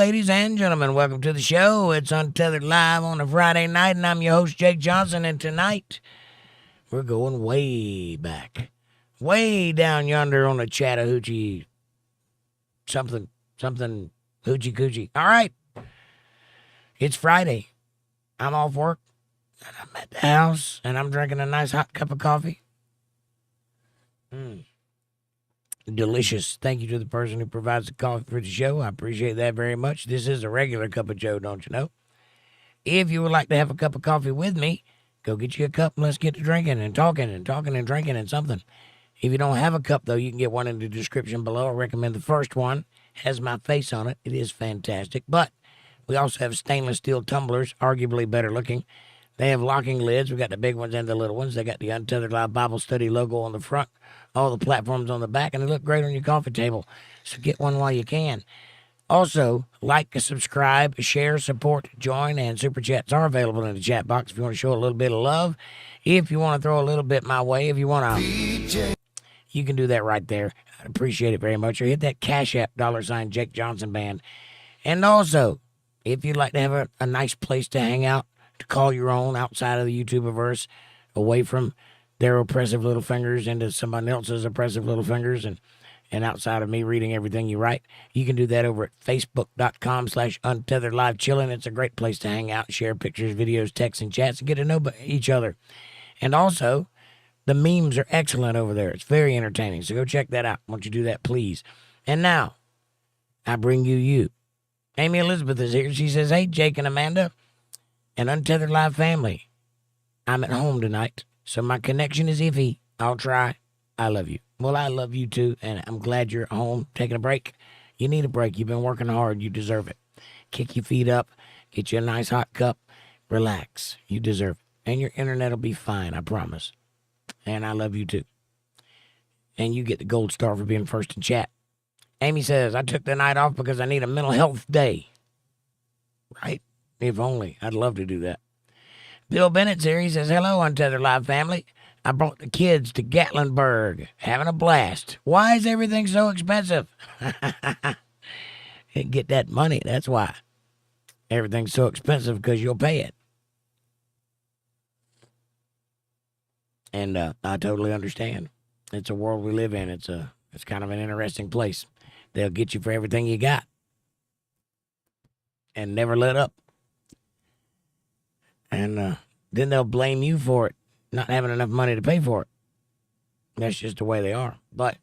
ladies and gentlemen. Welcome to the show. It's Untethered Live on a Friday night, and I'm your host, Jake Johnson. And tonight, we're going way back, way down yonder on the Chattahoochee, something, hoochie coochie. All right. It's Friday. I'm off work, and I'm at the house, and I'm drinking a nice hot cup of coffee. Delicious. Thank you to the person who provides the coffee for the show. I appreciate that very much. This is a regular cup of joe, don't you know? If you would like to have a cup of coffee with me, go get you a cup and let's get to drinking and talking and drinking and something. If you don't have a cup, though, you can get one in the description below. I recommend the first one. Has my face on it. It is fantastic. But we also have stainless steel tumblers, arguably better looking. They have locking lids. We've got the big ones and the little ones. They got the Untethered Live Bible Study logo on the front, all the platforms on the back, and they look great on your coffee table. So get one while you can. Also, like, subscribe, share, support, join, and super chats are available in the chat box if you want to show a little bit of love. If you want to throw a little bit my way, if you want to, you can do that right there. I'd appreciate it very much. Or hit that CashApp $ Jake Johnson Band. And also, if you'd like to have a nice place to hang out, to call your own outside of the YouTuberverse, away from their oppressive little fingers into somebody else's oppressive little fingers, and outside of me reading everything you write, you can do that over at facebook.com/UntetheredLiveChillin'. It's a great place to hang out, share pictures, videos, texts, and chats, and get to know each other. And also, the memes are excellent over there. It's very entertaining, so go check that out. Won't you do that, please? And now, I bring you. Amy Elizabeth is here. She says, hey, Jake and Amanda, and Untethered Live family, I'm at home tonight, so my connection is iffy. I'll try. I love you. Well, I love you too, and I'm glad you're at home taking a break. You need a break. You've been working hard. You deserve it. Kick your feet up. Get you a nice hot cup. Relax. You deserve it. And your internet will be fine, I promise. And I love you too. And you get the gold star for being first in chat. Amy says, I took the night off because I need a mental health day. Right? If only. I'd love to do that. Bill Bennett's here. He says, hello, Untethered Live family. I brought the kids to Gatlinburg. Having a blast. Why is everything so expensive? Get that money. That's why. Everything's so expensive because you'll pay it. And I totally understand. It's a world we live in. It's kind of an interesting place. They'll get you for everything you got. And never let up. And then they'll blame you for it, not having enough money to pay for it. That's just the way they are. But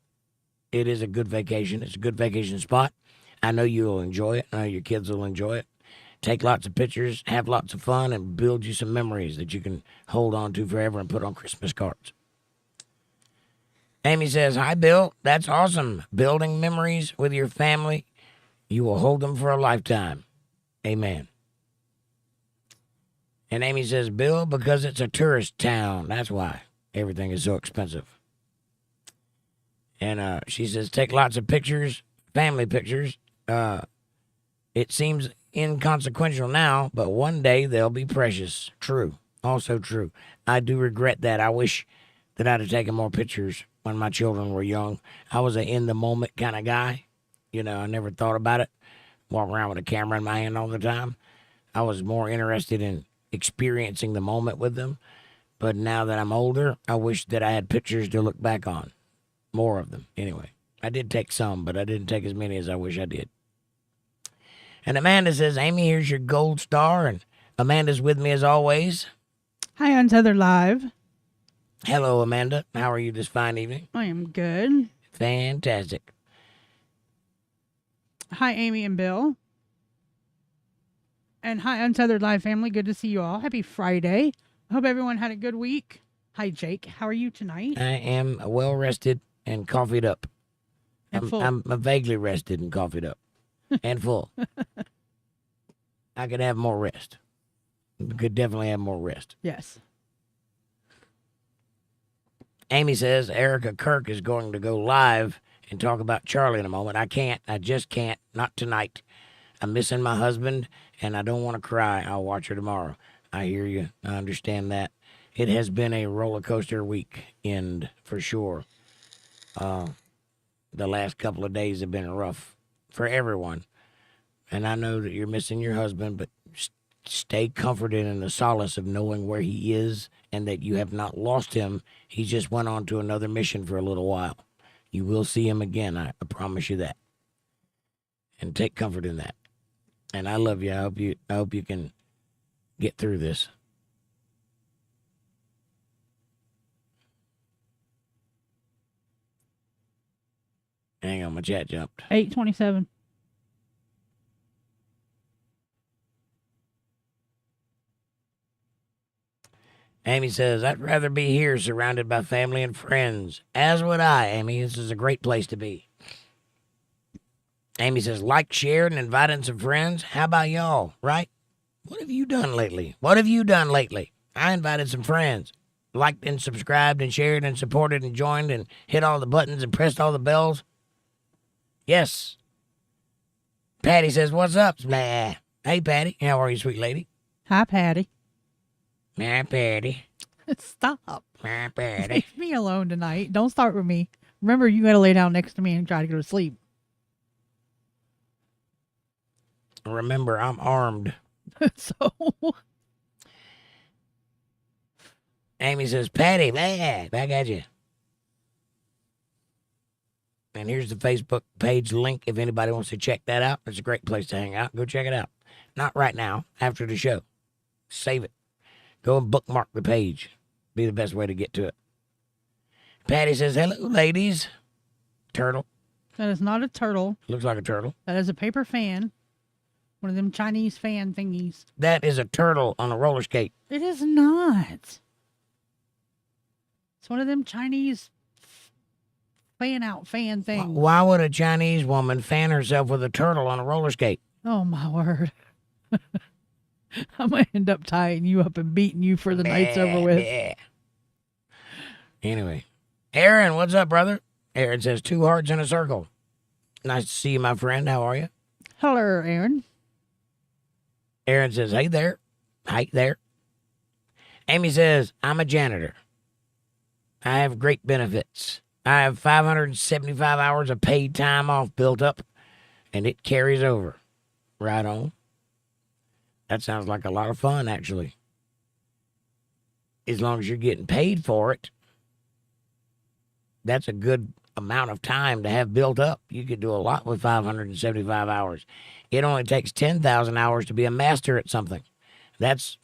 it is a good vacation. It's a good vacation spot. I know you'll enjoy it. I know your kids will enjoy it. Take lots of pictures, have lots of fun, and build you some memories that you can hold on to forever and put on Christmas cards. Amy says, hi, Bill. That's awesome. Building memories with your family. You will hold them for a lifetime. Amen. And Amy says, Bill, because it's a tourist town. That's why everything is so expensive. And she says, take lots of pictures, family pictures. It seems inconsequential now, but one day they'll be precious. True. Also true. I do regret that. I wish that I'd have taken more pictures when my children were young. I was an in-the-moment kind of guy. You know, I never thought about it. Walk around with a camera in my hand all the time. I was more interested in experiencing the moment with them. But now that I'm older, I wish that I had pictures to look back on. More of them, anyway. I did take some, but I didn't take as many as I wish I did. And Amanda says, Amy, here's your gold star, and Amanda's with me as always. Hi, Untethered Live. Hello, Amanda. How are you this fine evening? I am good. Fantastic. Hi, Amy and Bill. And hi, Untethered Live family. Good to see you all. Happy Friday. I hope everyone had a good week. Hi, Jake. How are you tonight? I am well rested and coffeeed up. And full. I'm vaguely rested and coffeeed up. And full. I could have more rest. Could definitely have more rest. Yes. Amy says Erica Kirk is going to go live and talk about Charlie in a moment. I can't. I just can't. Not tonight. I'm missing my husband, and I don't want to cry. I'll watch her tomorrow. I hear you. I understand that. It has been a roller coaster weekend for sure. The last couple of days have been rough for everyone. And I know that you're missing your husband, but stay comforted in the solace of knowing where he is and that you have not lost him. He just went on to another mission for a little while. You will see him again. I promise you that. And take comfort in that. And I love you. I hope you can get through this. Hang on, my chat jumped. 8:27. Amy says, I'd rather be here surrounded by family and friends. As would I, Amy. This is a great place to be. Amy says, like, shared, and invited some friends. How about y'all, right? What have you done lately? I invited some friends. Liked and subscribed and shared and supported and joined and hit all the buttons and pressed all the bells. Yes. Patty says, what's up? Blah. Hey, Patty. How are you, sweet lady? Hi, Patty. Hi, Patty. Stop. Hi, Patty. Leave me alone tonight. Don't start with me. Remember, you got to lay down next to me and try to go to sleep. Remember, I'm armed. So, Amy says, Patty, back at you. And here's the Facebook page link if anybody wants to check that out. It's a great place to hang out. Go check it out. Not right now, after the show. Save it. Go and bookmark the page. Be the best way to get to it. Patty says, hello, ladies. Turtle. that is not a turtle. Looks like a turtle. That is a paper fan. One of them Chinese fan thingies. That is a turtle on a roller skate. It is not. It's one of them Chinese fan things. Why would a Chinese woman fan herself with a turtle on a roller skate? Oh, my word. I'm going to end up tying you up and beating you for the night's over with. Anyway. Aaron, what's up, brother? Aaron says, 2 hearts in a circle. Nice to see you, my friend. How are you? Hello, Aaron. Aaron says, hey there. Hi there. Amy says, I'm a janitor. I have great benefits. I have 575 hours of paid time off built up, and it carries over. Right on. That sounds like a lot of fun, actually. As long as you're getting paid for it, that's a good amount of time to have built up. You could do a lot with 575 hours. It only takes 10,000 hours to be a master at something. That's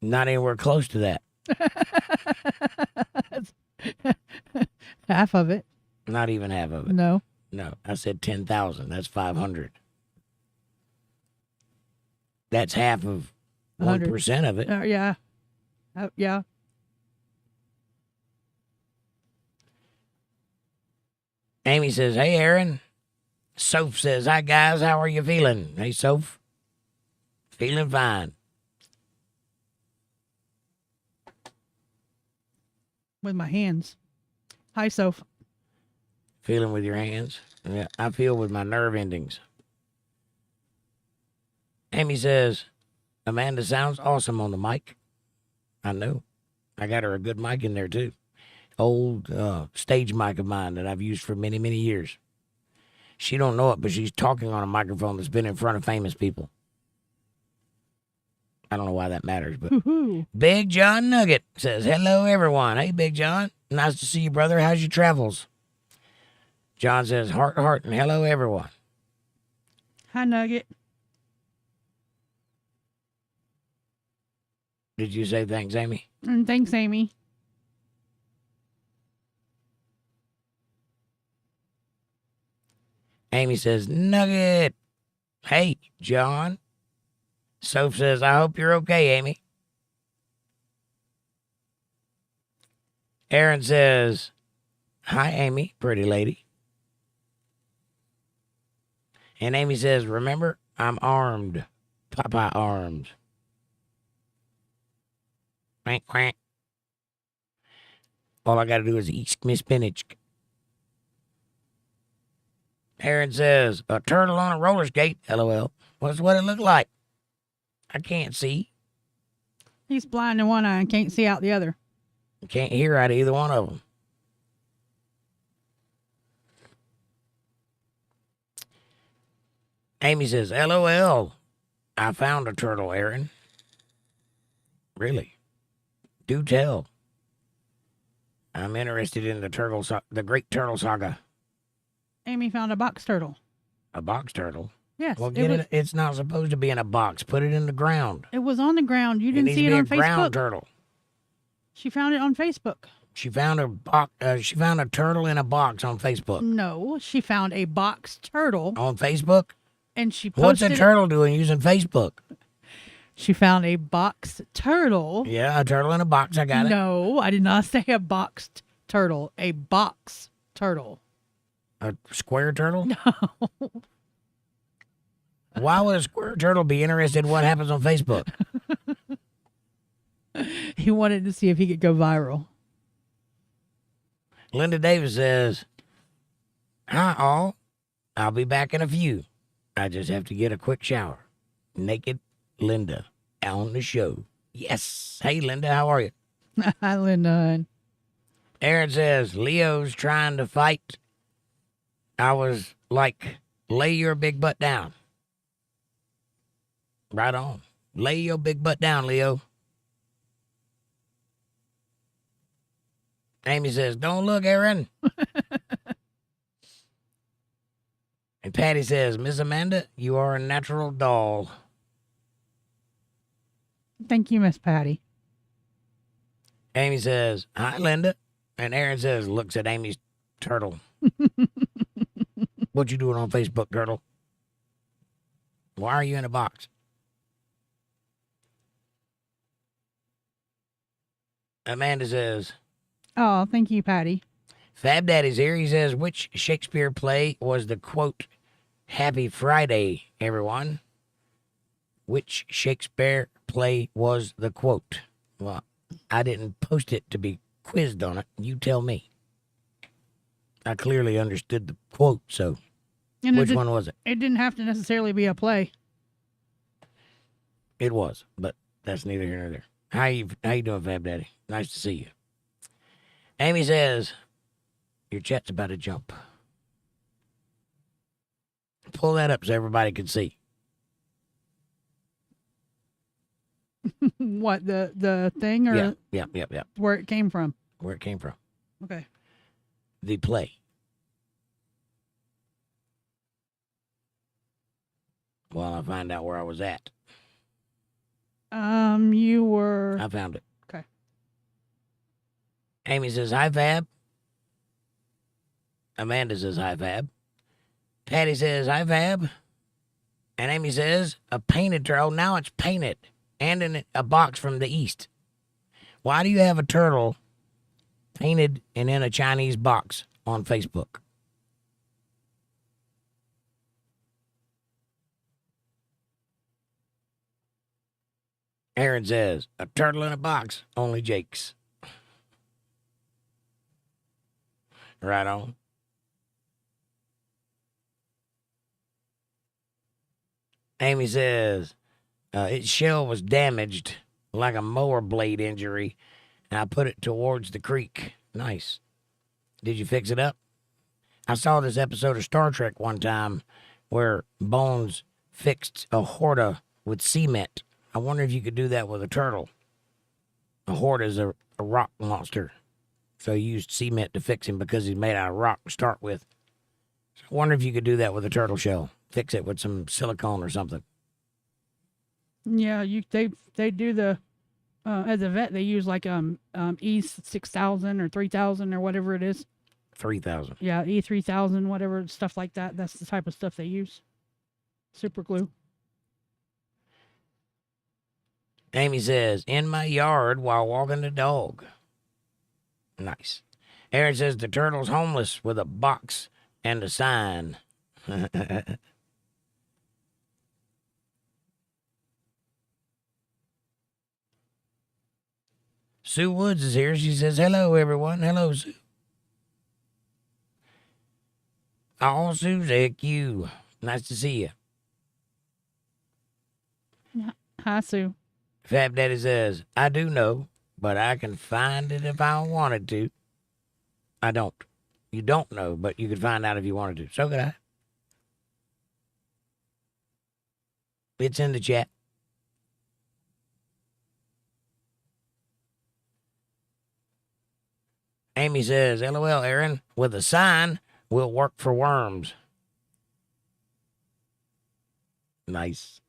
not anywhere close to that. Half of it. Not even half of it. No. No, I said 10,000. That's 500. That's half of 1% of it. Yeah. Yeah. Amy says, hey, Aaron. Soph says, hi, guys. How are you feeling? Hey, Soph. Feeling fine. With my hands. Hi, Soph. Feeling with your hands? Yeah, I feel with my nerve endings. Amy says, Amanda sounds awesome on the mic. I know. I got her a good mic in there, too. Old stage mic of mine that I've used for many, many years. She don't know it, but she's talking on a microphone that's been in front of famous people. I don't know why that matters, but Woohoo. Big John Nugget says, hello, everyone. Hey, Big John. Nice to see you, brother. How's your travels? John says, heart, heart, and hello, everyone. Hi, Nugget. Did you say thanks, Amy? And thanks, Amy. Amy says, Nugget. Hey, John. Soph says, I hope you're okay, Amy. Aaron says, hi, Amy, pretty lady. And Amy says, remember, I'm armed. Papa armed. Quack, quack. All I got to do is eat my spinach. Aaron says, a turtle on a roller skate, LOL. What's what it look like? I can't see. He's blind in one eye and can't see out the other. I can't hear out of either one of them. Amy says, LOL, I found a turtle, Aaron. Really? Do tell. I'm interested in the Great Turtle Saga. Amy found a box turtle. A box turtle? Yes. Well, it's not supposed to be in a box. Put it in the ground. It was on the ground. You It didn't needs see to it be on a ground Facebook. turtle. She found it on Facebook. She found she found a turtle in a box on Facebook. No, she found a box turtle On Facebook? and she posted What's a turtle doing using Facebook? She found a box turtle. Yeah, a turtle in a box. I got it. No, I did not say a boxed turtle. A box turtle. A square turtle? No. Why would a square turtle be interested in what happens on Facebook? He wanted to see if he could go viral. Linda Davis says, hi, all. I'll be back in a few. I just have to get a quick shower. Naked Linda on the show. Yes. Hey, Linda, how are you? Hi, Linda. Aaron says, Leo's trying to fight. I was like, lay your big butt down. Right on. Lay your big butt down, Leo. Amy says, don't look, Aaron. And Patty says, Miss Amanda, you are a natural doll. Thank you, Miss Patty. Amy says, hi, Linda. And Aaron says, looks at Amy's turtle. What you doing on Facebook, turtle? Why are you in a box? Amanda says, Oh, thank you, Patty. Fab Daddy's here. He says, which Shakespeare play was the quote, Happy Friday, everyone? Which Shakespeare play was the quote? Well, I didn't post it to be quizzed on it. You tell me. I clearly understood the quote, so And which one was it? It didn't have to necessarily be a play. It was, but that's neither here nor there. How you doing, Fab Daddy? Nice to see you. Amy says, your chat's about to jump. Pull that up so everybody can see. What, the thing or Yeah. where it came from? Where it came from. Okay. The play. While I find out where I was at. You were... I found it. Okay. Amy says, hi, Fab. Amanda says, hi, Fab. Patty says, hi, Fab. And Amy says, a painted turtle. Oh, now it's painted. And in a box from the East. Why do you have a turtle painted and in a Chinese box on Facebook? Aaron says, a turtle in a box, only Jake's. Right on. Amy says, its shell was damaged like a mower blade injury, and I put it towards the creek. Nice. Did you fix it up? I saw this episode of Star Trek one time where Bones fixed a Horta with cement. I wonder if you could do that with a turtle. A Horta is a rock monster. So he used cement to fix him because he's made out of rock to start with. So I wonder if you could do that with a turtle shell. Fix it with some silicone or something. Yeah, they do the as a vet they use like E6000 or 3000 or whatever it is. 3,000. Yeah, E3000, whatever stuff like that. That's the type of stuff they use. Super glue. Amy says, in my yard while walking the dog. Nice. Aaron says the turtle's homeless with a box and a sign. Sue Woods is here. She says, hello, everyone. Hello, Sue. Oh, Susie, you. Nice to see you. Hi, Sue. Fab Daddy says, I do know, but I can find it if I wanted to. I don't. You don't know, but you could find out if you wanted to. So could I. It's in the chat. Amy says, LOL, Aaron, with a sign, will work for worms. Nice.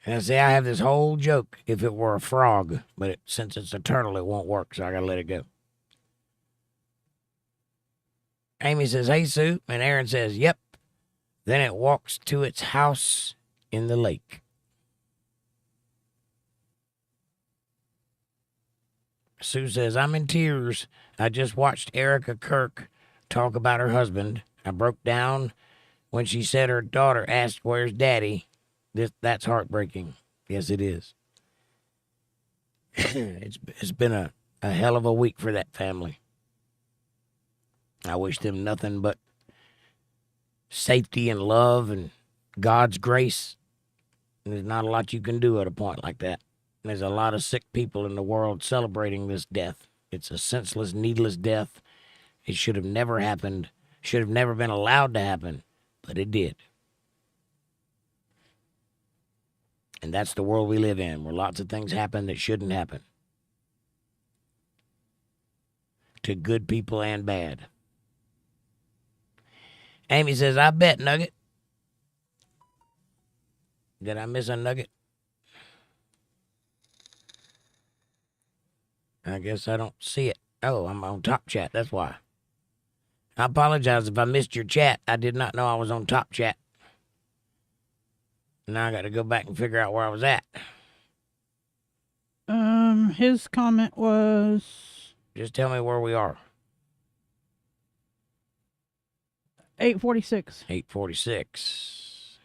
And see, I have this whole joke if it were a frog, but since it's a turtle, it won't work, so I gotta let it go. Amy says, hey, Sue, and Aaron says, yep. Then it walks to its house in the lake. Sue says, I'm in tears. I just watched Erica Kirk talk about her husband. I broke down when she said her daughter asked, where's daddy? That's heartbreaking. Yes, it is. It's been a hell of a week for that family. I wish them nothing but safety and love and God's grace. And there's not a lot you can do at a point like that. There's a lot of sick people in the world celebrating this death. It's a senseless, needless death. It should have never happened. Should have never been allowed to happen, but it did. And that's the world we live in, where lots of things happen that shouldn't happen. To good people and bad. Amy says, I bet, Nugget. Did I miss a nugget? I guess I don't see it. Oh, I'm on Top Chat. That's why. I apologize if I missed your chat. I did not know I was on Top Chat. Now I got to go back and figure out where I was at. His comment was... Just tell me where we are. 846. 846.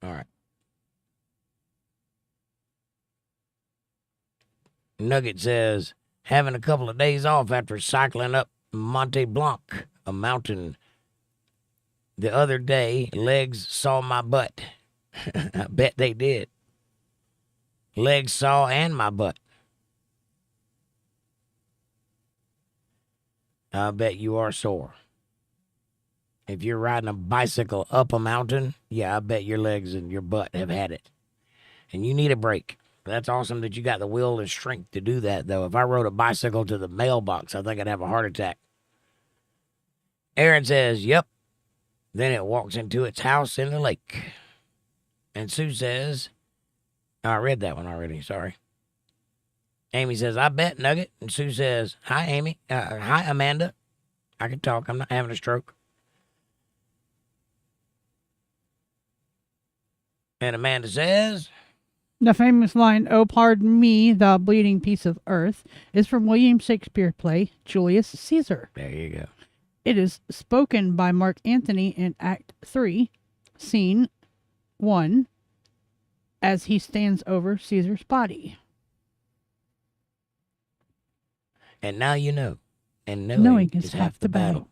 All right. Nugget says, having a couple of days off after cycling up Monte Blanc, a mountain. The other day, legs saw my butt. I bet they did. Legs saw and my butt. I bet you are sore. If you're riding a bicycle up a mountain, yeah, I bet your legs and your butt have had it. And you need a break. That's awesome that you got the will and strength to do that, though. If I rode a bicycle to the mailbox, I think I'd have a heart attack. Aaron says, yep. Then it walks into its house in the lake. And Sue says, I read that one already, sorry. Amy says, I bet, Nugget. And Sue says, hi, Amy. Hi, Amanda. I can talk. I'm not having a stroke. And Amanda says, The famous line, "Oh, pardon me, thou bleeding piece of earth," is from William Shakespeare play Julius Caesar. there you go. It is spoken by Mark Antony in Act 3, Scene 1, as he stands over Caesar's body. And now you know. And Knowing is half the battle.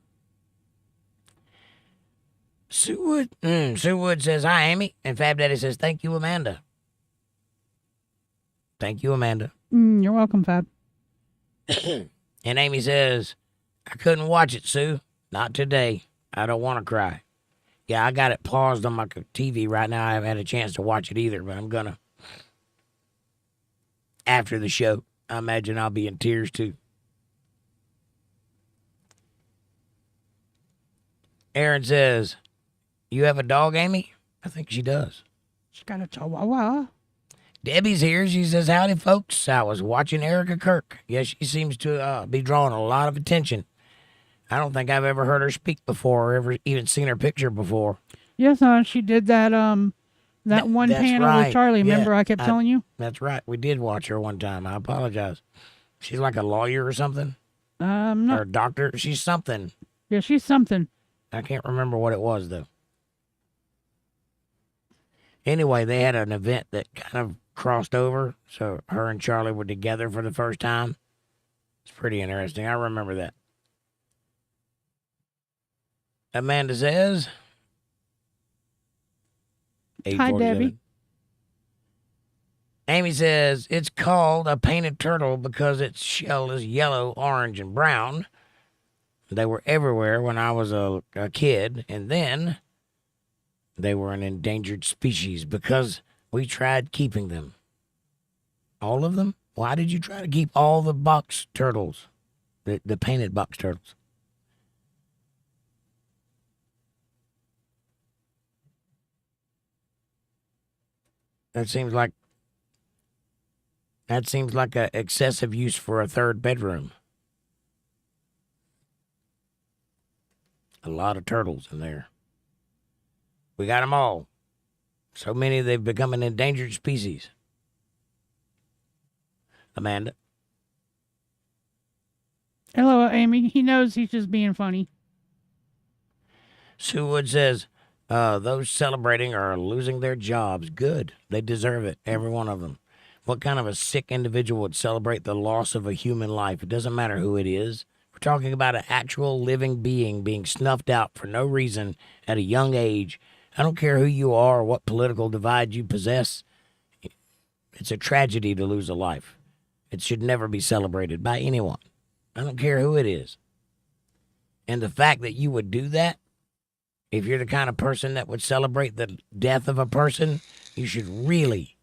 Sue Wood says, hi, Amy. And Fab Daddy says, thank you, Amanda. Thank you, Amanda. You're welcome, Fab. And Amy says, I couldn't watch it, Sue. Not today. I don't want to cry. Yeah, I got it paused on my TV right now. I haven't had a chance to watch it either, but I'm gonna. After the show, I imagine I'll be in tears too. Aaron says, you have a dog, Amy? I think she does. She's got a chihuahua. Debbie's here. She says, howdy, folks. I was watching Erica Kirk. Yes, she seems to be drawing a lot of attention. I don't think I've ever heard her speak before or ever even seen her picture before. Yes, she did that one panel right. with Charlie. Yeah, Remember I kept telling you? That's right. We did watch her one time. I apologize. She's like a lawyer or something? No. Or a doctor? She's something. Yeah, she's something. I can't remember what it was, though. Anyway, they had an event that kind of crossed over, so her and Charlie were together for the first time. It's pretty interesting. I remember that. Amanda says, Hi, Debbie. Amy says, it's called a painted turtle because its shell is yellow, orange, and brown. They were everywhere when I was a kid, and then they were an endangered species because we tried keeping them. All of them? Why did you try to keep all the box turtles? The painted box turtles? That seems like a excessive use for a third bedroom. A lot of turtles in there. We got them all. So many they've become an endangered species. Amanda? Hello, Amy. He knows he's just being funny. Sue Wood says, those celebrating are losing their jobs. Good. They deserve it. Every one of them. What kind of a sick individual would celebrate the loss of a human life? It doesn't matter who it is. We're talking about an actual living being being snuffed out for no reason at a young age. I don't care who you are or what political divide you possess. It's a tragedy to lose a life. It should never be celebrated by anyone. I don't care who it is. And the fact that you would do that, if you're the kind of person that would celebrate the death of a person, you should really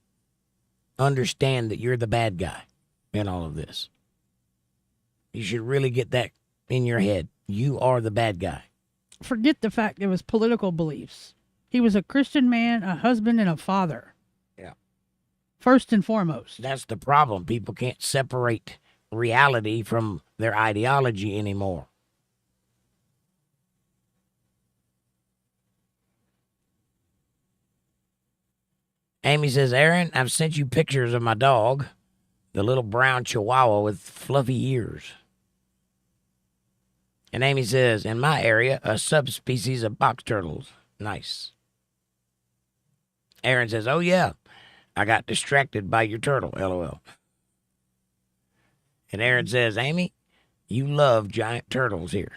understand that you're the bad guy in all of this. You should really get that in your head. You are the bad guy. Forget the fact it was political beliefs. He was a Christian man, a husband, and a father. Yeah. First and foremost. That's the problem. People can't separate reality from their ideology anymore. Amy says, Aaron, I've sent you pictures of my dog, the little brown chihuahua with fluffy ears. And Amy says, in my area, a subspecies of box turtles. Nice. Aaron says, oh yeah, I got distracted by your turtle, LOL. And Aaron says, Amy, you love giant turtles here.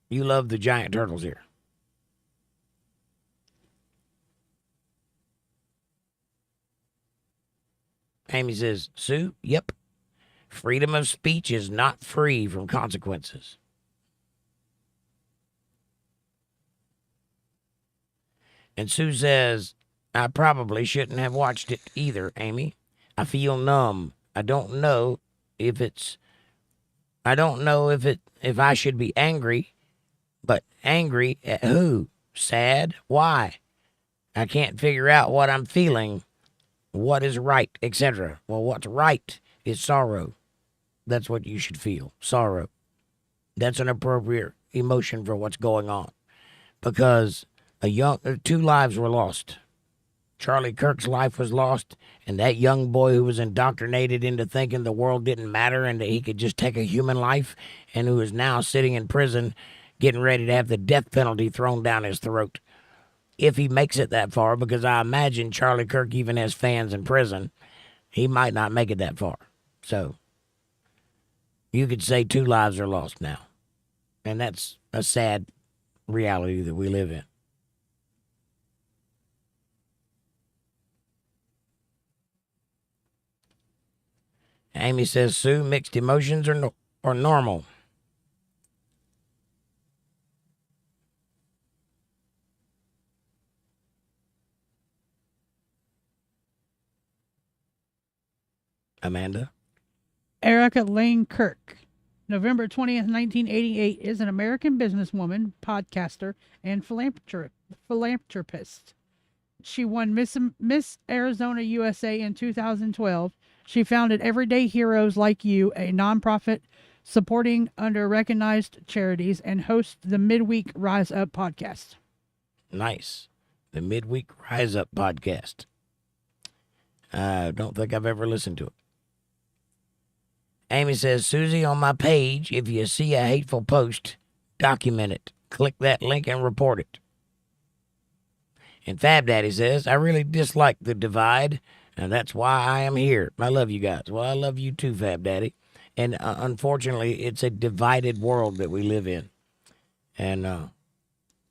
You love the giant turtles here. Amy says, Sue, yep. Freedom of speech is not free from consequences. And Sue says, I probably shouldn't have watched it either, Amy. I feel numb. I don't know if I should be angry, but angry at who? Sad? Why? I can't figure out what I'm feeling, what is right, etc. Well, what's right is sorrow. That's what you should feel, sorrow. That's an appropriate emotion for what's going on. Because two lives were lost. Charlie Kirk's life was lost, and that young boy who was indoctrinated into thinking the world didn't matter and that he could just take a human life, and who is now sitting in prison getting ready to have the death penalty thrown down his throat. If he makes it that far, because I imagine Charlie Kirk even has fans in prison, he might not make it that far. So you could say two lives are lost now. And that's a sad reality that we live in. Amy says, Sue, mixed emotions are normal. Amanda? Erica Lane Kirk, November 20th, 1988, is an American businesswoman, podcaster, and philanthropist. She won Miss Arizona USA in 2012. She founded Everyday Heroes Like You, a nonprofit supporting under-recognized charities, and hosts the Midweek Rise Up podcast. Nice. The Midweek Rise Up podcast. I don't think I've ever listened to it. Amy says, Susie, on my page, if you see a hateful post, document it. Click that link and report it. And Fab Daddy says, I really dislike the divide, and that's why I am here. I love you guys. Well, I love you too, Fab Daddy. And unfortunately, it's a divided world that we live in. And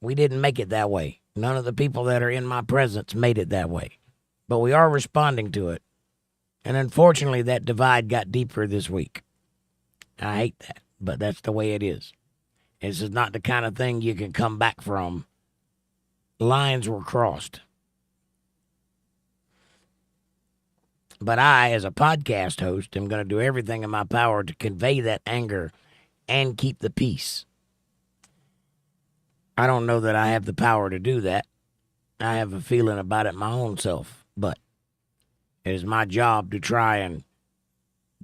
we didn't make it that way. None of the people that are in my presence made it that way. But we are responding to it. And unfortunately, that divide got deeper this week. I hate that, but that's the way it is. This is not the kind of thing you can come back from. Lines were crossed. But I, as a podcast host, am going to do everything in my power to convey that anger and keep the peace. I don't know that I have the power to do that. I have a feeling about it my own self, but it is my job to try and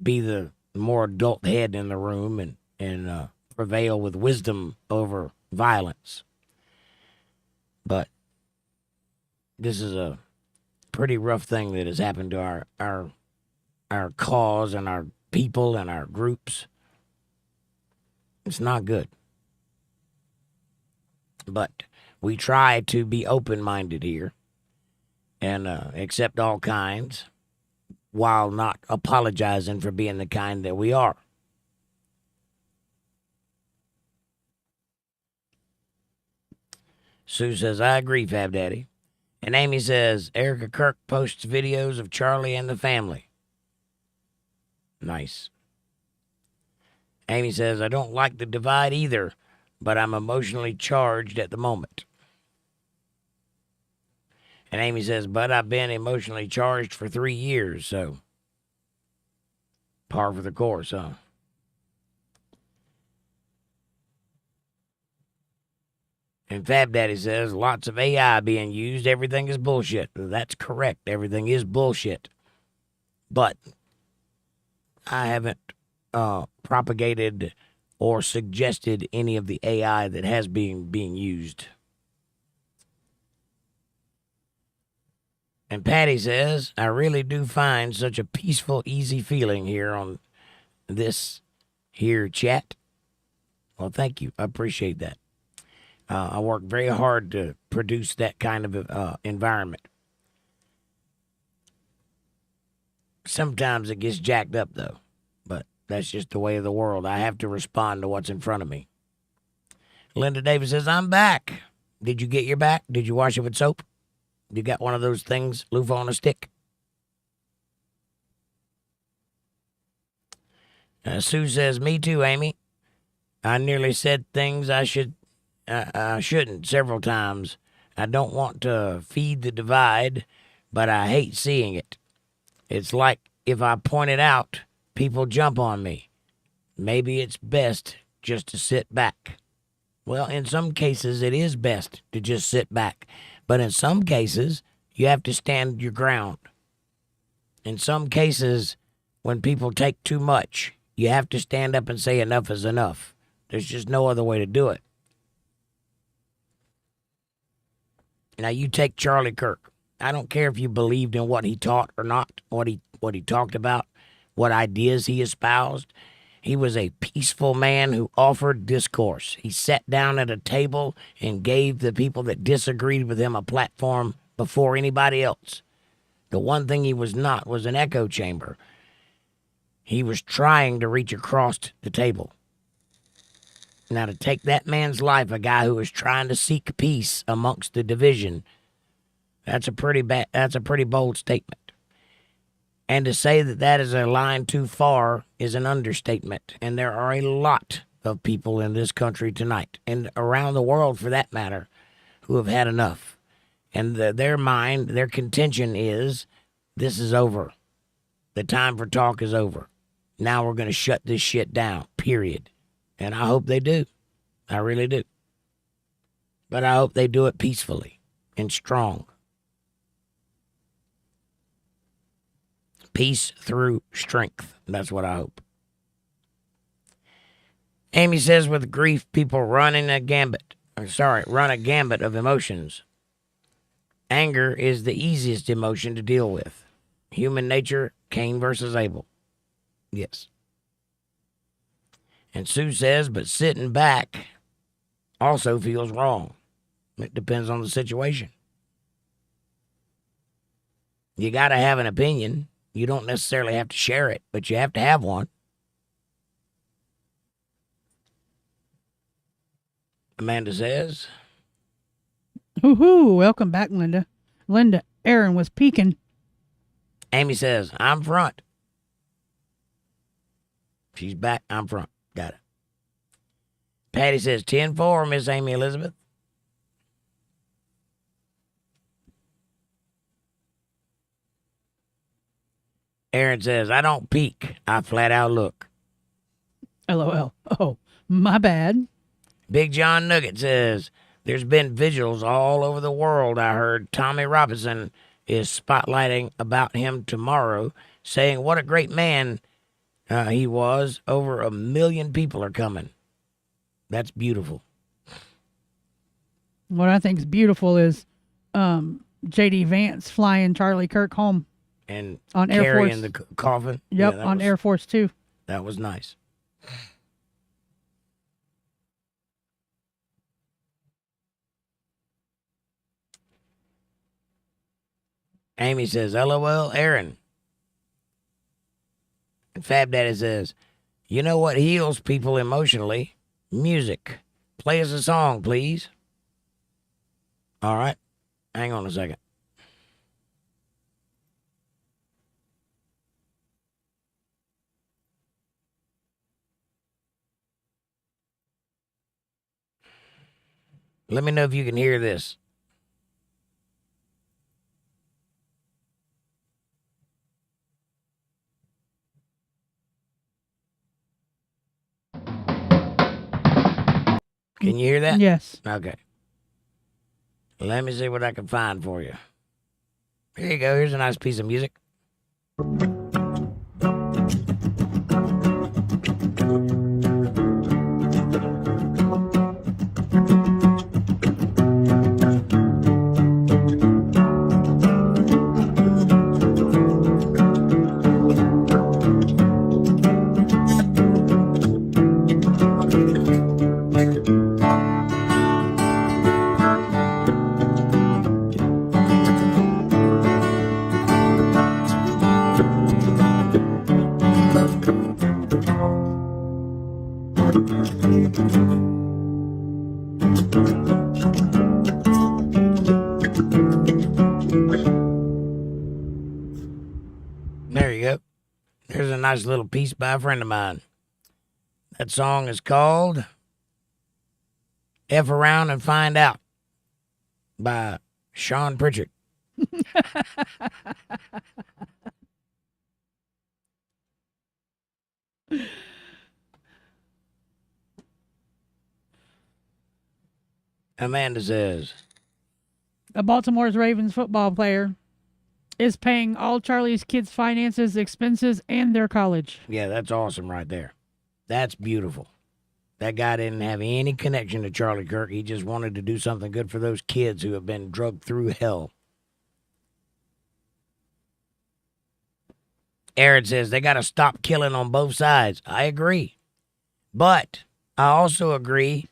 be the more adult head in the room and prevail with wisdom over violence. But this is a pretty rough thing that has happened to our cause and our people and our groups. It's not good. But we try to be open-minded here and accept all kinds while not apologizing for being the kind that we are. Sue says, I agree, Fab Daddy. And Amy says, Erica Kirk posts videos of Charlie and the family. Nice. Amy says, I don't like the divide either, but I'm emotionally charged at the moment. And Amy says, but I've been emotionally charged for 3 years, so par for the course, huh? And Fab Daddy says, lots of AI being used. Everything is bullshit. That's correct. Everything is bullshit. But I haven't propagated or suggested any of the AI that has been being used. And Patty says, I really do find such a peaceful, easy feeling here on this here chat. Well, thank you. I appreciate that. I work very hard to produce that kind of environment. Sometimes it gets jacked up, though. But that's just the way of the world. I have to respond to what's in front of me. Linda Davis says, I'm back. Did you get your back? Did you wash it with soap? You got one of those things, loofah on a stick? Sue says, me too, Amy. I nearly said things I shouldn't several times. I don't want to feed the divide, but I hate seeing it. It's like if I point it out, people jump on me. Maybe it's best just to sit back. Well, in some cases, it is best to just sit back. But in some cases, you have to stand your ground. In some cases, when people take too much, you have to stand up and say enough is enough. There's just no other way to do it. Now, you take Charlie Kirk. I don't care if you believed in what he taught or not, what he talked about, what ideas he espoused. He was a peaceful man who offered discourse. He sat down at a table and gave the people that disagreed with him a platform before anybody else. The one thing he was not was an echo chamber. He was trying to reach across the table. Now, to take that man's life, a guy who was trying to seek peace amongst the division, that's a pretty bold statement. And to say that that is a line too far is an understatement. And there are a lot of people in this country tonight, and around the world for that matter, who have had enough. And their mind, their contention is, this is over. The time for talk is over. Now we're going to shut this shit down, period. And I hope they do. I really do. But I hope they do it peacefully and strong. Peace through strength. That's what I hope. Amy says, with grief, people run a gambit of emotions. Anger is the easiest emotion to deal with. Human nature, Cain versus Abel. Yes. And Sue says, but sitting back also feels wrong. It depends on the situation. You got to have an opinion. You don't necessarily have to share it, but you have to have one. Amanda says, Woohoo! Welcome back, Linda. Linda, Aaron was peeking. Amy says, I'm front. She's back, I'm front. Got it. Patty says 10-4, Miss Amy Elizabeth. Aaron says, I don't peek. I flat out look. LOL. Oh, my bad. Big John Nugget says, there's been vigils all over the world. I heard Tommy Robinson is spotlighting about him tomorrow, saying what a great man he was. Over 1 million people are coming. That's beautiful. What I think is beautiful is J.D. Vance flying Charlie Kirk home. And on Air carrying Force. the coffin. Yep, yeah, on Air Force 2. That was nice. Amy says, LOL, Aaron. And Fab Daddy says, you know what heals people emotionally? Music. Play us a song, please. All right. Hang on a second. Let me know if you can hear this. Can you hear that? Yes. Okay. Let me see what I can find for you. Here you go. Here's a nice piece of music. There you go. There's a nice little piece by a friend of mine. That song is called F Around and Find Out by Sean Pritchard. Amanda says, a Baltimore Ravens football player is paying all Charlie's kids' finances, expenses, and their college. yeah, that's awesome right there. That's beautiful. That guy didn't have any connection to Charlie Kirk. He just wanted to do something good for those kids who have been drugged through hell. Aaron says they got to stop killing on both sides. I agree. But I also agree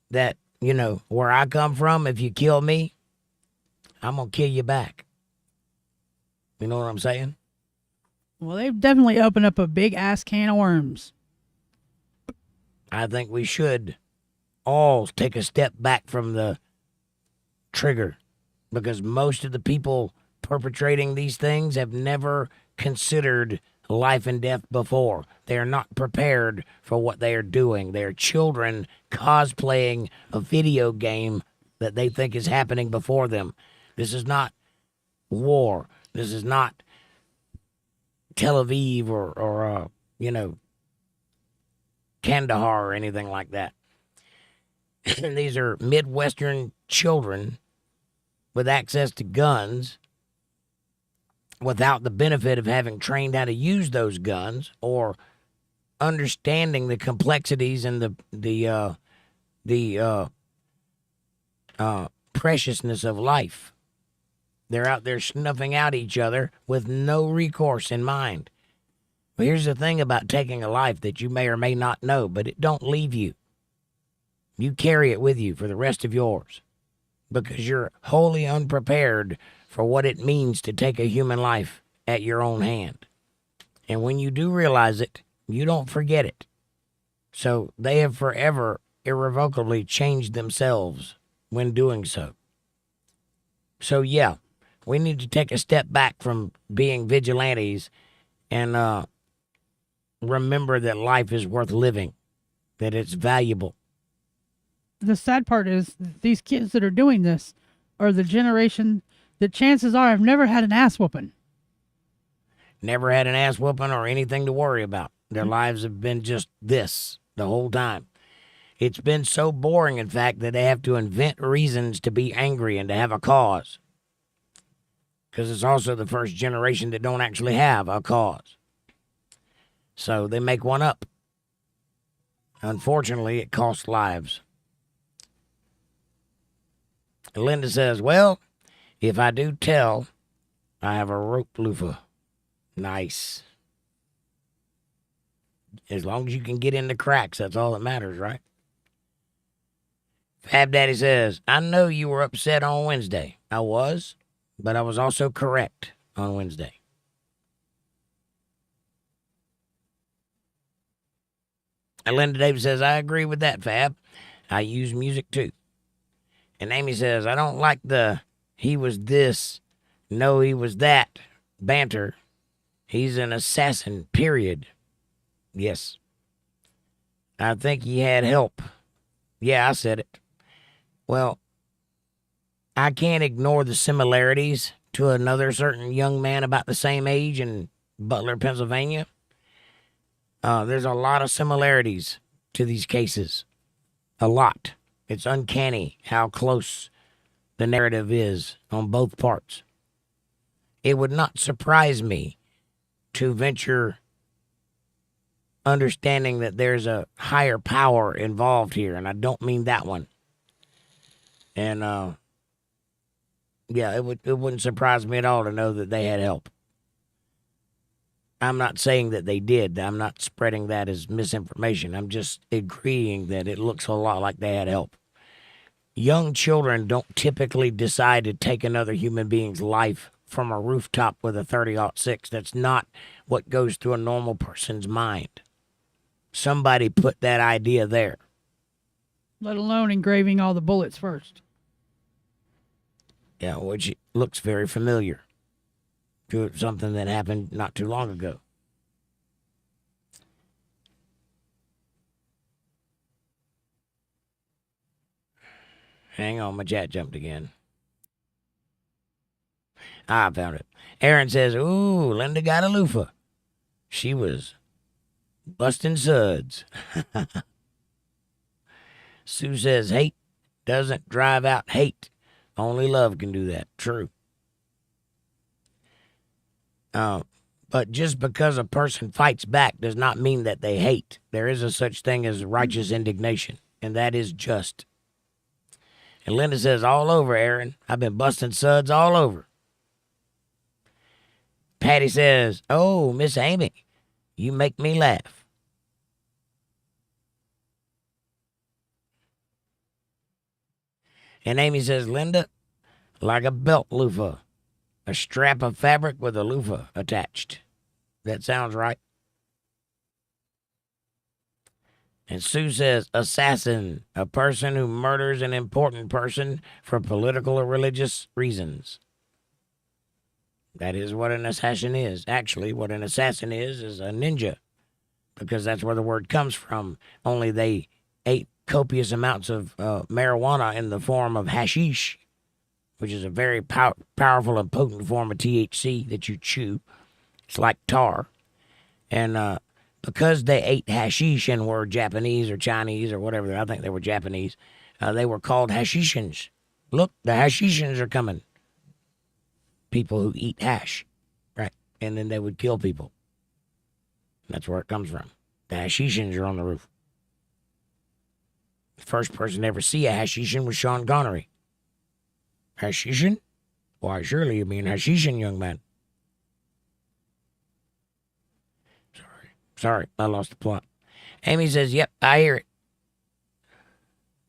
that, you know, where I come from, if you kill me, I'm going to kill you back. You know what I'm saying? Well, they've definitely opened up a big ass can of worms. I think we should all take a step back from the trigger, because most of the people perpetrating these things have never considered life and death before. They are not prepared for what they are doing. They are children cosplaying a video game that they think is happening before them. This is not war. This is not Tel Aviv or you know, Kandahar or anything like that. These are Midwestern children with access to guns without the benefit of having trained how to use those guns or understanding the complexities and the preciousness of life. They're out there snuffing out each other with no recourse in mind. But here's the thing about taking a life that you may or may not know, but it don't leave you. You carry it with you for the rest of yours because you're wholly unprepared for what it means to take a human life at your own hand. And when you do realize it, you don't forget it. So they have forever, irrevocably changed themselves when doing so. So yeah, we need to take a step back from being vigilantes and remember that life is worth living, that it's valuable, the sad part is these kids that are doing this are the generation that chances are have never had an ass whooping. Never had an ass whooping or anything to worry about. Their lives have been just this the whole time. It's been so boring, in fact, that they have to invent reasons to be angry and to have a cause. Because it's also the first generation that don't actually have a cause. So they make one up. Unfortunately, it costs lives. Linda says, well, if I do tell, I have a rope loofah. Nice. As long as you can get in the cracks, that's all that matters, right? Fab Daddy says, I know you were upset on Wednesday. I was, but I was also correct on Wednesday. And Linda Davis says, I agree with that, Fab. I use music too. And Amy says, I don't like the he was this, no, he was that banter. He's an assassin, period. Yes. I think he had help. Yeah, I said it. Well, I can't ignore the similarities to another certain young man about the same age in Butler, Pennsylvania. There's a lot of similarities to these cases. A lot. It's uncanny how close the narrative is on both parts. It would not surprise me to venture understanding that there's a higher power involved here, and I don't mean that one. And yeah, it wouldn't surprise me at all to know that they had help. I'm not saying that they did. I'm not spreading that as misinformation. I'm just agreeing that it looks a lot like they had help. Young children don't typically decide to take another human being's life from a rooftop with a 30-06. That's not what goes through a normal person's mind. Somebody put that idea there. Let alone engraving all the bullets first. Yeah, which looks very familiar to something that happened not too long ago. Hang on, my chat jumped again. I found it. Aaron says, ooh, Linda got a loofah. She was busting suds. Sue says, hate doesn't drive out hate. Only love can do that. True. But just because a person fights back does not mean that they hate. There is a such thing as righteous indignation, and that is just. And Linda says, all over, Aaron. I've been busting suds all over. Patty says, oh, Miss Amy, you make me laugh. And Amy says, Linda, like a belt loofah. A strap of fabric with a loofah attached. That sounds right. And Sue says, assassin, a person who murders an important person for political or religious reasons. That is what an assassin is. Actually, what an assassin is a ninja, because that's where the word comes from. Only they ate copious amounts of marijuana in the form of hashish, which is a very powerful and potent form of THC that you chew. It's like tar. And because they ate hashish and were Japanese or Chinese or whatever, I think they were Japanese, they were called hashishans. Look, the hashishans are coming. People who eat hash, right? And then they would kill people. That's where it comes from. The hashishans are on the roof. The first person to ever see a hashishan was Sean Connery. Hashishan? Why, surely you mean hashishan, young man. Sorry, I lost the plot. Amy says, yep, I hear it.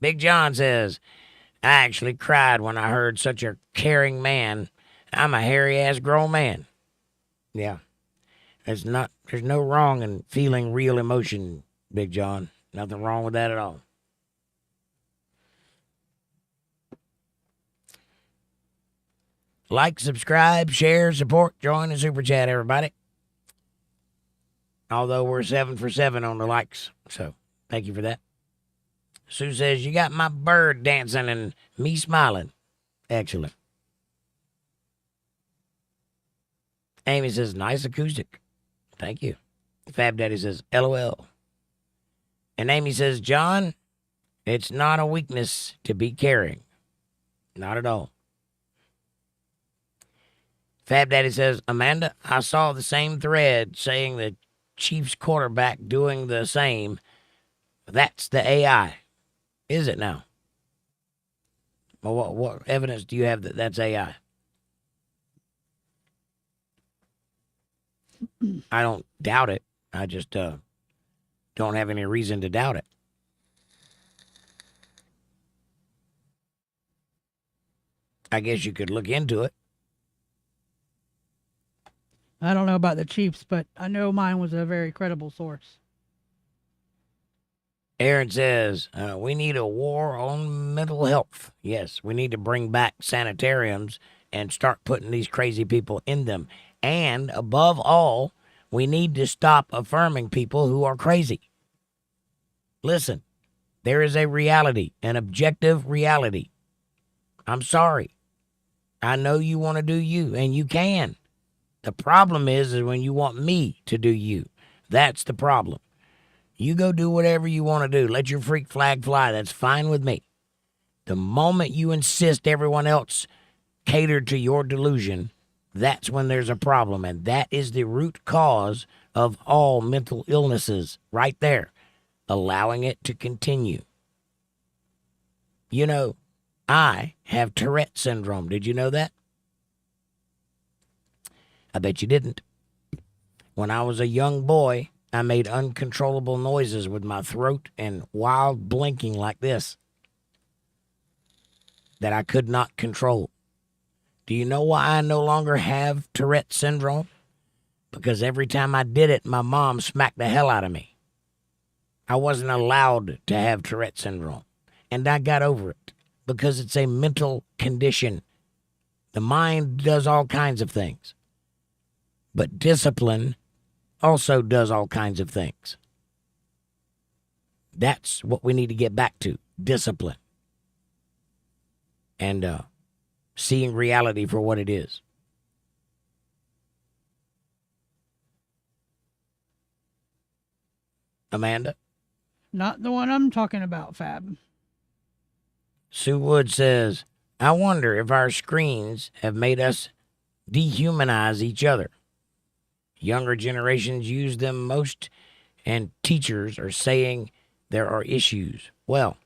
Big John says, I actually cried when I heard such a caring man. I'm a hairy-ass grown man. Yeah. There's no wrong in feeling real emotion, Big John. Nothing wrong with that at all. Like, subscribe, share, support, join the Super Chat, everybody. Although we're 7 for 7 on the likes. So, thank you for that. Sue says, you got my bird dancing and me smiling. Excellent. Amy says, nice acoustic. Thank you. Fab Daddy says, LOL. And Amy says, John, it's not a weakness to be caring. Not at all. Fab Daddy says, Amanda, I saw the same thread saying the Chiefs quarterback doing the same. That's the AI. Is it now? Well, what evidence do you have that that's AI? I don't doubt it. I just don't have any reason to doubt it. I guess you could look into it. I don't know about the Chiefs, but I know mine was a very credible source. Aaron says, we need a war on mental health. Yes, we need to bring back sanitariums and start putting these crazy people in them. And above all, we need to stop affirming people who are crazy. Listen, there is a reality, an objective reality. I'm sorry. I know you want to do you, and you can. The problem is when you want me to do you. That's the problem. You go do whatever you want to do. Let your freak flag fly. That's fine with me. The moment you insist everyone else cater to your delusion, that's when there's a problem. And that is the root cause of all mental illnesses right there. Allowing it to continue. You know, I have Tourette syndrome. Did you know that? I bet you didn't. When I was a young boy, I made uncontrollable noises with my throat and wild blinking like this that I could not control. Do you know why I no longer have Tourette syndrome? Because every time I did it, my mom smacked the hell out of me. I wasn't allowed to have Tourette syndrome, and I got over it because it's a mental condition. The mind does all kinds of things, but discipline also does all kinds of things. That's what we need to get back to, discipline. And seeing reality for what it is. Amanda? Not the one I'm talking about, Fab. Sue Wood says, I wonder if our screens have made us dehumanize each other. Younger generations use them most, and teachers are saying there are issues. Well,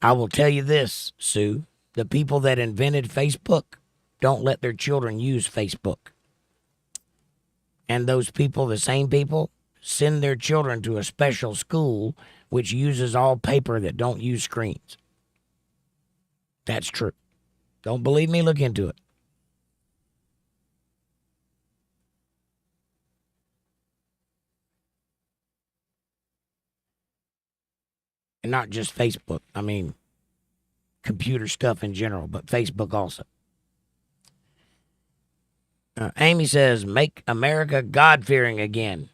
I will tell you this, Sue. The people that invented Facebook don't let their children use Facebook. And those people, the same people, send their children to a special school which uses all paper that don't use screens. That's true. Don't believe me? Look into it. And not just Facebook. I mean, computer stuff in general, but Facebook also. Amy says, make America God-fearing again.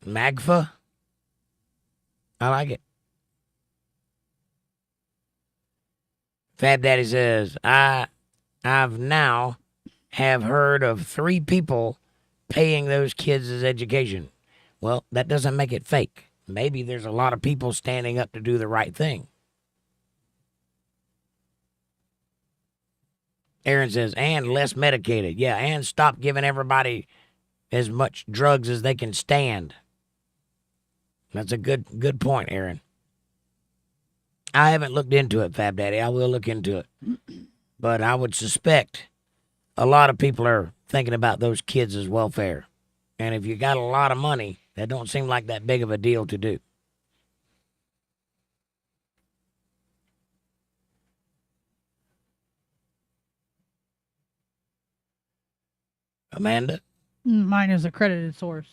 MAGFA? I like it. Fab Daddy says, I've now have heard of 3 people paying those kids' education. Well, that doesn't make it fake. Maybe there's a lot of people standing up to do the right thing. Aaron says, and less medicated. Yeah, and stop giving everybody as much drugs as they can stand. That's a good point, Aaron. I haven't looked into it, Fab Daddy. I will look into it. But I would suspect a lot of people are thinking about those kids' welfare. And if you got a lot of money, that don't seem like that big of a deal to do. Amanda? Mine is a credited source.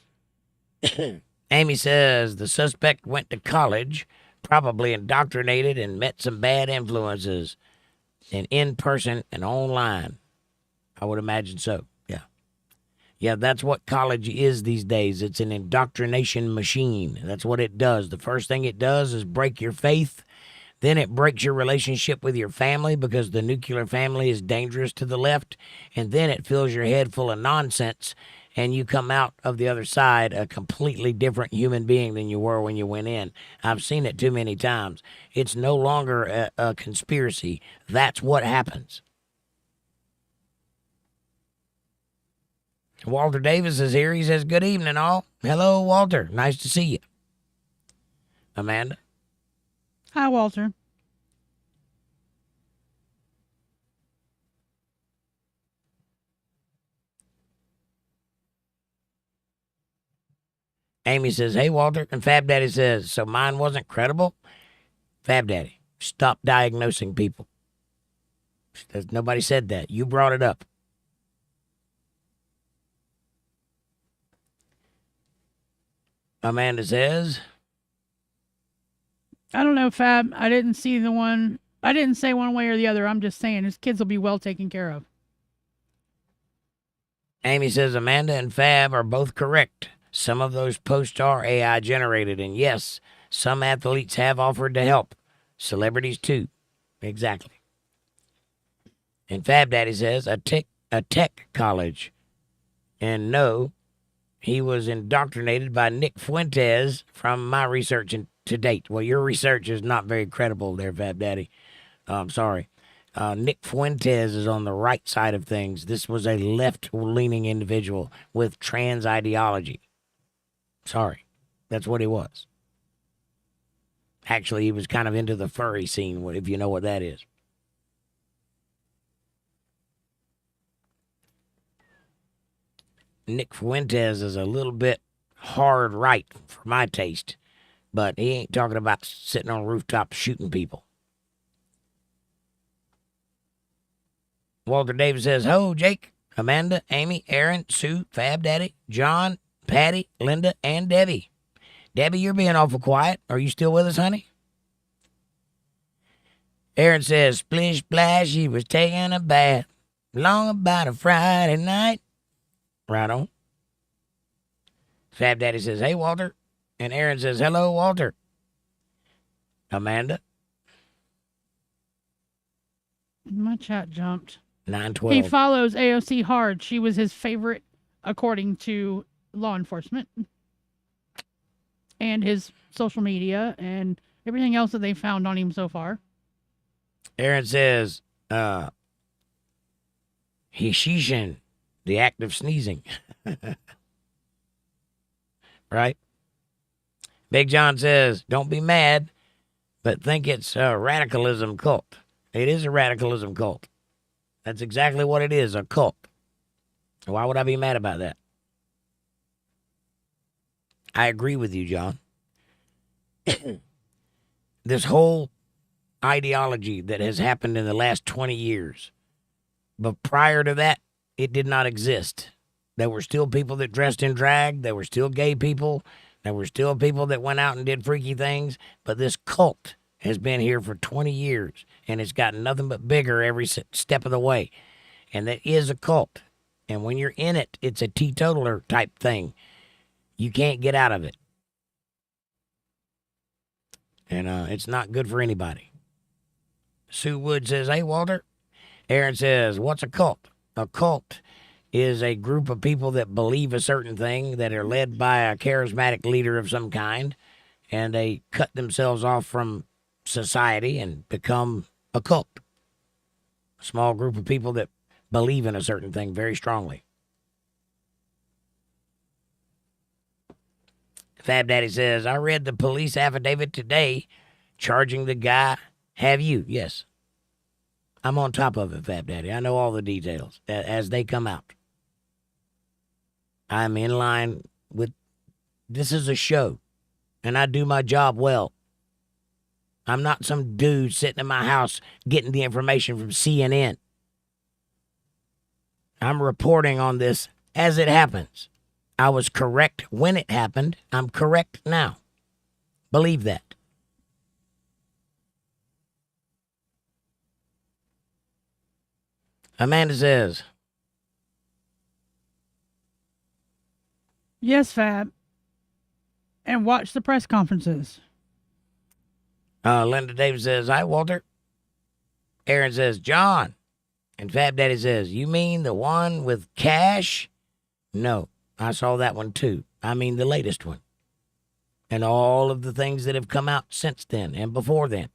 Amy says the suspect went to college, probably indoctrinated and met some bad influences in person and online. I would imagine so, yeah. Yeah, that's what college is these days. It's an indoctrination machine. That's what it does. The first thing it does is break your faith. Then it breaks your relationship with your family because the nuclear family is dangerous to the left. And then it fills your head full of nonsense. And you come out of the other side a completely different human being than you were when you went in. I've seen it too many times. It's no longer a conspiracy. That's what happens. Walter Davis is here. He says, good evening, all. Hello, Walter. Nice to see you. Amanda? Hi, Walter. Amy says, hey, Walter. And Fab Daddy says, so mine wasn't credible? Fab Daddy, stop diagnosing people. Nobody said that. You brought it up. Amanda says, I don't know, Fab. I didn't see the one. I didn't say one way or the other. I'm just saying his kids will be well taken care of. Amy says, Amanda and Fab are both correct. Some of those posts are AI generated. And yes, some athletes have offered to help. Celebrities too. Exactly. And Fab Daddy says, a tech college. And no, he was indoctrinated by Nick Fuentes from my research to date. Well, your research is not very credible there, Fab Daddy. I'm sorry. Nick Fuentes is on the right side of things. This was a left-leaning individual with trans ideology. Sorry. That's what he was. Actually, he was kind of into the furry scene, if you know what that is. Nick Fuentes is a little bit hard right for my taste, but he ain't talking about sitting on rooftops shooting people. Walter Davis says, ho, Jake, Amanda, Amy, Aaron, Sue, Fab Daddy, John, Patty, Linda, and Debbie. Debbie, you're being awful quiet. Are you still with us, honey? Aaron says, splish splash, he was taking a bath long about a Friday night. Right on. Fab Daddy says, hey, Walter. And Aaron says, hello, Walter. Amanda? My chat jumped. 912. He follows AOC hard. She was his favorite, according to law enforcement. And his social media and everything else that they found on him so far. Aaron says, Hishishin, the act of sneezing. Right? Big John says, don't be mad, but think it's a radicalism cult. It is a radicalism cult. That's exactly what it is, a cult. Why would I be mad about that? I agree with you, John. This whole ideology that has happened in the last 20 years, but prior to that, it did not exist. There were still people that dressed in drag. There were still gay people. There were still people that went out and did freaky things. But this cult has been here for 20 years, and it's gotten nothing but bigger every step of the way. And that is a cult. And when you're in it, it's a teetotaler type thing. You can't get out of it. And it's not good for anybody. Sue Wood says, hey, Walter. Aaron says, what's a cult? A cult is a group of people that believe a certain thing, that are led by a charismatic leader of some kind, and they cut themselves off from society and become a cult. A small group of people that believe in a certain thing very strongly. Fab Daddy says, I read the police affidavit today charging the guy. Have you? Yes. I'm on top of it, Fab Daddy. I know all the details as they come out. I'm in line with, this is a show, and I do my job well. I'm not some dude sitting in my house getting the information from CNN. I'm reporting on this as it happens. I was correct when it happened. I'm correct now. Believe that. Amanda says, Yes, Fab. And watch the press conferences. Linda Davis says, hi, Walter. Aaron says, John. And Fab Daddy says, you mean the one with cash? No, I saw that one too. I mean the latest one. And all of the things that have come out since then and before then.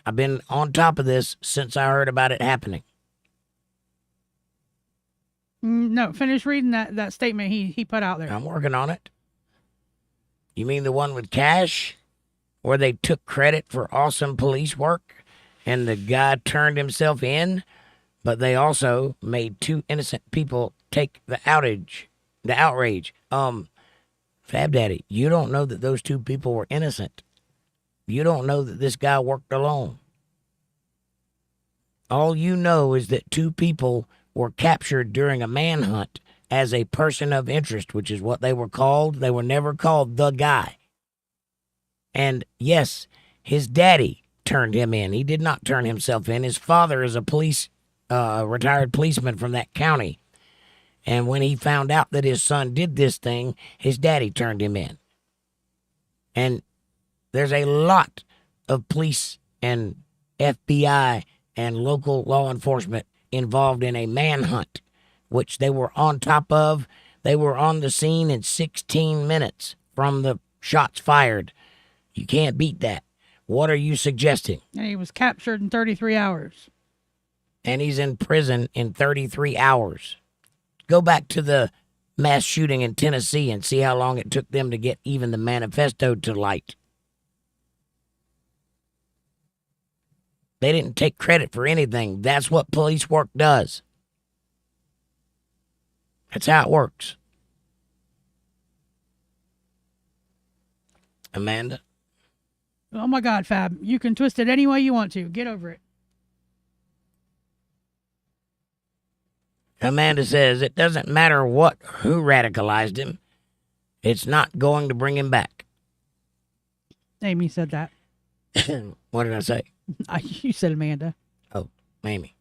I've been on top of this since I heard about it happening. No, finish reading that statement he put out there. I'm working on it. You mean the one with cash? Where they took credit for awesome police work and the guy turned himself in, but they also made two innocent people take the outrage. Fab Daddy, you don't know that those two people were innocent. You don't know that this guy worked alone. All you know is that two people were captured during a manhunt as a person of interest, which is what they were called. They were never called the guy. And yes, his daddy turned him in. He did not turn himself in. His father is a retired policeman from that county. And when he found out that his son did this thing, his daddy turned him in. And there's a lot of police and FBI and local law enforcement involved in a manhunt, which they were on top of. They were on the scene in 16 minutes from the shots fired. You can't beat that. What are you suggesting? And he was captured in 33 hours. And he's in prison in 33 hours. Go back to the mass shooting in Tennessee and see how long it took them to get even the manifesto to light. They didn't take credit for anything. That's what police work does. That's how it works. Amanda? Oh my God, Fab. You can twist it any way you want to. Get over it. Amanda says, it doesn't matter who radicalized him. It's not going to bring him back. Amy said that. What did I say? You said Amanda. Oh, Amy.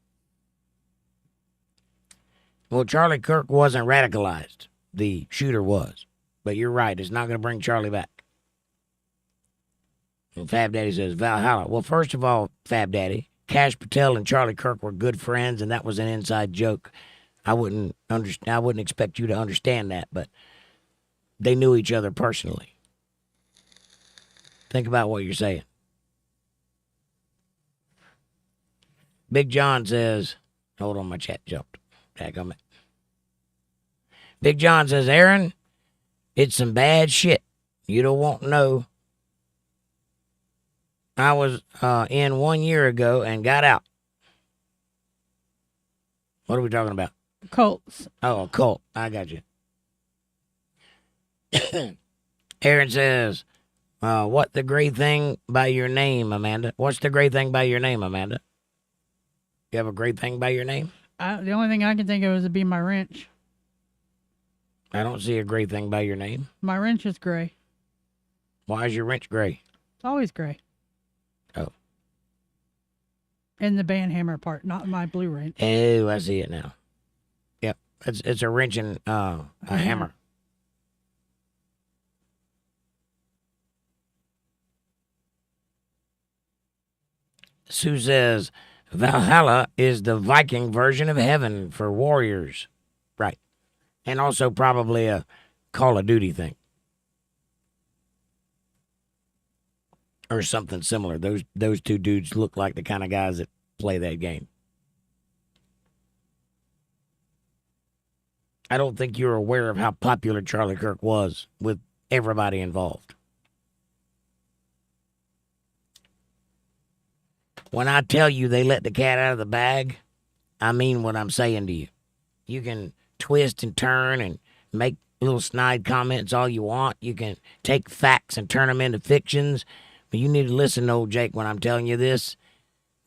Well, Charlie Kirk wasn't radicalized. The shooter was. But you're right. It's not going to bring Charlie back. And Fab Daddy says, Valhalla. Well, first of all, Fab Daddy, Cash Patel and Charlie Kirk were good friends, and that was an inside joke. I wouldn't expect you to understand that, but they knew each other personally. Think about what you're saying. Big John says, hold on, my chat jumped. Daggum it. Big John says, Aaron, it's some bad shit. You don't want to know. I was in 1 year ago and got out. What are we talking about? Cults. Oh, a cult. I got you. Aaron says, what the great thing by your name, Amanda? What's the great thing by your name, Amanda? You have a great thing by your name? The only thing I can think of is to be my wrench. I don't see a great thing by your name. My wrench is gray. Why is your wrench gray? It's always gray. Oh. In the band hammer part, not my blue wrench. Oh, I see it now. Yep. It's a wrench and a hammer. Sue says, Valhalla is the Viking version of heaven for warriors. Right. And also probably a Call of Duty thing. Or something similar. Those two dudes look like the kind of guys that play that game. I don't think you're aware of how popular Charlie Kirk was with everybody involved. When I tell you they let the cat out of the bag, I mean what I'm saying to you. You can twist and turn and make little snide comments all you want. You can take facts and turn them into fictions. But you need to listen to old Jake when I'm telling you this.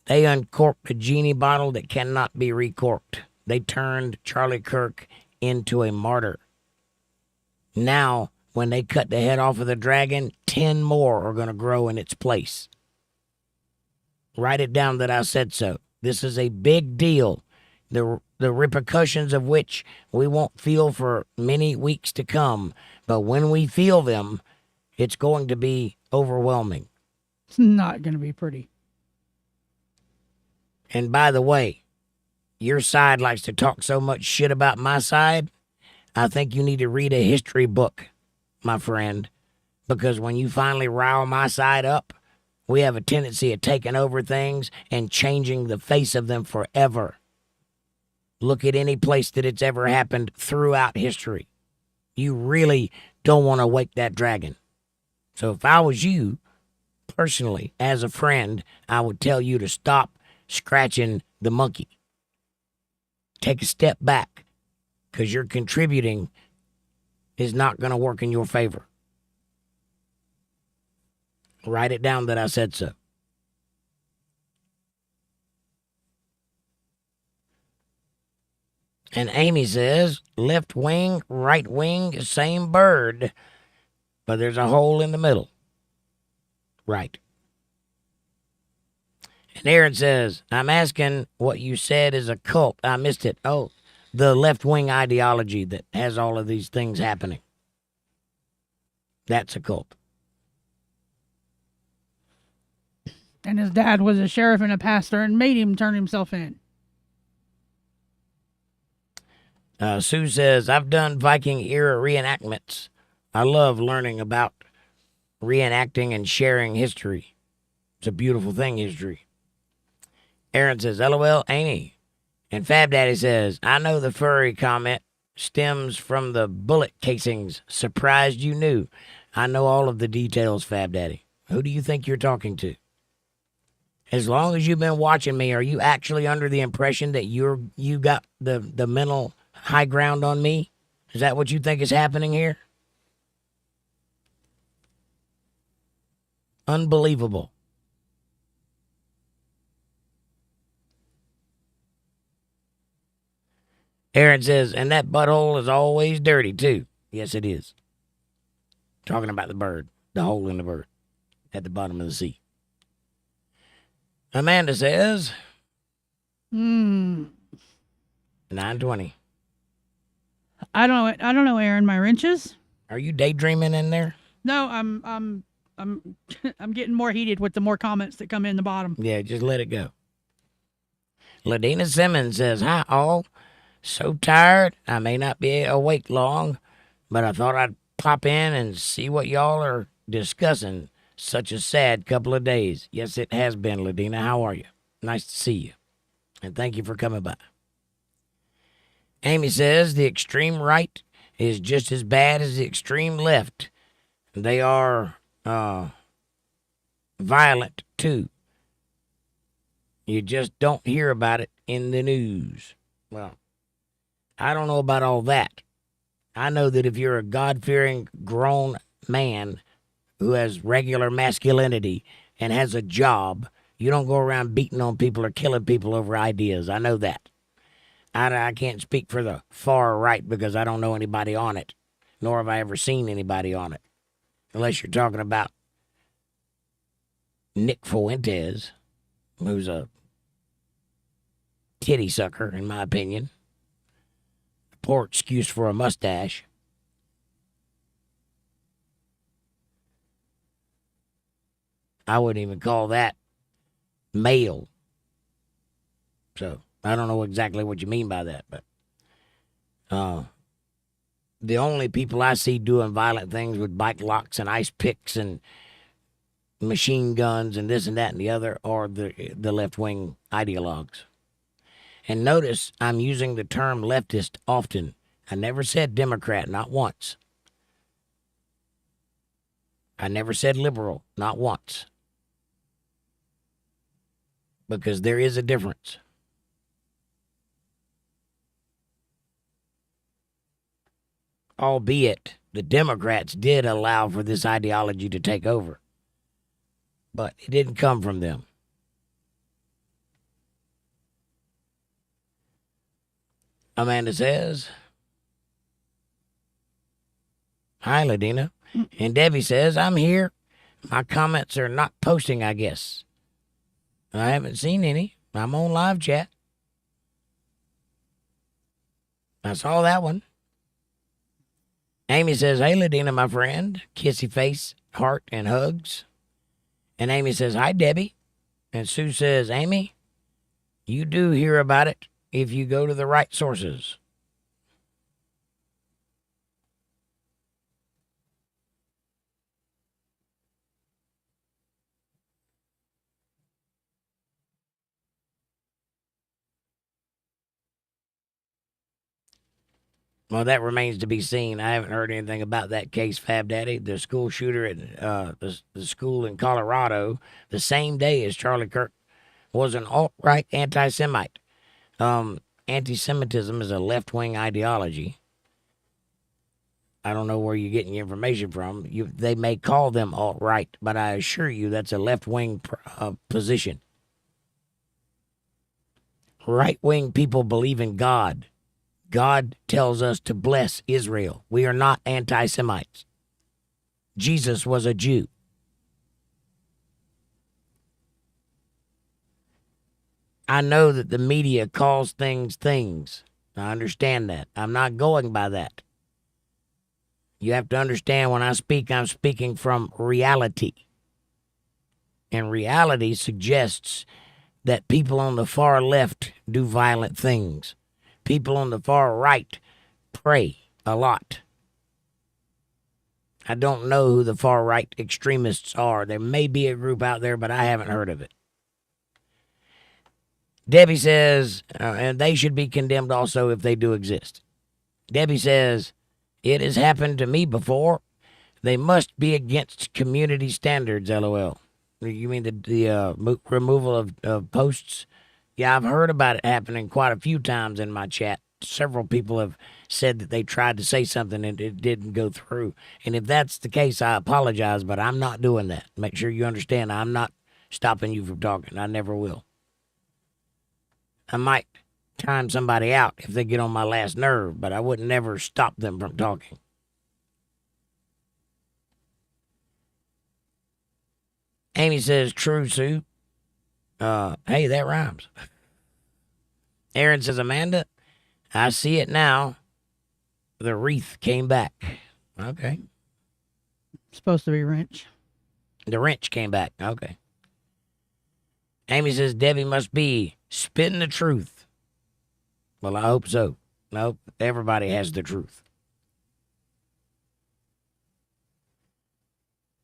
They uncorked a genie bottle that cannot be recorked. They turned Charlie Kirk into a martyr. Now, when they cut the head off of the dragon, 10 more are going to grow in its place. Write it down that I said so. This is a big deal. the repercussions of which we won't feel for many weeks to come. But when we feel them, it's going to be overwhelming. It's not going to be pretty. And by the way, your side likes to talk so much shit about my side. I think you need to read a history book, my friend, because when you finally rile my side up, we have a tendency of taking over things and changing the face of them forever. Look at any place that it's ever happened throughout history. You really don't want to wake that dragon. So if I was you, personally, as a friend, I would tell you to stop scratching the monkey. Take a step back, because your contributing is not going to work in your favor. Write it down that I said so. And Amy says, left wing, right wing, same bird, but there's a hole in the middle. Right. And Aaron says, I'm asking what you said is a cult. I missed it. Oh, the left-wing ideology that has all of these things happening. That's a cult. And his dad was a sheriff and a pastor and made him turn himself in. Sue says, I've done Viking-era reenactments. I love learning about reenacting and sharing history. It's a beautiful thing, history. Aaron says, LOL, ain't he? And Fab Daddy says, I know the furry comment stems from the bullet casings. Surprised you knew. I know all of the details, Fab Daddy. Who do you think you're talking to? As long as you've been watching me, are you actually under the impression that you got the mental high ground on me? Is that what you think is happening here? Unbelievable. Aaron says, and that butthole is always dirty, too. Yes, it is. Talking about the bird, the hole in the bird at the bottom of the sea. Amanda says, 9:20. I don't know, Aaron. My wrenches? Are you daydreaming in there? No, I'm I'm getting more heated with the more comments that come in the bottom. Yeah, just let it go. Ladina Simmons says, hi, all. So tired, I may not be awake long, but I thought I'd pop in and see what y'all are discussing. Such a sad couple of days. Yes, it has been, Ladina. How are you? Nice to see you. And thank you for coming by. Amy says the extreme right is just as bad as the extreme left. They are violent, too. You just don't hear about it in the news. Well, I don't know about all that. I know that if you're a God-fearing grown man who has regular masculinity and has a job, you don't go around beating on people or killing people over ideas. I know that. I can't speak for the far right because I don't know anybody on it, nor have I ever seen anybody on it. Unless you're talking about Nick Fuentes, who's a titty sucker, in my opinion. Poor excuse for a mustache. I wouldn't even call that male. So, I don't know exactly what you mean by that, but the only people I see doing violent things with bike locks and ice picks and machine guns and this and that and the other are the left-wing ideologues. And notice I'm using the term leftist often. I never said Democrat, not once. I never said liberal, not once. Because there is a difference. Albeit the Democrats did allow for this ideology to take over. But it didn't come from them. Amanda says, hi, Ladina. And Debbie says, I'm here. My comments are not posting, I guess. I haven't seen any. I'm on live chat. I saw that one. Amy says, hey, Ladina, my friend. Kissy face, heart, and hugs. And Amy says, hi, Debbie. And Sue says, Amy, you do hear about it if you go to the right sources. Well, that remains to be seen. I haven't heard anything about that case, Fab Daddy. The school shooter at the school in Colorado, the same day as Charlie Kirk, was an alt-right anti-Semite. Anti-Semitism is a left-wing ideology. I don't know where you're getting your information from. They may call them alt-right, but I assure you that's a left-wing position. Right-wing people believe in God. God tells us to bless Israel. We are not anti-Semites. Jesus was a Jew. I know that the media calls things things. I understand that. I'm not going by that. You have to understand when I speak, I'm speaking from reality. And reality suggests that people on the far left do violent things. People on the far right pray a lot. I don't know who the far right extremists are. There may be a group out there, but I haven't heard of it. Debbie says, and they should be condemned also if they do exist. Debbie says, it has happened to me before. They must be against community standards, LOL. You mean the removal of posts? Yeah, I've heard about it happening quite a few times in my chat. Several people have said that they tried to say something and it didn't go through. And if that's the case, I apologize, but I'm not doing that. Make sure you understand I'm not stopping you from talking. I never will. I might time somebody out if they get on my last nerve, but I would never stop them from talking. Amy says, true, Sue. Hey, that rhymes. Aaron says, Amanda, I see it now. The wreath came back. Okay. Supposed to be wrench. The wrench came back. Okay. Amy says, Debbie must be spitting the truth. Well, I hope so. Nope, everybody has the truth.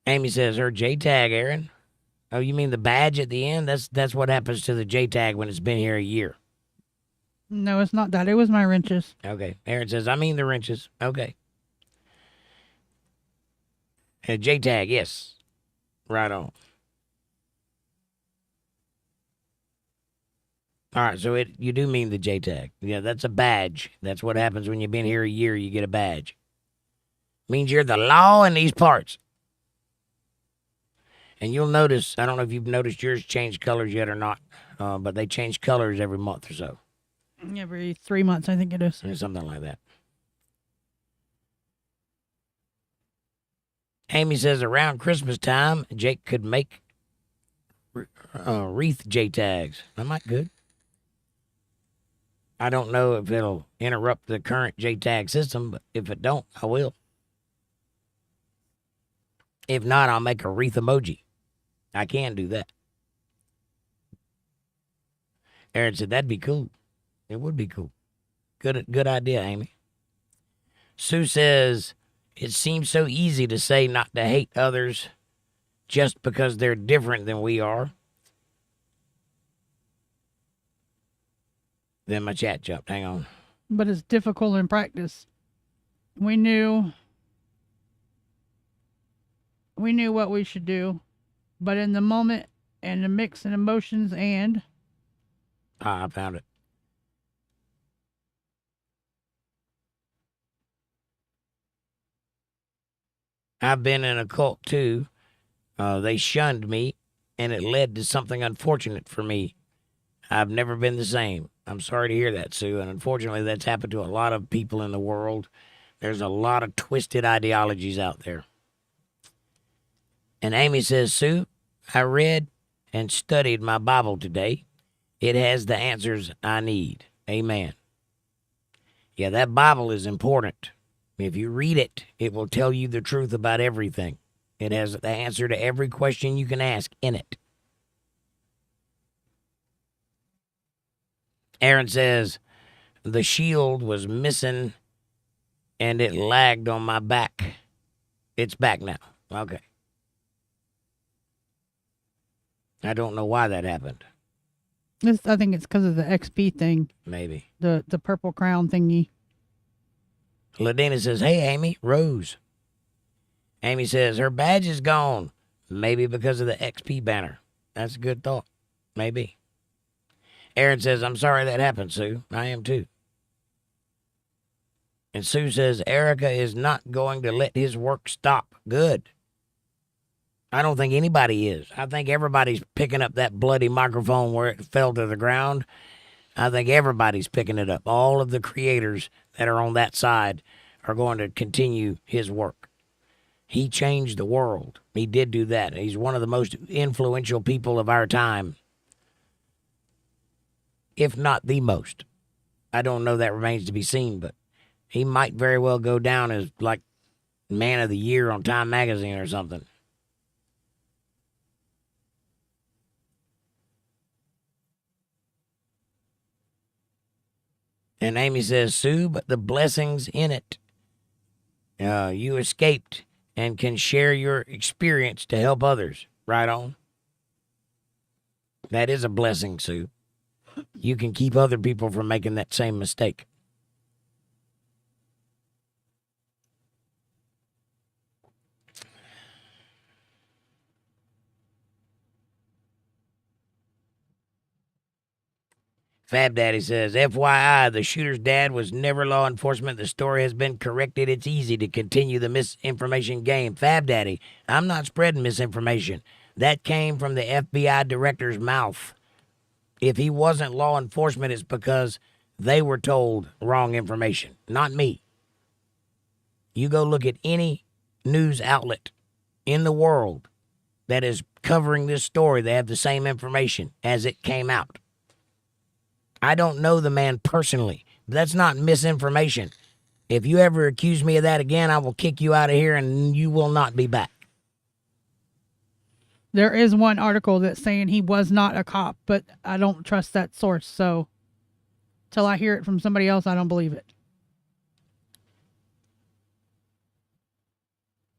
Amy says, her J-tag, Aaron. Oh, you mean the badge at the end? That's what happens to the J-tag when it's been here a year. No, it's not that. It was my wrenches. Okay. Aaron says, I mean the wrenches. Okay. J-tag, yes. Right on. All right, so you do mean the J-tag. Yeah, that's a badge. That's what happens when you've been here a year, you get a badge. Means you're the law in these parts. And you'll notice, I don't know if you've noticed yours change colors yet or not, but they change colors every month or so. Every 3 months, I think it is. Or something like that. Amy says around Christmas time, Jake could make wreath J-tags. That might good. I don't know if it'll interrupt the current J-tag system, but if it don't, I will. If not, I'll make a wreath emoji. I can do that. Aaron said, that'd be cool. It would be cool. Good idea, Amy. Sue says, it seems so easy to say not to hate others just because they're different than we are. Then my chat jumped. Hang on. But it's difficult in practice. We knew what we should do, but in the moment and the mix and emotions and... I found it. I've been in a cult too. They shunned me, and it led to something unfortunate for me. I've never been the same. I'm sorry to hear that, Sue, and unfortunately that's happened to a lot of people in the world. There's a lot of twisted ideologies out there. And Amy says, Sue, I read and studied my Bible today. It has the answers I need. Amen. Yeah, that Bible is important. If you read it, it will tell you the truth about everything. It has the answer to every question you can ask in it. Aaron says, the shield was missing and it lagged on my back. It's back now. Okay. I don't know why that happened. I think it's because of the XP thing. Maybe. The purple crown thingy. Ladina says, hey, Amy, Rose. Amy says, her badge is gone. Maybe because of the XP banner. That's a good thought. Maybe. Aaron says, I'm sorry that happened, Sue. I am too. And Sue says, Erica is not going to let his work stop. Good. I don't think anybody is. I think everybody's picking up that bloody microphone where it fell to the ground. I think everybody's picking it up. All of the creators that are on that side are going to continue his work. He changed the world. He did do that. He's one of the most influential people of our time, if not the most. I don't know, that remains to be seen, but he might very well go down as like Man of the Year on Time Magazine or something. And Amy says, Sue, but the blessings in it. You escaped and can share your experience to help others. Right on. That is a blessing, Sue. You can keep other people from making that same mistake. Fab Daddy says, FYI, the shooter's dad was never law enforcement. The story has been corrected. It's easy to continue the misinformation game. Fab Daddy, I'm not spreading misinformation. That came from the FBI director's mouth. If he wasn't law enforcement, it's because they were told wrong information, not me. You go look at any news outlet in the world that is covering this story, they have the same information as it came out. I don't know the man personally, but that's not misinformation. If you ever accuse me of that again, I will kick you out of here and you will not be back. There is one article that's saying he was not a cop, but I don't trust that source. So till I hear it from somebody else, I don't believe it.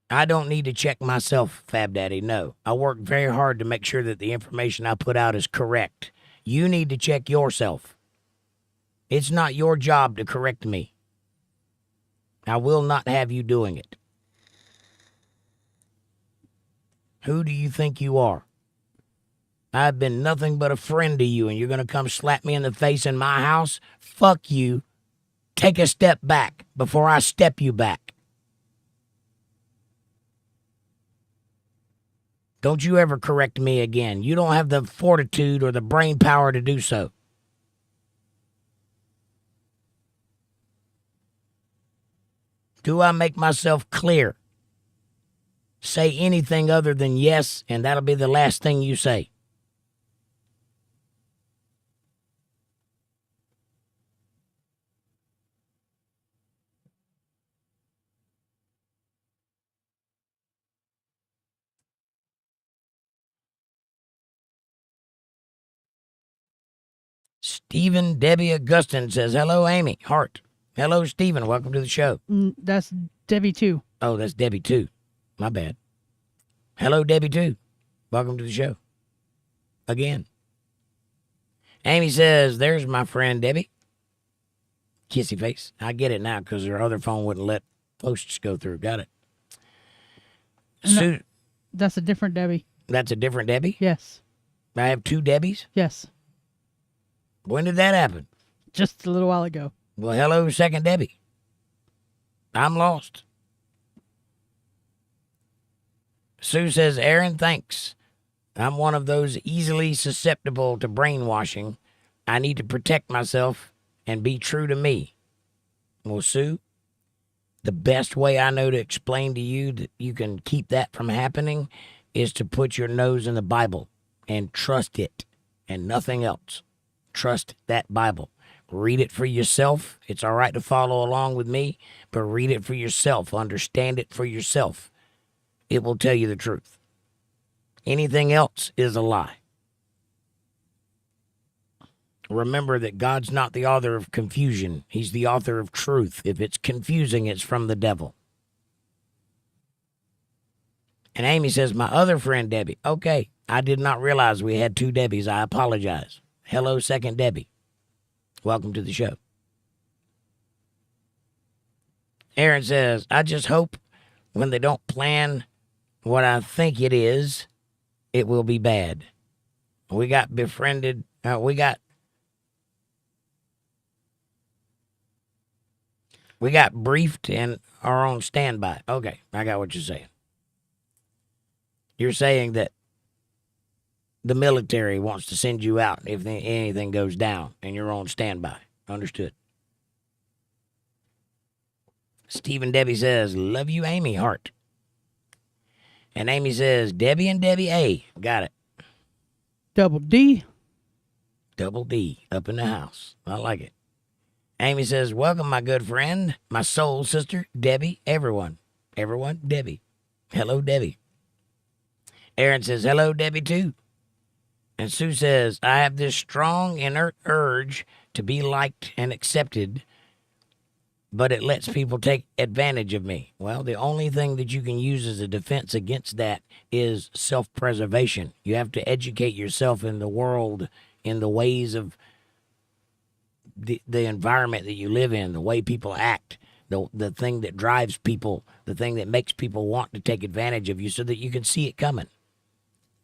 I don't need to check myself, Fab Daddy. No, I work very hard to make sure that the information I put out is correct. You need to check yourself. It's not your job to correct me. I will not have you doing it. Who do you think you are? I've been nothing but a friend to you, and you're going to come slap me in the face in my house? Fuck you. Take a step back before I step you back. Don't you ever correct me again. You don't have the fortitude or the brain power to do so. Do I make myself clear? Say anything other than yes, and that'll be the last thing you say. Stephen Debbie Augustin says, hello, Amy. Heart. Hello, Stephen. Welcome to the show. That's Debbie too. Oh, that's Debbie too. My bad. Hello, Debbie too. Welcome to the show. Again. Amy says, there's my friend Debbie. Kissy face. I get it now because her other phone wouldn't let posts go through. Got it. No, that's a different Debbie. That's a different Debbie? Yes. I have two Debbies? Yes. When did that happen? Just a little while ago. Well, hello, second Debbie. I'm lost. Sue says, Aaron, thanks. I'm one of those easily susceptible to brainwashing. I need to protect myself and be true to me. Well, Sue, the best way I know to explain to you that you can keep that from happening is to put your nose in the Bible and trust it and nothing else. Trust that Bible. Read it for yourself. It's all right to follow along with me, but read it for yourself. Understand it for yourself. It will tell you the truth. Anything else is a lie. Remember that God's not the author of confusion. He's the author of truth. If it's confusing, it's from the devil. And Amy says, my other friend, Debbie. Okay, I did not realize we had two Debbies. I apologize. Hello, second Debbie. Welcome to the show. Aaron says, I just hope when they don't plan what I think it is, it will be bad. We got befriended. We got briefed and are on standby. Okay, I got what you're saying. You're saying that the military wants to send you out if anything goes down and you're on standby. Understood. Stephen Debbie says, love you, Amy, heart. And Amy says, Debbie and Debbie A. Got it. Double D. Double D up in the house. I like it. Amy says, welcome, my good friend, my soul sister, Debbie, everyone. Everyone, Debbie. Hello, Debbie. Aaron says, hello, Debbie, too. And Sue says, I have this strong, inert urge to be liked and accepted, but it lets people take advantage of me. Well, the only thing that you can use as a defense against that is self-preservation. You have to educate yourself in the world, in the ways of the environment that you live in, the way people act, the thing that drives people, the thing that makes people want to take advantage of you so that you can see it coming.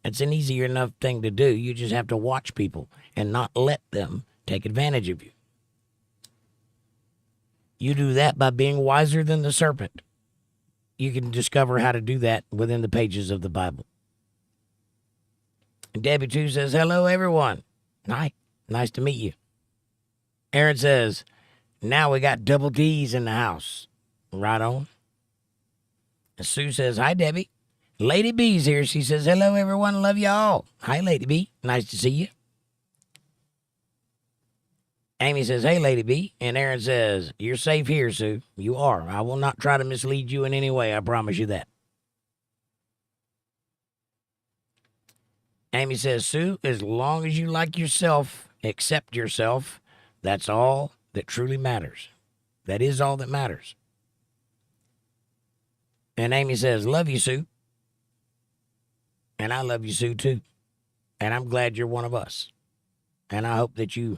It's an easier enough thing to do. You just have to watch people and not let them take advantage of you. You do that by being wiser than the serpent. You can discover how to do that within the pages of the Bible. And Debbie, too, says, hello, everyone. Hi. Nice to meet you. Aaron says, now we got double D's in the house. Right on. And Sue says, hi, Debbie. Lady B's here. She says, hello, everyone. Love y'all. Hi, Lady B. Nice to see you. Amy says, hey, Lady B. And Aaron says, you're safe here, Sue. You are. I will not try to mislead you in any way. I promise you that. Amy says, Sue, as long as you like yourself, accept yourself, that's all that truly matters. That is all that matters. And Amy says, love you, Sue. And I love you, Sue, too. And I'm glad you're one of us. And I hope that you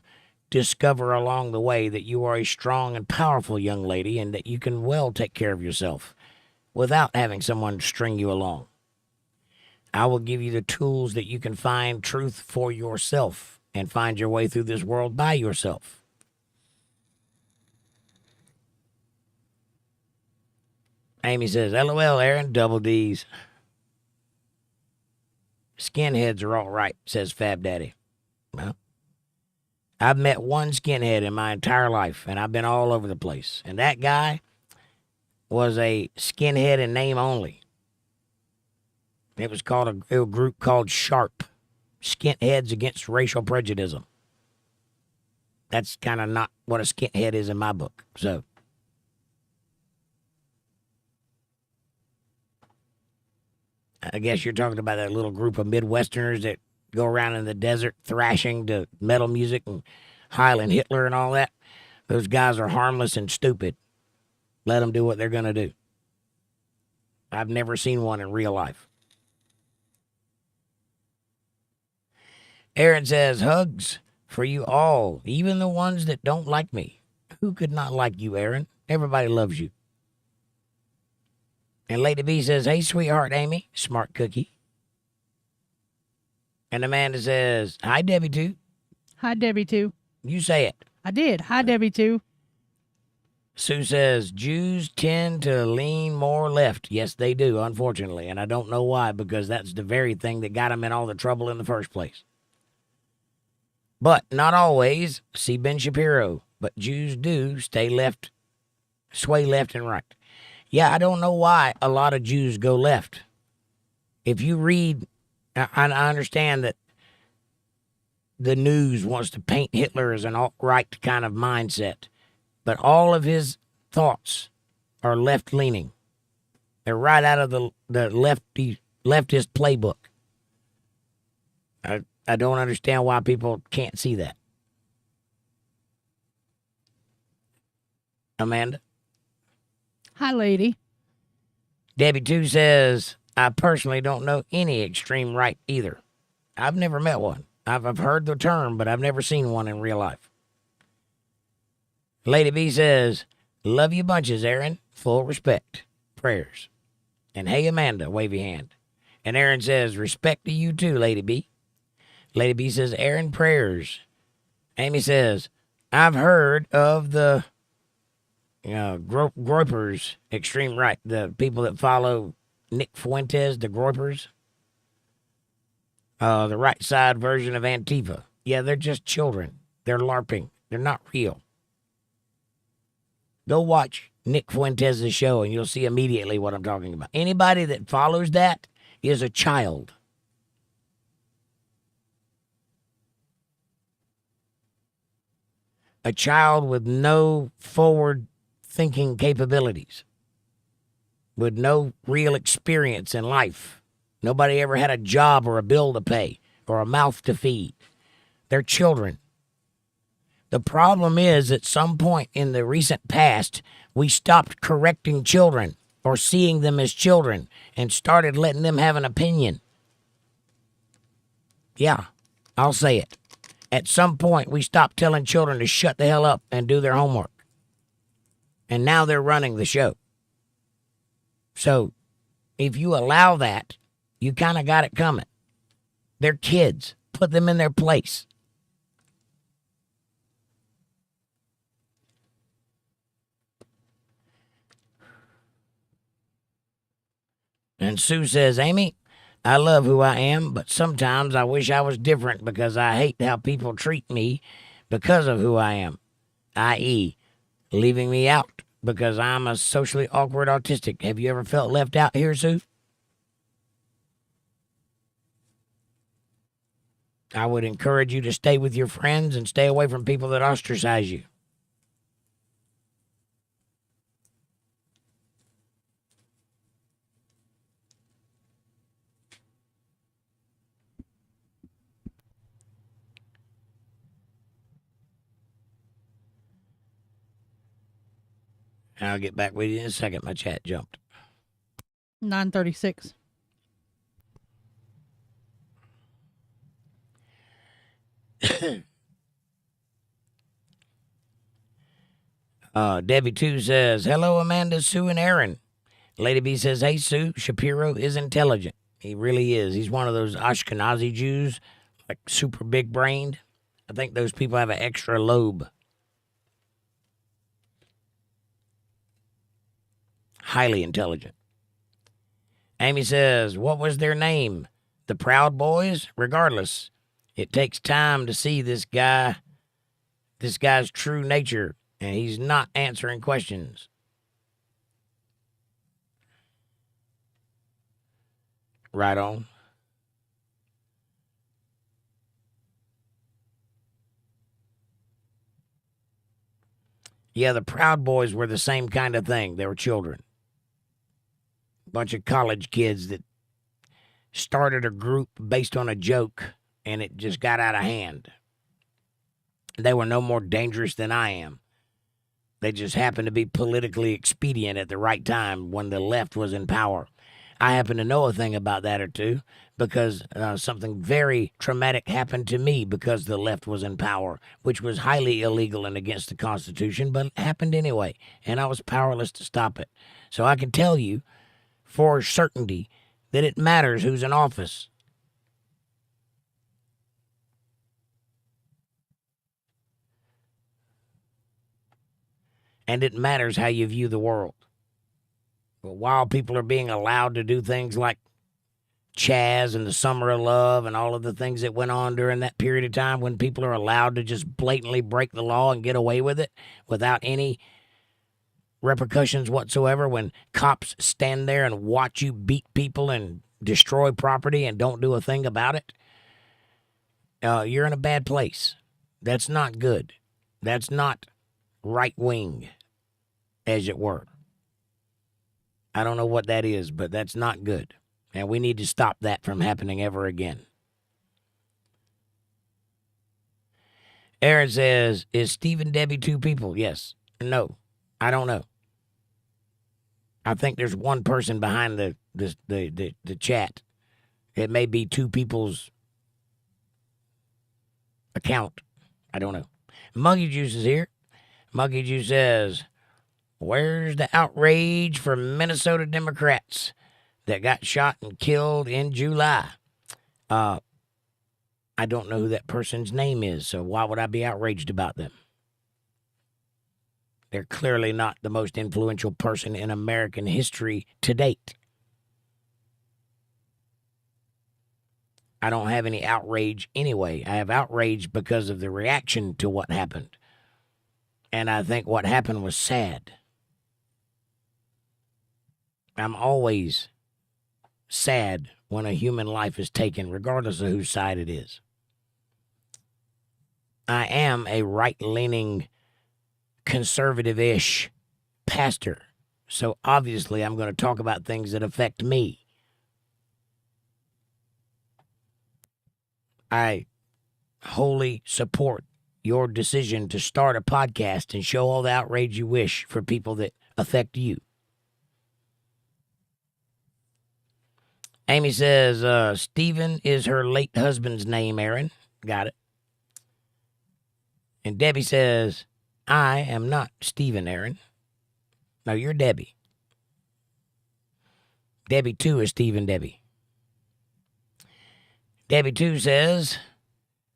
discover along the way that you are a strong and powerful young lady and that you can well take care of yourself without having someone string you along. I will give you the tools that you can find truth for yourself and find your way through this world by yourself. Amy says, LOL, Aaron, double D's. Skinheads are all right, says Fab Daddy. Well, I've met one skinhead in my entire life, and I've been all over the place. And that guy was a skinhead in name only. It was called a group called SHARP, Skinheads Against Racial Prejudice. That's kind of not what a skinhead is in my book. So, I guess you're talking about that little group of Midwesterners that go around in the desert thrashing to metal music and Highland Hitler and all that. Those guys are harmless and stupid. Let them do what they're going to do. I've never seen one in real life. Aaron says, hugs for you all, even the ones that don't like me. Who could not like you, Aaron? Everybody loves you. And Lady B says, hey, sweetheart, Amy, smart cookie. And Amanda says, hi, Debbie, too. Hi, Debbie, too. You say it. I did. Hi, Debbie, too. Sue says, Jews tend to lean more left. Yes, they do, unfortunately. And I don't know why, because that's the very thing that got them in all the trouble in the first place. But not always. See Ben Shapiro. But Jews do sway left and right. Yeah, I don't know why a lot of Jews go left. If you read, I understand that the news wants to paint Hitler as an alt-right kind of mindset. But all of his thoughts are left-leaning. They're right out of the leftist playbook. I don't understand why people can't see that. Amanda? Hi, lady. Debbie 2 says, I personally don't know any extreme right either. I've never met one. I've heard the term, but I've never seen one in real life. Lady B says, love you bunches, Aaron. Full respect. Prayers. And hey, Amanda, wavy hand. And Aaron says, respect to you too, Lady B. Lady B says, Aaron, prayers. Amy says, I've heard of the Groypers, extreme right, the people that follow Nick Fuentes, the Groypers. The right side version of Antifa. Yeah, they're just children. They're LARPing. They're not real. Go watch Nick Fuentes' show and you'll see immediately what I'm talking about. Anybody that follows that is a child. A child with no forward thinking capabilities, with no real experience in life. Nobody ever had a job or a bill to pay or a mouth to feed. They're children. The problem is, at some point in the recent past, we stopped correcting children or seeing them as children and started letting them have an opinion. Yeah, I'll say it. At some point, we stopped telling children to shut the hell up and do their homework. And now they're running the show. So, if you allow that, you kind of got it coming. They're kids. Put them in their place. And Sue says, Amy, I love who I am, but sometimes I wish I was different because I hate how people treat me because of who I am, i.e., leaving me out because I'm a socially awkward autistic. Have you ever felt left out here, Sue? I would encourage you to stay with your friends and stay away from people that ostracize you. I'll get back with you in a second. My chat jumped. 9:36. Debbie 2 says, hello, Amanda, Sue, and Aaron. Lady B says, hey, Sue, Shapiro is intelligent. He really is. He's one of those Ashkenazi Jews, like super big brained. I think those people have an extra lobe. Highly intelligent. Amy says, what was their name? The Proud Boys? Regardless, it takes time to see this guy's true nature, and he's not answering questions. Right on. Yeah, the Proud Boys were the same kind of thing. They were children. Bunch of college kids that started a group based on a joke, and it just got out of hand. They were no more dangerous than I am. They just happened to be politically expedient at the right time when the left was in power. I happen to know a thing about that or two because something very traumatic happened to me because the left was in power, which was highly illegal and against the Constitution, but it happened anyway, and I was powerless to stop it. So I can tell you for certainty that it matters who's in office. And it matters how you view the world. But while people are being allowed to do things like Chaz and the Summer of Love and all of the things that went on during that period of time, when people are allowed to just blatantly break the law and get away with it without any repercussions whatsoever, when cops stand there and watch you beat people and destroy property and don't do a thing about it, you're in a bad place. That's not good. That's not right wing, as it were. I don't know what that is, but that's not good. And we need to stop that from happening ever again. Aaron says, is Steve and Debbie two people? Yes. No. I don't know. I think there's one person behind the chat. It may be two people's account. I don't know. Monkey Juice is here. Monkey Juice says, where's the outrage for Minnesota Democrats that got shot and killed in July? I don't know who that person's name is, so why would I be outraged about them? They're clearly not the most influential person in American history to date. I don't have any outrage anyway. I have outrage because of the reaction to what happened. And I think what happened was sad. I'm always sad when a human life is taken, regardless of whose side it is. I am a right-leaning, conservative-ish pastor, so obviously I'm going to talk about things that affect me. I wholly support your decision to start a podcast and show all the outrage you wish for people that affect you. Amy says, Stephen is her late husband's name, Aaron. Got it. And Debbie says, I am not Stephen, Aaron. No, you're Debbie. Debbie 2 is Stephen Debbie. Debbie 2 says,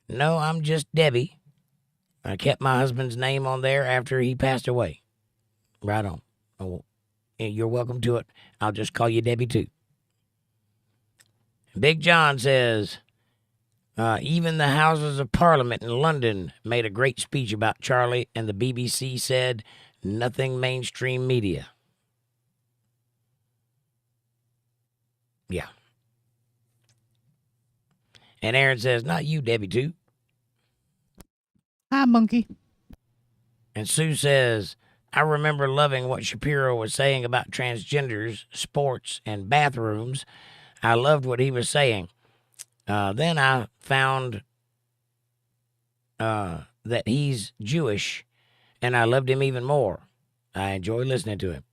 no, I'm just Debbie. I kept my husband's name on there after he passed away. Right on. Oh, you're welcome to it. I'll just call you Debbie 2. Big John says, even the Houses of Parliament in London made a great speech about Charlie, and the BBC said nothing mainstream media. Yeah. And Aaron says, not you, Debbie 2. Hi, monkey. And Sue says, I remember loving what Shapiro was saying about transgenders, sports, and bathrooms. I loved what he was saying. Then I found that he's Jewish, and I loved him even more. I enjoy listening to him.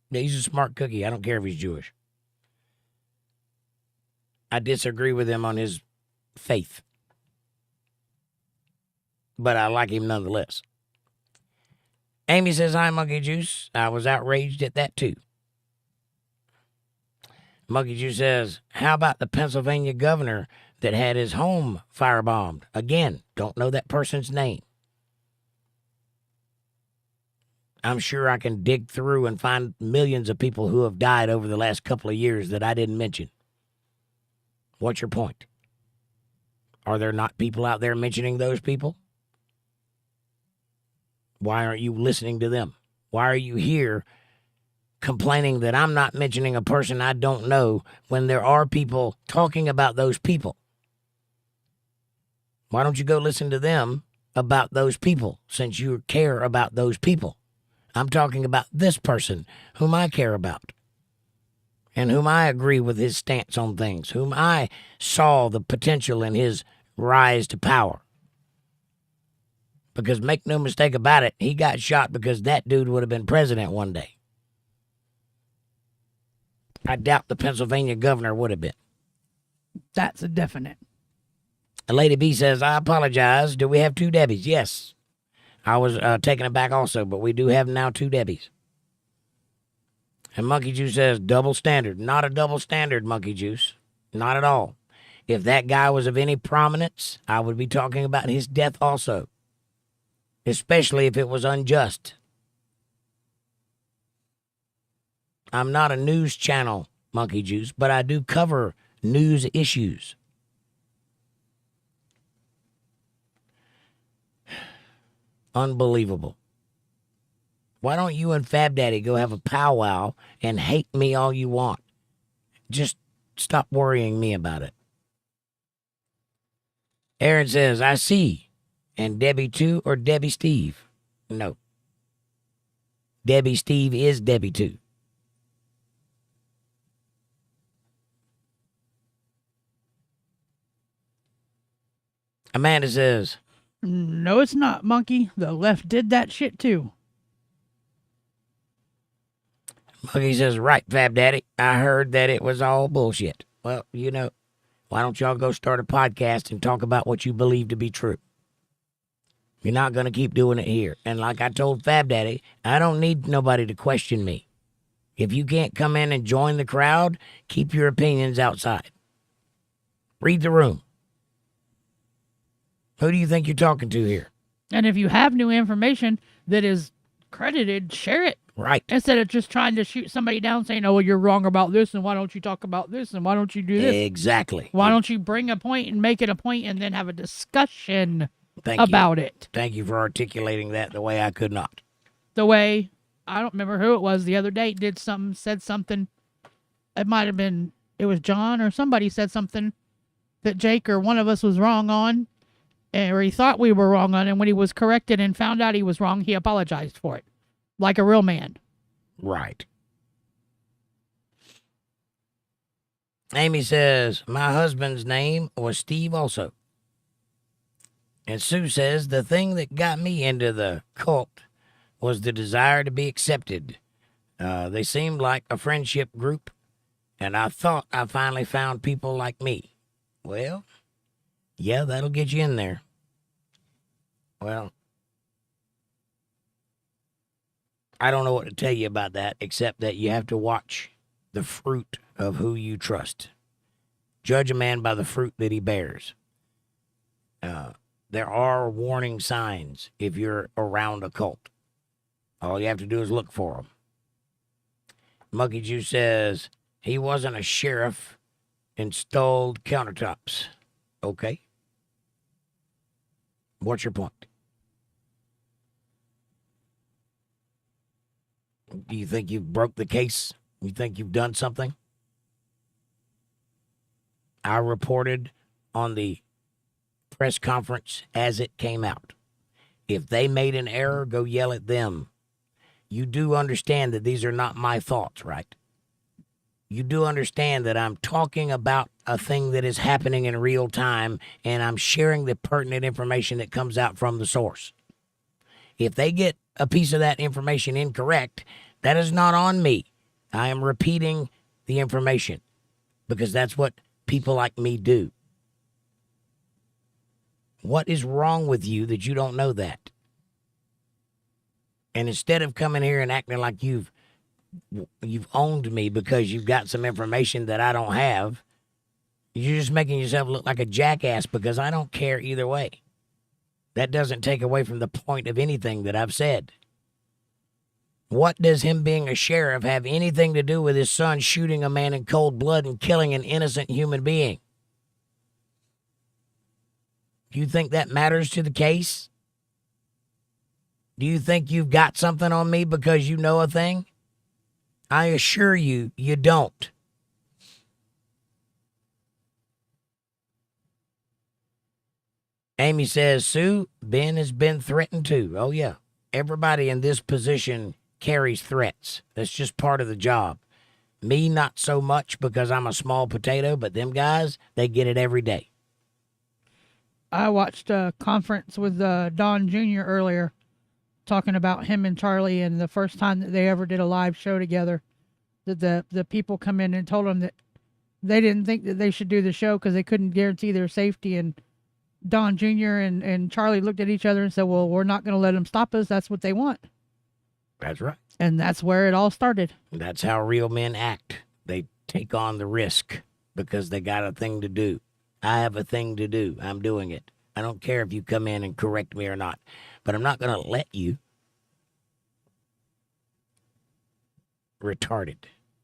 He's a smart cookie. I don't care if he's Jewish. I disagree with him on his faith, but I like him nonetheless. Amy says, hi, Monkey Juice. I was outraged at that, too. Monkey Juice says, how about the Pennsylvania governor that had his home firebombed? Again, don't know that person's name. I'm sure I can dig through and find millions of people who have died over the last couple of years that I didn't mention. What's your point? Are there not people out there mentioning those people? Why aren't you listening to them? Why are you here complaining that I'm not mentioning a person I don't know when there are people talking about those people? Why don't you go listen to them about those people since you care about those people? I'm talking about this person whom I care about and whom I agree with his stance on things, whom I saw the potential in his rise to power. Because make no mistake about it, he got shot because that dude would have been president one day. I doubt the Pennsylvania governor would have been. That's a definite. Lady B says, I apologize. Do we have two Debbies? Yes. I was taken aback also, but we do have now two Debbies. And Monkey Juice says, double standard. Not a double standard, Monkey Juice. Not at all. If that guy was of any prominence, I would be talking about his death also. Especially if it was unjust. I'm not a news channel, Monkey Juice, but I do cover news issues. Unbelievable. Why don't you and Fab Daddy go have a powwow and hate me all you want? Just stop worrying me about it. Aaron says, I see. And Debbie too, or Debbie Steve? No. Debbie Steve is Debbie too. Amanda says, No, it's not, Monkey. The left did that shit too. Monkey says, right, Fab Daddy. I heard that it was all bullshit. Well, why don't y'all go start a podcast and talk about what you believe to be true? You're not going to keep doing it here. And like I told Fab Daddy, I don't need nobody to question me. If you can't come in and join the crowd, keep your opinions outside. Read the room. Who do you think you're talking to here? And if you have new information that is credited, share it. Right. Instead of just trying to shoot somebody down saying, oh, well, you're wrong about this, and why don't you talk about this, and why don't you do this? Exactly. Why don't you bring a point and make it a point and then have a discussion Thank about you. it? Thank you for articulating that the way I could not. The way, I don't remember who it was the other day, said something. It might have been, it was John or somebody said something that Jake or one of us was wrong on, or he thought we were wrong on, and when he was corrected and found out he was wrong, he apologized for it. Like a real man. Right. Amy says, my husband's name was Steve also. And Sue says, the thing that got me into the cult was the desire to be accepted. They seemed like a friendship group, and I thought I finally found people like me. Well, yeah, that'll get you in there. Well, I don't know what to tell you about that, except that you have to watch the fruit of who you trust. Judge a man by the fruit that he bears. There are warning signs if you're around a cult. All you have to do is look for them. Monkey Juice says, he wasn't a sheriff, installed countertops. Okay. What's your point? Do you think you've broke the case? You think you've done something? I reported on the press conference as it came out. If they made an error, go yell at them. You do understand that these are not my thoughts, right? You do understand that I'm talking about a thing that is happening in real time, and I'm sharing the pertinent information that comes out from the source. If they get a piece of that information incorrect, that is not on me. I am repeating the information because that's what people like me do. What is wrong with you that you don't know that? And instead of coming here and acting like you've owned me because you've got some information that I don't have, you're just making yourself look like a jackass because I don't care either way. That doesn't take away from the point of anything that I've said. What does him being a sheriff have anything to do with his son shooting a man in cold blood and killing an innocent human being? Do you think that matters to the case? Do you think you've got something on me because you know a thing? I assure you, you don't. Amy says, Sue, Ben has been threatened too. Oh, yeah. Everybody in this position carries threats. That's just part of the job. Me, not so much because I'm a small potato, but them guys, they get it every day. I watched a conference with Don Jr. earlier talking about him and Charlie and the first time that they ever did a live show together, that the people come in and told them that they didn't think that they should do the show because they couldn't guarantee their safety. And Don Jr. and Charlie looked at each other and said, well, we're not going to let them stop us. That's what they want. That's right. And that's where it all started. That's how real men act. They take on the risk because they got a thing to do. I have a thing to do. I'm doing it. I don't care if you come in and correct me or not, but I'm not going to let you. Retarded.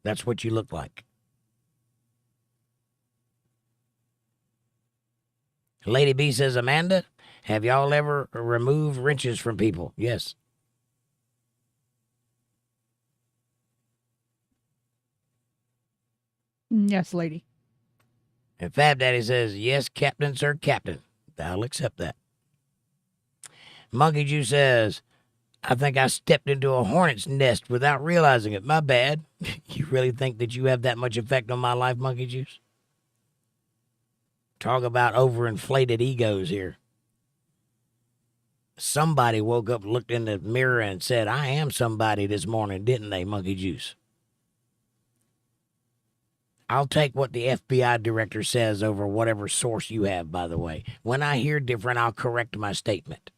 That's what you look like. Lady B says, Amanda, have y'all ever removed wrenches from people? Yes. Yes, lady. And Fab Daddy says, yes, Captain, sir, Captain. I'll accept that. Monkey Juice says, I think I stepped into a hornet's nest without realizing it. My bad. You really think that you have that much effect on my life, Monkey Juice? Talk about overinflated egos here. Somebody woke up, looked in the mirror, and said, I am somebody this morning, didn't they, Monkey Juice? I'll take what the FBI director says over whatever source you have, by the way. When I hear different, I'll correct my statement.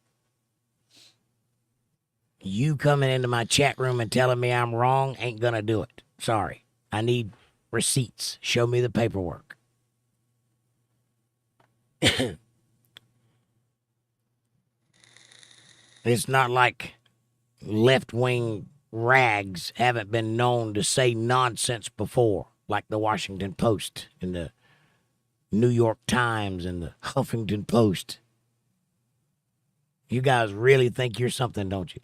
You coming into my chat room and telling me I'm wrong ain't gonna do it. Sorry. I need receipts. Show me the paperwork. It's not like left-wing rags haven't been known to say nonsense before, like the Washington Post and the New York Times and the Huffington Post. You guys really think you're something, don't you?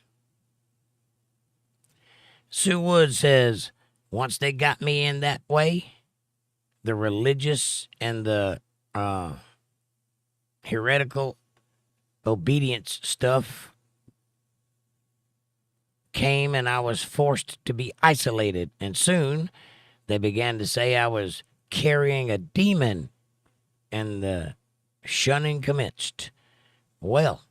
Sue Wood says, once they got me in that way, the religious and the heretical obedience stuff came and I was forced to be isolated. And soon they began to say I was carrying a demon and the shunning commenced. Well,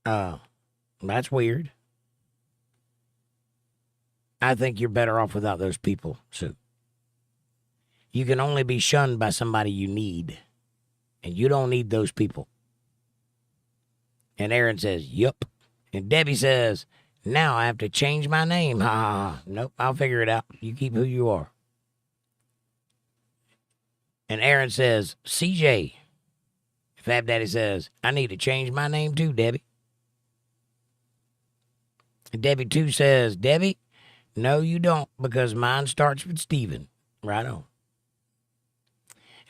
that's weird. I think you're better off without those people, Sue. You can only be shunned by somebody you need. And you don't need those people. And Aaron says, yup. And Debbie says, now I have to change my name. Ha ha ha. Nope, I'll figure it out. You keep who you are. And Aaron says, CJ. Fab Daddy says, I need to change my name too, Debbie. And Debbie 2 says, Debbie, no you don't, because mine starts with Steven. Right on.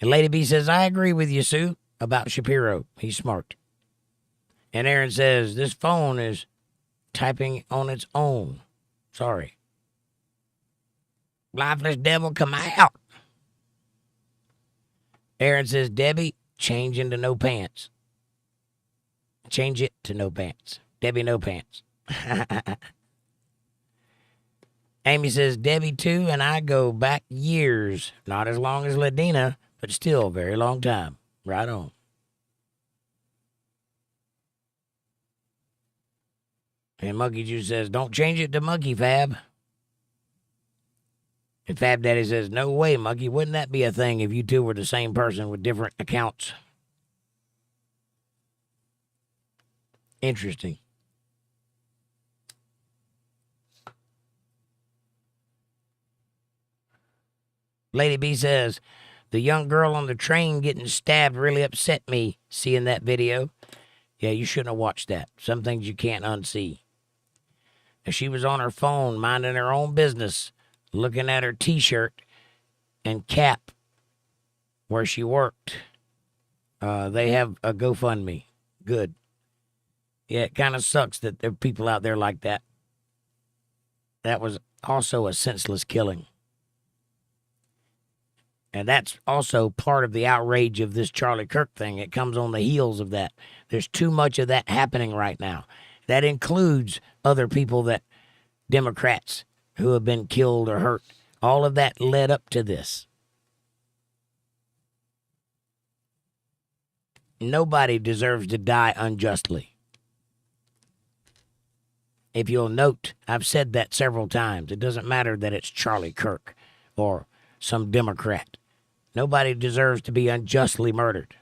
And Lady B says, I agree with you, Sue, about Shapiro. He's smart. And Aaron says, this phone is typing on its own. Sorry. Lifeless devil, come out. Aaron says, Debbie, change into no pants. Change it to no pants. Debbie, no pants. Amy says, Debbie too, and I go back years. Not as long as Ladina, but still a very long time. Right on. And Monkey Juice says, don't change it to Monkey Fab. And Fab Daddy says, no way, Monkey. Wouldn't that be a thing if you two were the same person with different accounts? Interesting. Lady B says, the young girl on the train getting stabbed really upset me seeing that video. Yeah, you shouldn't have watched that. Some things you can't unsee. And she was on her phone, minding her own business, looking at her T-shirt and cap where she worked. They have a GoFundMe. Good. Yeah, it kind of sucks that there are people out there like that. That was also a senseless killing. And that's also part of the outrage of this Charlie Kirk thing. It comes on the heels of that. There's too much of that happening right now. That includes other people that, Democrats who have been killed or hurt. All of that led up to this. Nobody deserves to die unjustly. If you'll note, I've said that several times. It doesn't matter that it's Charlie Kirk or some Democrat. Nobody deserves to be unjustly murdered.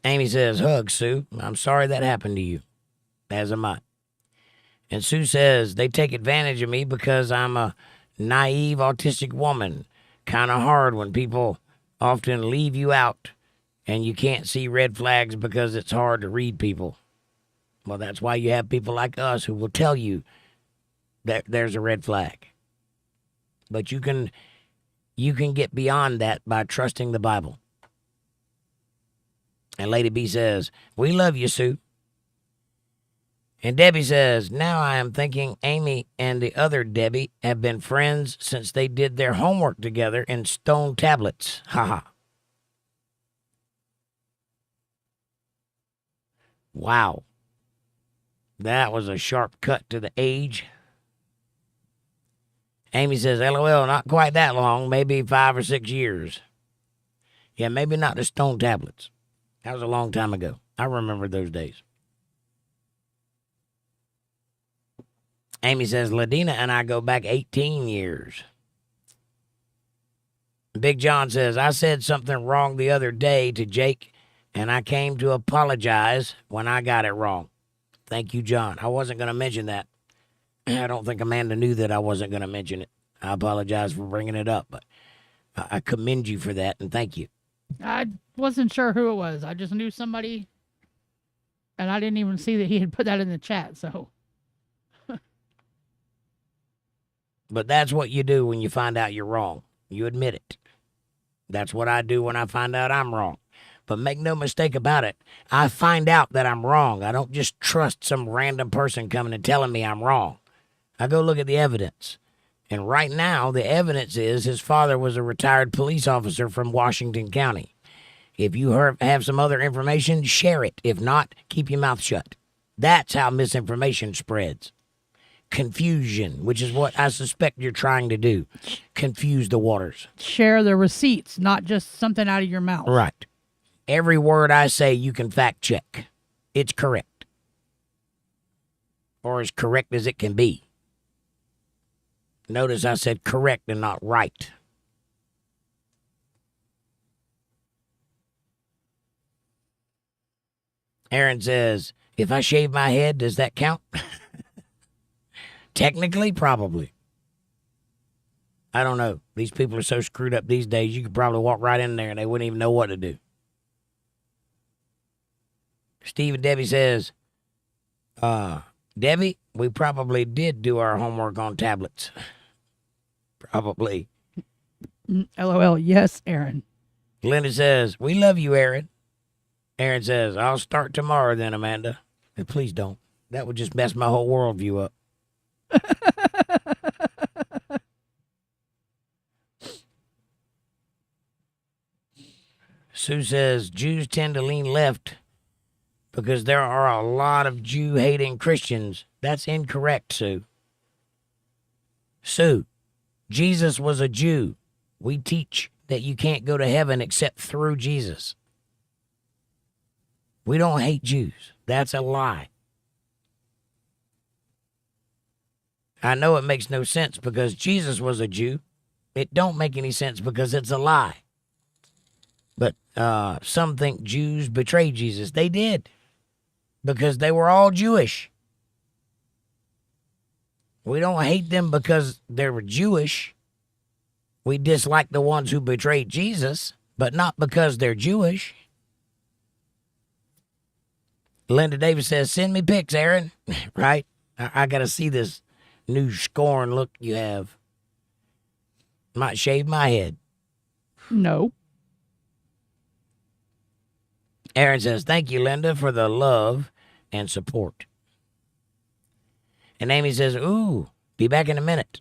Amy says, hug, Sue. I'm sorry that happened to you. As am I. And Sue says, they take advantage of me because I'm a naive autistic woman. Kind of hard when people often leave you out and you can't see red flags because it's hard to read people. Well, that's why you have people like us who will tell you that there's a red flag. But you can get beyond that by trusting the Bible. And Lady B says, we love you, Sue. And Debbie says, now I am thinking Amy and the other Debbie have been friends since they did their homework together in stone tablets. Haha. Wow. That was a sharp cut to the age. Amy says, LOL, not quite that long, maybe 5 or 6 years. Yeah, maybe not the stone tablets. That was a long time ago. I remember those days. Amy says, Ladina and I go back 18 years. Big John says, I said something wrong the other day to Jake, and I came to apologize when I got it wrong. Thank you, John. I wasn't going to mention that. I don't think Amanda knew that I wasn't going to mention it. I apologize for bringing it up, but I commend you for that, and thank you. I wasn't sure who it was. I just knew somebody, and I didn't even see that he had put that in the chat, so. But that's what you do when you find out you're wrong. You admit it. That's what I do when I find out I'm wrong. But make no mistake about it, I find out that I'm wrong. I don't just trust some random person coming and telling me I'm wrong. I go look at the evidence. And right now, the evidence is his father was a retired police officer from Washington County. If you have some other information, share it. If not, keep your mouth shut. That's how misinformation spreads. Confusion, which is what I suspect you're trying to do. Confuse the waters. Share the receipts, not just something out of your mouth. Right. Every word I say, you can fact check. It's correct. Or as correct as it can be. Notice I said correct and not right. Aaron says, if I shave my head, does that count? Technically, probably. I don't know. These people are so screwed up these days, you could probably walk right in there and they wouldn't even know what to do. Steve and Debbie says, Debbie, we probably did do our homework on tablets. Probably. LOL, yes, Aaron. Linda says, we love you, Aaron. Aaron says, I'll start tomorrow then, Amanda. And please don't. That would just mess my whole worldview up. Sue says, Jews tend to lean left because there are a lot of Jew-hating Christians. That's incorrect, Sue. Sue, Jesus was a Jew. We teach that you can't go to heaven except through Jesus. We don't hate Jews. That's a lie. I know it makes no sense because Jesus was a Jew. It don't make any sense because it's a lie. But some think Jews betrayed Jesus. They did. Because they were all Jewish. We don't hate them because they were Jewish. We dislike the ones who betrayed Jesus, but not because they're Jewish. Linda Davis says, send me pics, Aaron. Right? I got to see this new scorn look you have. Might shave my head. No. Aaron says, thank you, Linda, for the love and support. And Amy says, ooh, be back in a minute.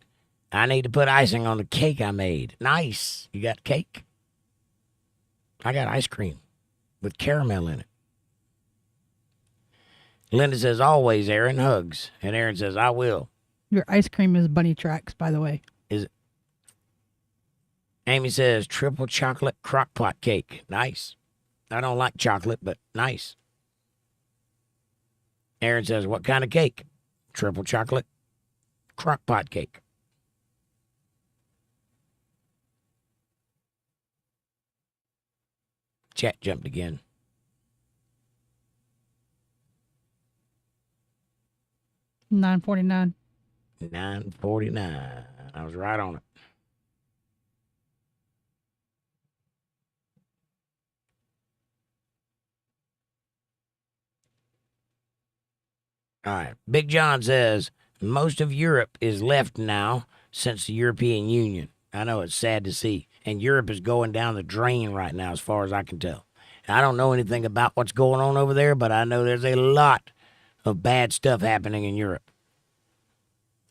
I need to put icing on the cake I made. Nice. You got cake? I got ice cream with caramel in it. Linda says, always, Aaron, hugs. And Aaron says, I will. Your ice cream is bunny tracks, by the way. Is it? Amy says, triple chocolate crock-pot cake. Nice. I don't like chocolate, but nice. Aaron says, what kind of cake? Triple chocolate crock-pot cake. Chat jumped again. $9.49. $9.49. I was right on it. All right. Big John says, most of Europe is left now since the European Union. I know it's sad to see. And Europe is going down the drain right now, as far as I can tell. I don't know anything about what's going on over there, but I know there's a lot of bad stuff happening in Europe.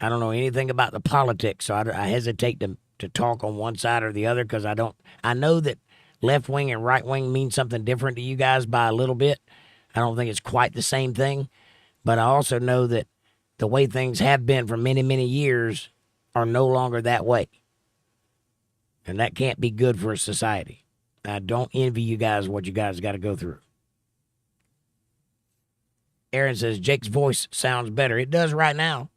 I don't know anything about the politics, so I hesitate to talk on one side or the other because I know that left wing and right wing mean something different to you guys by a little bit. I don't think it's quite the same thing, but I also know that the way things have been for many, many years are no longer that way. And that can't be good for a society. I don't envy you guys what you guys got to go through. Aaron says, Jake's voice sounds better. It does right now.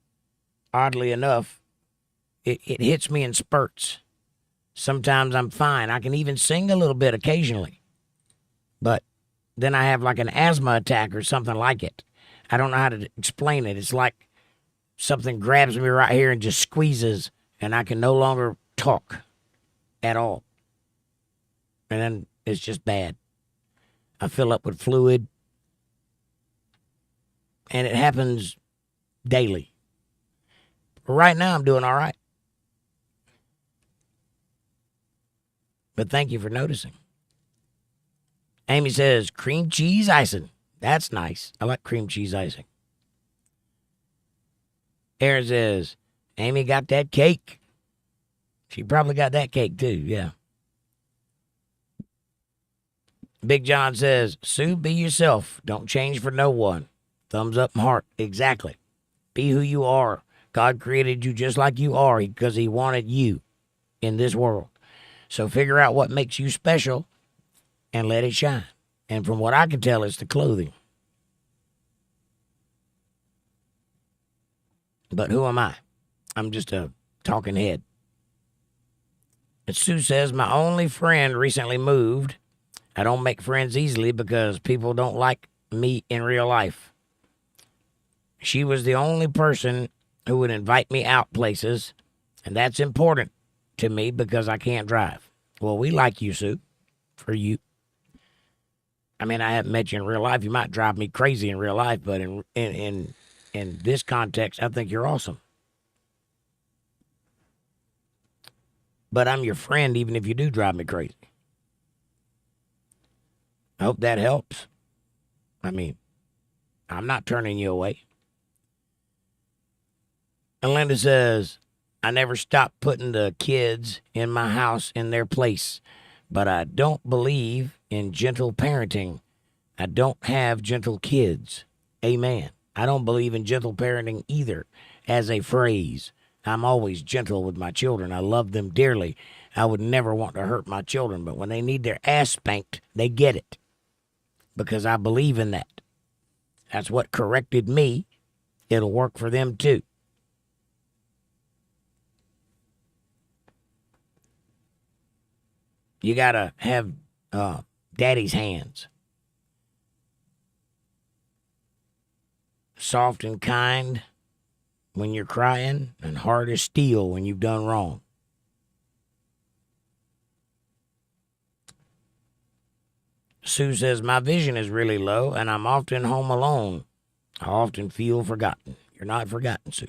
Oddly enough, it hits me in spurts. Sometimes I'm fine. I can even sing a little bit occasionally. But then I have like an asthma attack or something like it. I don't know how to explain it. It's like something grabs me right here and just squeezes, and I can no longer talk at all. And then it's just bad. I fill up with fluid, and it happens daily. But right now, I'm doing all right. But thank you for noticing. Amy says, cream cheese icing. That's nice. I like cream cheese icing. Aaron says, Amy got that cake. She probably got that cake too, yeah. Big John says, Sue, be yourself. Don't change for no one. Thumbs up and heart. Exactly. Be who you are. God created you just like you are because he wanted you in this world. So figure out what makes you special and let it shine. And from what I can tell, it's the clothing. But who am I? I'm just a talking head. And Sue says, my only friend recently moved. I don't make friends easily because people don't like me in real life. She was the only person who would invite me out places, and that's important to me because I can't drive. Well, we like you, Sue, for you. I mean, I haven't met you in real life. You might drive me crazy in real life, but in this context, I think you're awesome. But I'm your friend even if you do drive me crazy. I hope that helps. I mean, I'm not turning you away. And Linda says, I never stopped putting the kids in my house in their place, but I don't believe in gentle parenting. I don't have gentle kids. Amen. I don't believe in gentle parenting either as a phrase. I'm always gentle with my children. I love them dearly. I would never want to hurt my children, but when they need their ass spanked, they get it because I believe in that. That's what corrected me. It'll work for them too. You got to have daddy's hands. Soft and kind when you're crying and hard as steel when you've done wrong. Sue says, my vision is really low and I'm often home alone. I often feel forgotten. You're not forgotten, Sue.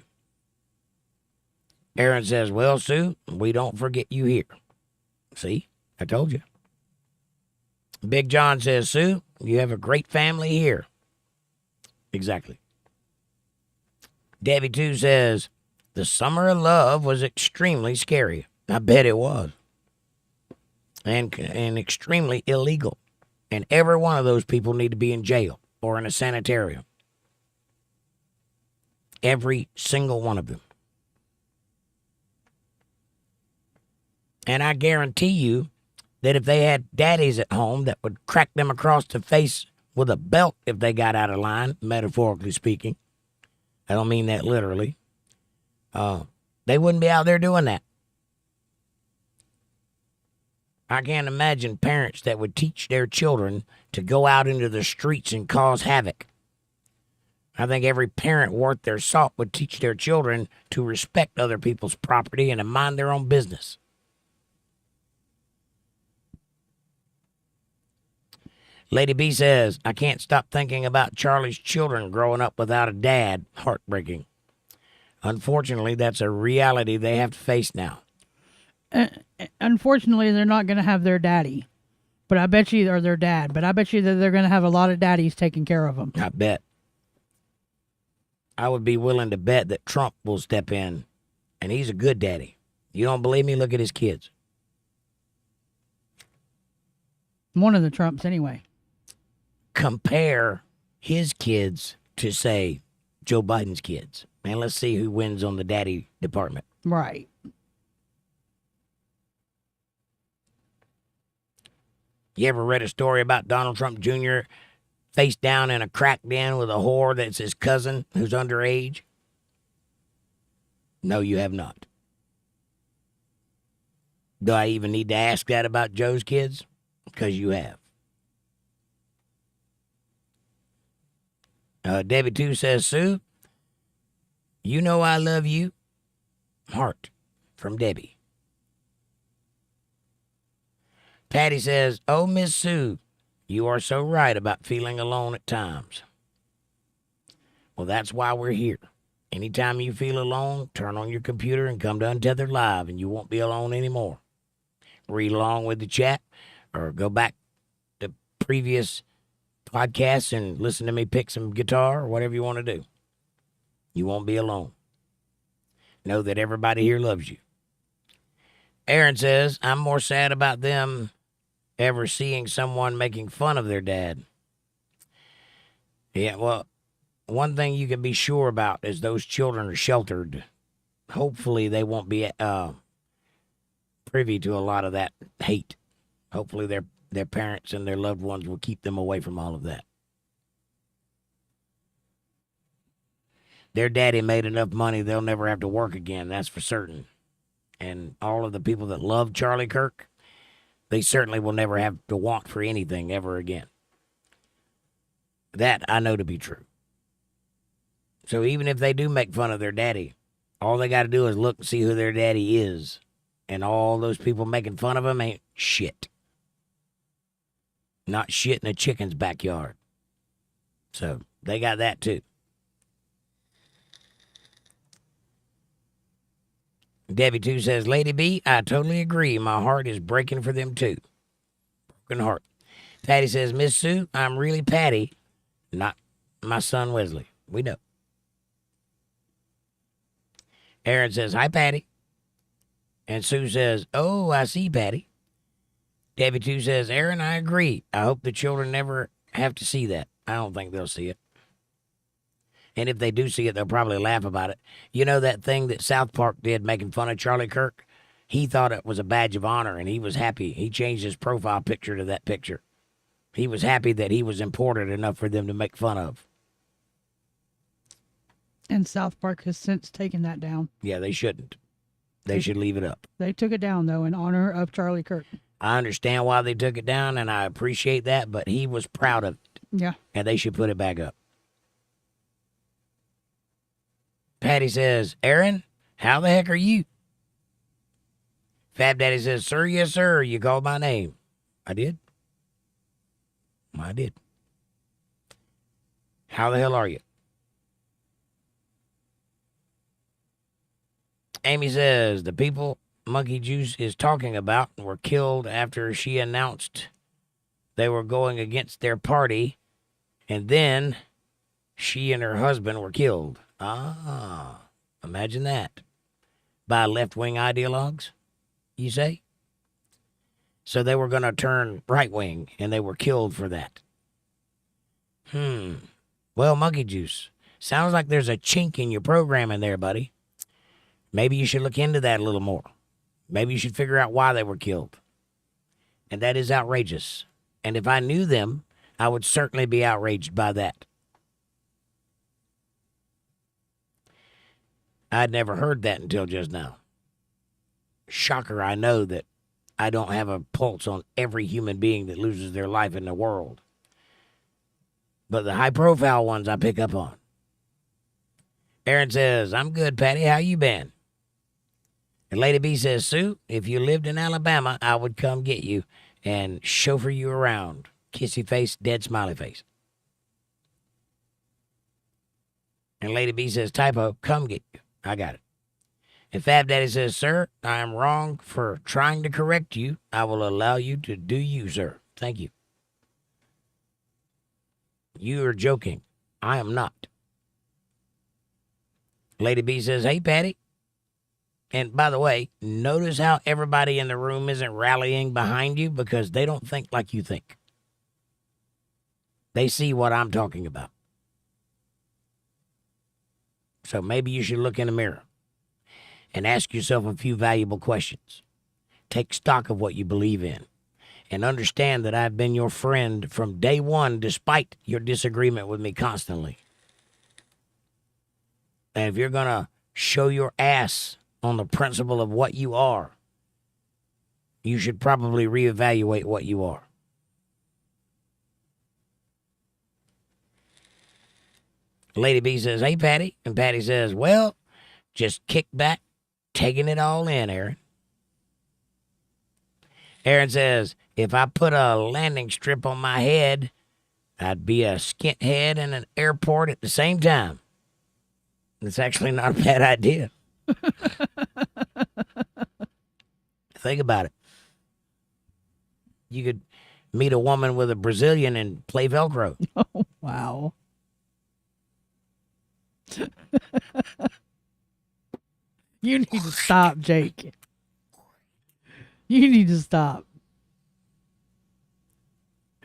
Aaron says, well, Sue, we don't forget you here. See? I told you. Big John says, Sue, you have a great family here. Exactly. Debbie 2 says, the summer of love was extremely scary. I bet it was. And extremely illegal. And every one of those people need to be in jail or in a sanitarium. Every single one of them. And I guarantee you, that if they had daddies at home that would crack them across the face with a belt if they got out of line, metaphorically speaking. I don't mean that literally. They wouldn't be out there doing that. I can't imagine parents that would teach their children to go out into the streets and cause havoc. I think every parent worth their salt would teach their children to respect other people's property and to mind their own business. Lady B says, I can't stop thinking about Charlie's children growing up without a dad. Heartbreaking. Unfortunately, that's a reality they have to face now. Unfortunately, they're not going to have their daddy. But I bet you, or their dad. But I bet you that they're going to have a lot of daddies taking care of them. I bet. I would be willing to bet that Trump will step in, and he's a good daddy. You don't believe me? Look at his kids. One of the Trumps, anyway. Compare his kids to, say, Joe Biden's kids, and let's see who wins on the daddy department. Right. You ever read a story about Donald Trump Jr. face down in a crack den with a whore that's his cousin who's underage? No, you have not. Do I even need to ask that about Joe's kids? Because you have. Debbie 2 says, Sue, you know I love you. Heart from Debbie. Patty says, oh, Miss Sue, you are so right about feeling alone at times. Well, that's why we're here. Anytime you feel alone, turn on your computer and come to Untethered Live, and you won't be alone anymore. Read along with the chat, or go back to previous podcasts and listen to me pick some guitar, or whatever you want to do. You won't be alone. Know that everybody here loves you. Aaron says, I'm more sad about them ever seeing someone making fun of their dad. Yeah, well, one thing you can be sure about is those children are sheltered. Hopefully they won't be privy to a lot of that hate. Hopefully their parents and their loved ones will keep them away from all of that. Their daddy made enough money they'll never have to work again, that's for certain. And all of the people that love Charlie Kirk, they certainly will never have to want for anything ever again. That I know to be true. So even if they do make fun of their daddy, all they got to do is look and see who their daddy is. And all those people making fun of him ain't shit. Not shit in a chicken's backyard. So they got that too. Debbie 2 says, Lady B, I totally agree. My heart is breaking for them too. Broken heart. Patty says, Miss Sue, I'm really Patty, not my son Wesley. We know. Aaron says, hi, Patty. And Sue says, oh, I see, Patty. Debbie 2 says, Aaron, I agree. I hope the children never have to see that. I don't think they'll see it. And if they do see it, they'll probably laugh about it. You know that thing that South Park did making fun of Charlie Kirk? He thought it was a badge of honor, and he was happy. He changed his profile picture to that picture. He was happy that he was important enough for them to make fun of. And South Park has since taken that down. Yeah, they shouldn't. They should leave it up. They took it down, though, in honor of Charlie Kirk. I understand why they took it down, and I appreciate that, but he was proud of it. Yeah. And they should put it back up. Patty says, Aaron, how the heck are you? Fab Daddy says, sir, yes, sir. You called my name. I did. I did. How the hell are you? Amy says, the people Monkey Juice is talking about were killed after she announced they were going against their party, and then she and her husband were killed. Ah, imagine that. By left-wing ideologues, you say? So they were going to turn right-wing, and they were killed for that. Well, Monkey Juice, sounds like there's a chink in your programming there, buddy. Maybe you should look into that a little more. Maybe you should figure out why they were killed. And that is outrageous. And if I knew them, I would certainly be outraged by that. I'd never heard that until just now. Shocker, I know that I don't have a pulse on every human being that loses their life in the world. But the high-profile ones I pick up on. Aaron says, I'm good, Patty. How you been? And Lady B says, Sue, if you lived in Alabama, I would come get you and chauffeur you around. Kissy face, dead smiley face. And Lady B says, typo, come get you. I got it. And Fab Daddy says, sir, I am wrong for trying to correct you. I will allow you to do you, sir. Thank you. You are joking. I am not. Lady B says, hey, Patty. And by the way, notice how everybody in the room isn't rallying behind you because they don't think like you think. They see what I'm talking about. So maybe you should look in the mirror and ask yourself a few valuable questions. Take stock of what you believe in and understand that I've been your friend from day one despite your disagreement with me constantly. And if you're going to show your ass on the principle of what you are, you should probably reevaluate what you are. Lady B says, hey, Patty. And Patty says, well, just kick back, taking it all in, Aaron. Aaron says, if I put a landing strip on my head, I'd be a skint head in an airport at the same time. It's actually not a bad idea. Think about it. You could meet a woman with a Brazilian and play Velcro. Oh, wow. You need to stop, Jake. You need to stop.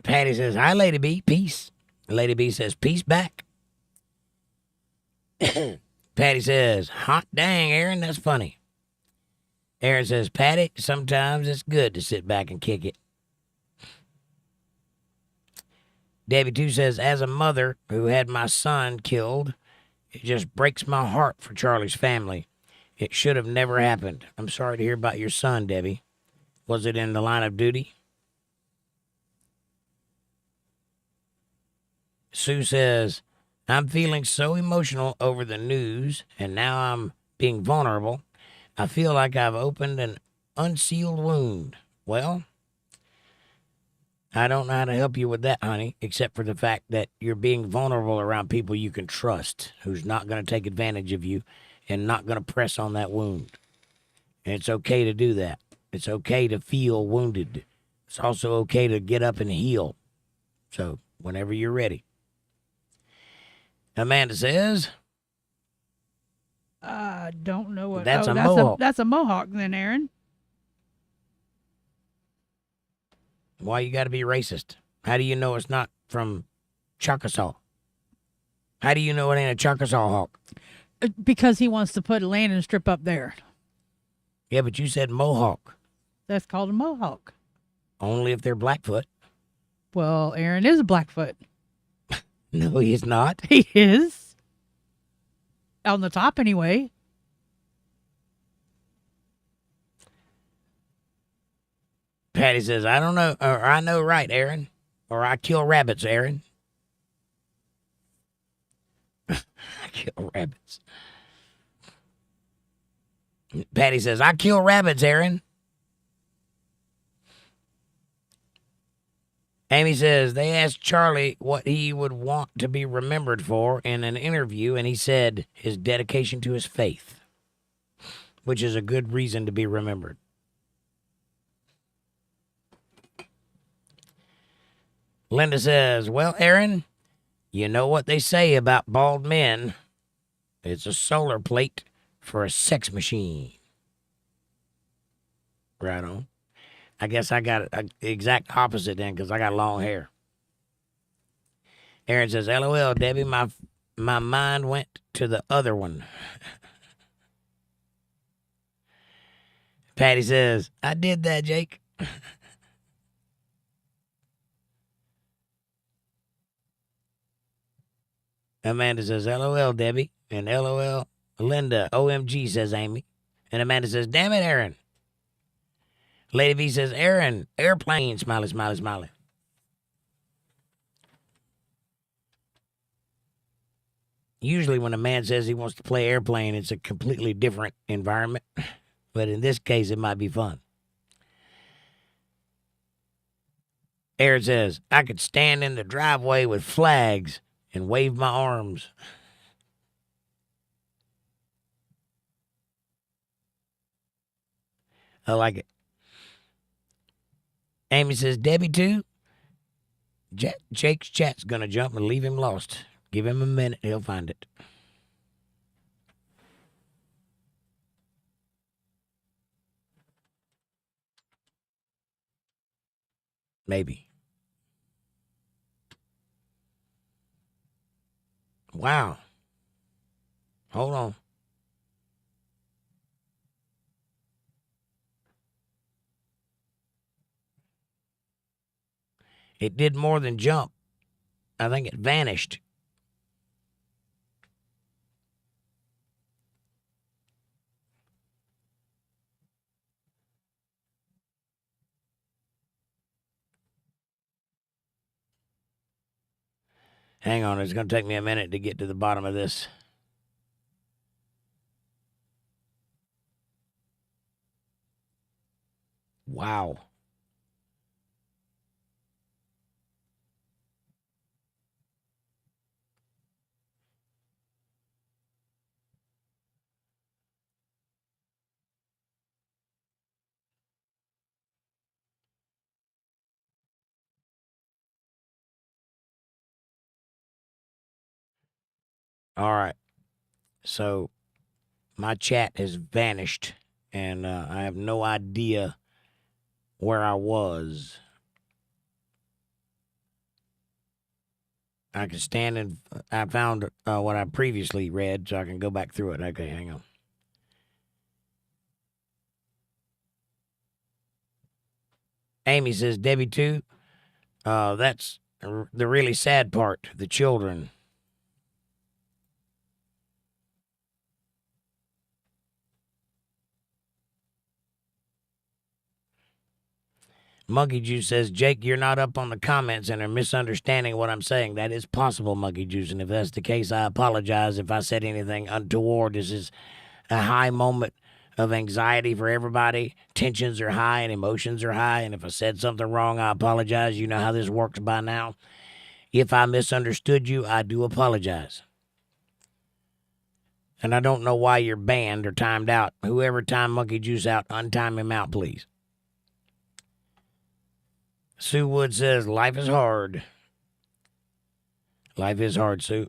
Patty says, hi, Lady B, peace. Lady B says, peace back. Patty says, hot dang, Aaron, that's funny. Aaron says, Patty, sometimes it's good to sit back and kick it. Debbie 2 says, as a mother who had my son killed, it just breaks my heart for Charlie's family. It should have never happened. I'm sorry to hear about your son, Debbie. Was it in the line of duty? Sue says, I'm feeling so emotional over the news, and now I'm being vulnerable. I feel like I've opened an unsealed wound. Well, I don't know how to help you with that, honey, except for the fact that you're being vulnerable around people you can trust, who's not going to take advantage of you and not going to press on that wound. And it's okay to do that. It's okay to feel wounded. It's also okay to get up and heal. So, whenever you're ready. Amanda says, I don't know what. That's a mohawk. That's a mohawk then, Aaron. Why you got to be racist? How do you know it's not from Chickasaw? How do you know it ain't a Chickasaw hawk? Because he wants to put a landing strip up there. Yeah, but you said mohawk. That's called a mohawk. Only if they're Blackfoot. Well, Aaron is a Blackfoot. No, he's not. He is. On the top, anyway. Patty says, I don't know, or I know right, Aaron. Or I kill rabbits, Aaron. I kill rabbits. Patty says, I kill rabbits, Aaron. Amy says, they asked Charlie what he would want to be remembered for in an interview, and he said his dedication to his faith, which is a good reason to be remembered. Linda says, well, Aaron, you know what they say about bald men. It's a solar plate for a sex machine. Right on. I guess I got the exact opposite then because I got long hair. Aaron says, LOL, Debbie, my mind went to the other one. Patty says, I did that, Jake. Amanda says, LOL, Debbie. And LOL, Linda. OMG, says Amy. And Amanda says, damn it, Aaron. Lady V says, Aaron, airplane, smiley, smiley, smiley. Usually when a man says he wants to play airplane, it's a completely different environment. But in this case, it might be fun. Aaron says, I could stand in the driveway with flags and wave my arms. I like it. Amy says, Debbie too? Jake's chat's going to jump and leave him lost. Give him a minute, he'll find it. Maybe. Wow. Hold on. It did more than jump. I think it vanished. Hang on, it's going to take me a minute to get to the bottom of this. Wow. All right. So my chat has vanished, and I have no idea where I was. I can stand and I found what I previously read, so I can go back through it. Okay, hang on. Amy says, Debbie, too. That's the really sad part, the children. Monkey Juice says, Jake, you're not up on the comments and are misunderstanding what I'm saying. That is possible, Monkey Juice, and if that's the case, I apologize if I said anything untoward. This is a high moment of anxiety for everybody. Tensions are high and emotions are high, and if I said something wrong, I apologize. You know how this works by now. If I misunderstood you, I do apologize. And I don't know why you're banned or timed out. Whoever timed Monkey Juice out, untime him out, please. Sue Wood says, life is hard. Life is hard, Sue.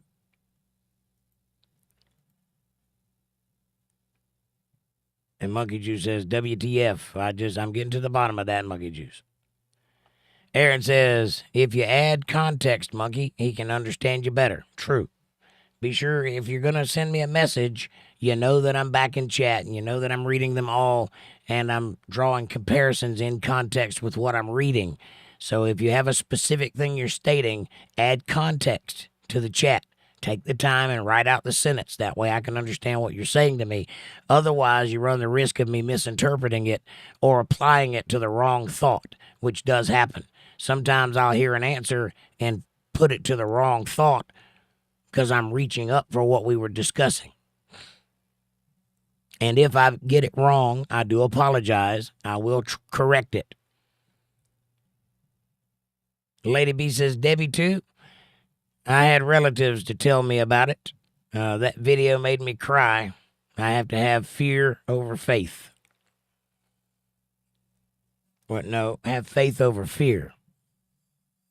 And Monkey Juice says, WTF. I'm getting to the bottom of that, Monkey Juice. Aaron says, if you add context, Monkey, he can understand you better. True. Be sure if you're going to send me a message, you know that I'm back in chat and you know that I'm reading them all and I'm drawing comparisons in context with what I'm reading. So if you have a specific thing you're stating, add context to the chat. Take the time and write out the sentence. That way I can understand what you're saying to me. Otherwise, you run the risk of me misinterpreting it or applying it to the wrong thought, which does happen. Sometimes I'll hear an answer and put it to the wrong thought because I'm reaching up for what we were discussing. And if I get it wrong, I do apologize. I will correct it. Lady B says, Debbie, too. I had relatives to tell me about it. That video made me cry. I have to have fear over faith. What? No, have faith over fear.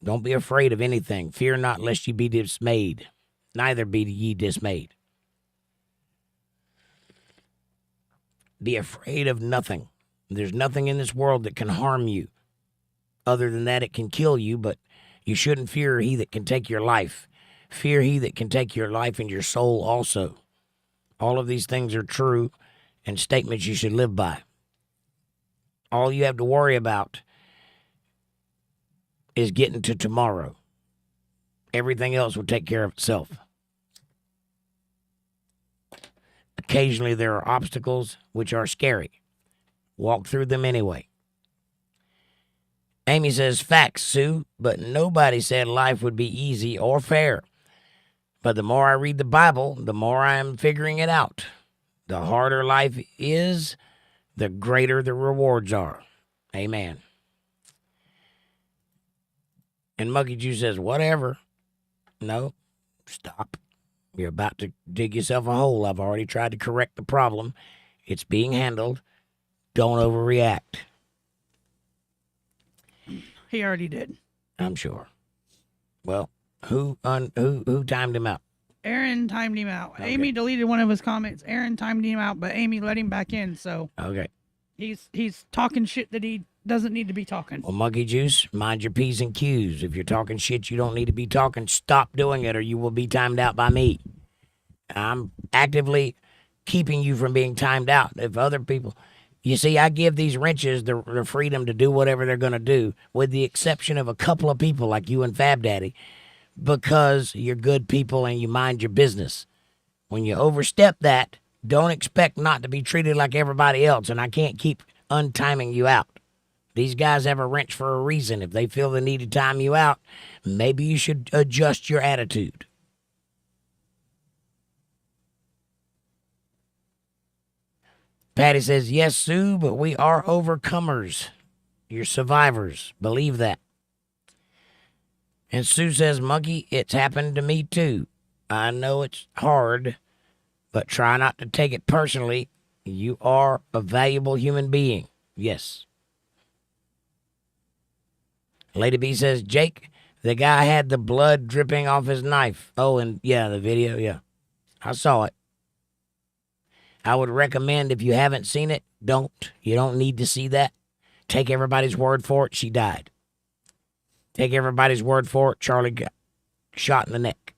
Don't be afraid of anything. Fear not, lest ye be dismayed. Neither be ye dismayed. Be afraid of nothing. There's nothing in this world that can harm you. Other than that, it can kill you, but you shouldn't fear he that can take your life. Fear he that can take your life and your soul also. All of these things are true and statements you should live by. All you have to worry about is getting to tomorrow. Everything else will take care of itself. Occasionally there are obstacles which are scary. Walk through them anyway. Amy says, facts, Sue, but nobody said life would be easy or fair. But the more I read the Bible, the more I am figuring it out. The harder life is, the greater the rewards are. Amen. And Monkey Juice says, whatever. No, stop. You're about to dig yourself a hole. I've already tried to correct the problem. It's being handled. Don't overreact. He already did. I'm sure. Well, who timed him out? Aaron timed him out. Okay. Amy deleted one of his comments. Aaron timed him out, but Amy let him back in. So okay, he's talking shit that he doesn't need to be talking. Well, Monkey Juice, mind your P's and Q's. If you're talking shit you don't need to be talking, stop doing it or you will be timed out by me. I'm actively keeping you from being timed out. If other people, you see, I give these wrenches the freedom to do whatever they're going to do, with the exception of a couple of people like you and Fab Daddy, because you're good people and you mind your business. When you overstep that, don't expect not to be treated like everybody else, and I can't keep untiming you out. These guys have a wrench for a reason. If they feel the need to time you out, maybe you should adjust your attitude. Patty says, yes, Sue, but we are overcomers. You're survivors. Believe that. And Sue says, Monkey, it's happened to me too. I know it's hard, but try not to take it personally. You are a valuable human being. Yes. Lady B says, Jake, the guy had the blood dripping off his knife. Oh, and yeah, the video, yeah. I saw it. I would recommend, if you haven't seen it, don't. You don't need to see that. Take everybody's word for it. She died. Take everybody's word for it. Charlie got shot in the neck.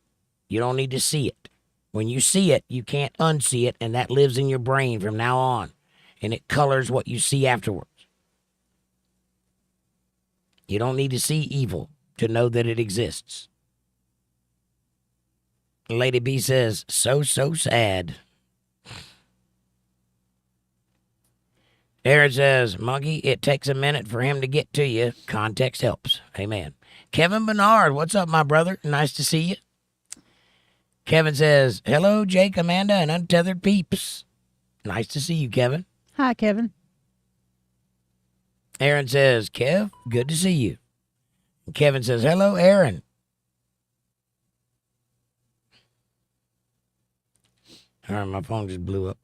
You don't need to see it. When you see it, you can't unsee it, and that lives in your brain from now on, and it colors what you see afterwards. You don't need to see evil to know that it exists. Lady B says, so sad. Aaron says, Monkey, it takes a minute for him to get to you. Context helps. Amen. Kevin Bernard, what's up, my brother? Nice to see you. Kevin says, hello, Jake, Amanda, and Untethered peeps. Nice to see you, Kevin. Hi, Kevin. Aaron says, Kev, good to see you. And Kevin says, hello, Aaron. All right, my phone just blew up.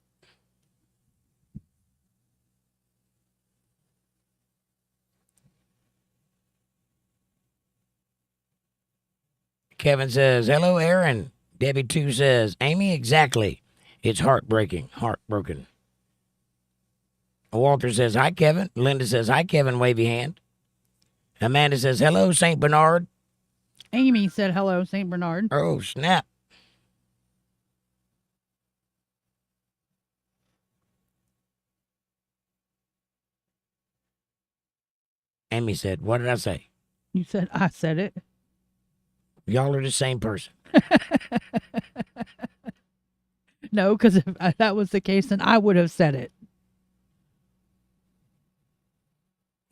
Kevin says, hello, Aaron. Debbie 2 says, Amy, exactly. It's heartbreaking. Heartbroken. Walter says, hi, Kevin. Linda says, hi, Kevin, wavy hand. Amanda says, hello, St. Bernard. Amy said hello, St. Bernard. Oh, snap. Amy said, what did I say? You said I said it. Y'all are the same person. No, because if that was the case, then I would have said it.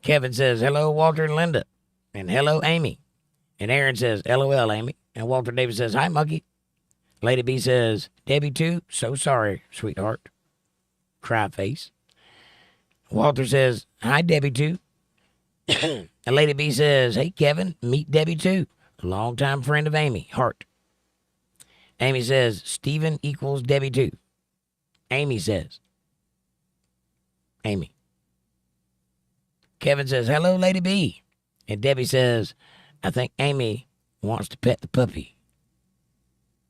Kevin says, hello, Walter and Linda. And hello, Amy. And Aaron says, LOL, Amy. And Walter Davis says, hi, Monkey. Lady B says, Debbie 2, so sorry, sweetheart. Cry face. Walter says, hi, Debbie 2. And Lady B says, hey, Kevin, meet Debbie 2. A longtime friend of Amy, heart. Amy says, Stephen equals Debbie 2. Amy says, Amy. Kevin says, hello, Lady B. And Debbie says, I think Amy wants to pet the puppy.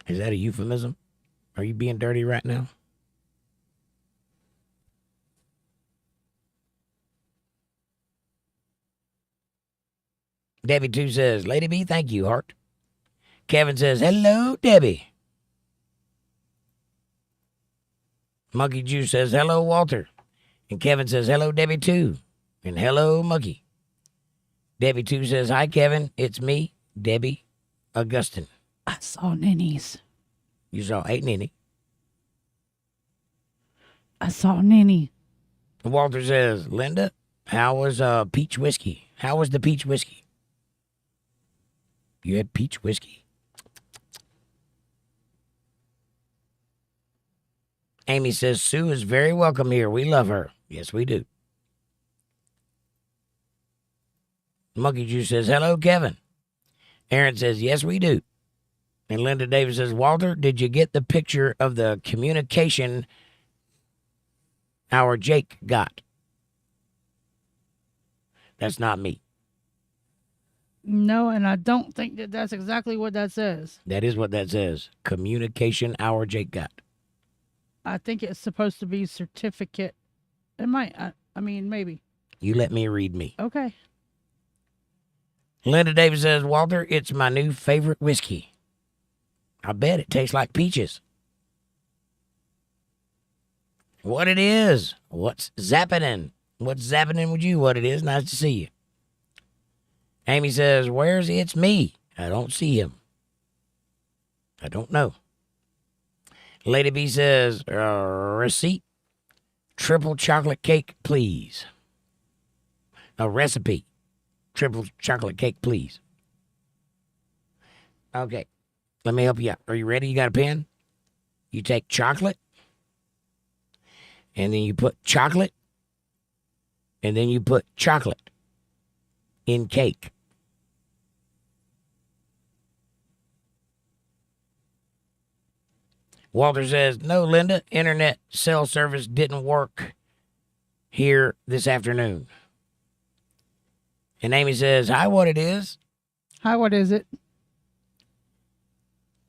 Is that a euphemism? Are you being dirty right now? Debbie 2 says, Lady B, thank you, heart. Kevin says, hello, Debbie. Monkey Juice says, hello, Walter. And Kevin says, hello, Debbie 2. And hello, Monkey. Debbie 2 says, hi, Kevin. It's me, Debbie Augustine. I saw ninnies. You saw 8 Ninny. I saw ninny. Walter says, Linda, how was peach whiskey? How was the peach whiskey? You had peach whiskey? Amy says, Sue is very welcome here. We love her. Yes, we do. Monkey Juice says, hello, Kevin. Aaron says, yes, we do. And Linda Davis says, Walter, did you get the picture of the communication our Jake got? That's not me. No, and I don't think that that's exactly what that says. That is what that says. Communication our Jake got. I think it's supposed to be certificate. It might. I mean, maybe. You let me read me. Okay. Linda Davis says, Walter, it's my new favorite whiskey. I bet it tastes like peaches. What it is? What's zappening? What's zappening with you? What it is? Nice to see you. Amy says, where's It's Me? I don't see him. I don't know. Lady B says, receipt. Triple chocolate cake, please. A recipe. Triple chocolate cake, please. Okay. Let me help you out. Are you ready? You got a pen? You take chocolate. And then you put chocolate. And then you put chocolate in cake. Walter says, no, Linda, internet cell service didn't work here this afternoon. And Amy says, hi, what it is? Hi, what is it?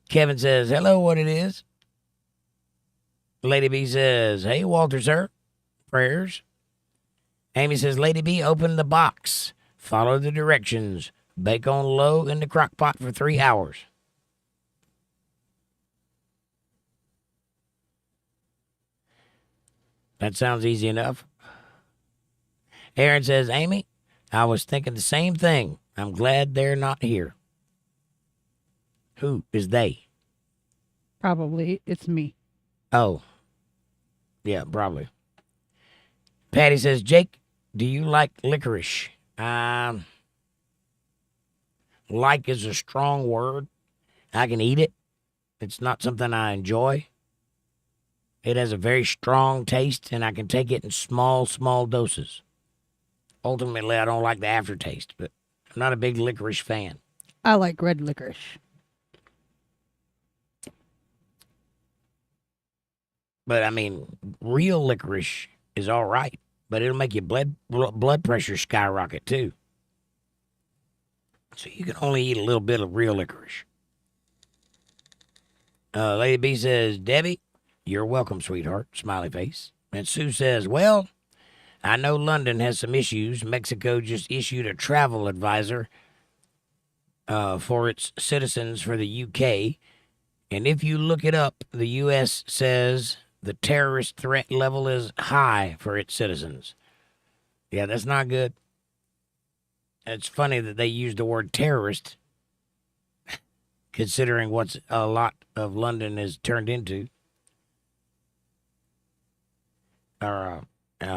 Kevin says, hello, what it is? Lady B says, hey, Walter, sir. Prayers. Amy says, Lady B, open the box. Follow the directions. Bake on low in the crock pot for 3 hours. That sounds easy enough. Aaron says, Amy, I was thinking the same thing. I'm glad they're not here. Who is they? Probably it's me. Oh. Yeah, probably. Patty says, Jake, do you like licorice? Like is a strong word. I can eat it. It's not something I enjoy. It has a very strong taste, and I can take it in small, small doses. Ultimately, I don't like the aftertaste, but I'm not a big licorice fan. I like red licorice. But, I mean, real licorice is all right, but it'll make your blood pressure skyrocket, too. So you can only eat a little bit of real licorice. Lady B says, Debbie, you're welcome, sweetheart. Smiley face. And Sue says, well, I know London has some issues. Mexico just issued a travel advisor for its citizens for the UK. And if you look it up, the U.S. says the terrorist threat level is high for its citizens. Yeah, that's not good. It's funny that they use the word terrorist, considering what's a lot of London is turned into. Or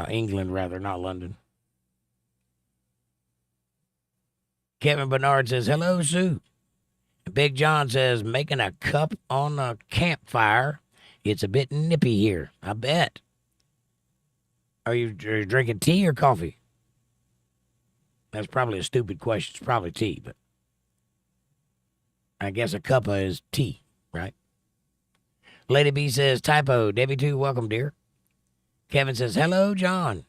England, rather, not London. Kevin Bernard says, hello, Sue. Big John says, making a cup on a campfire. It's a bit nippy here, I bet. Are you drinking tea or coffee? That's probably a stupid question. It's probably tea, but I guess a cuppa is tea, right? Lady B says, typo. Debbie 2, welcome, dear. Kevin says, hello, John.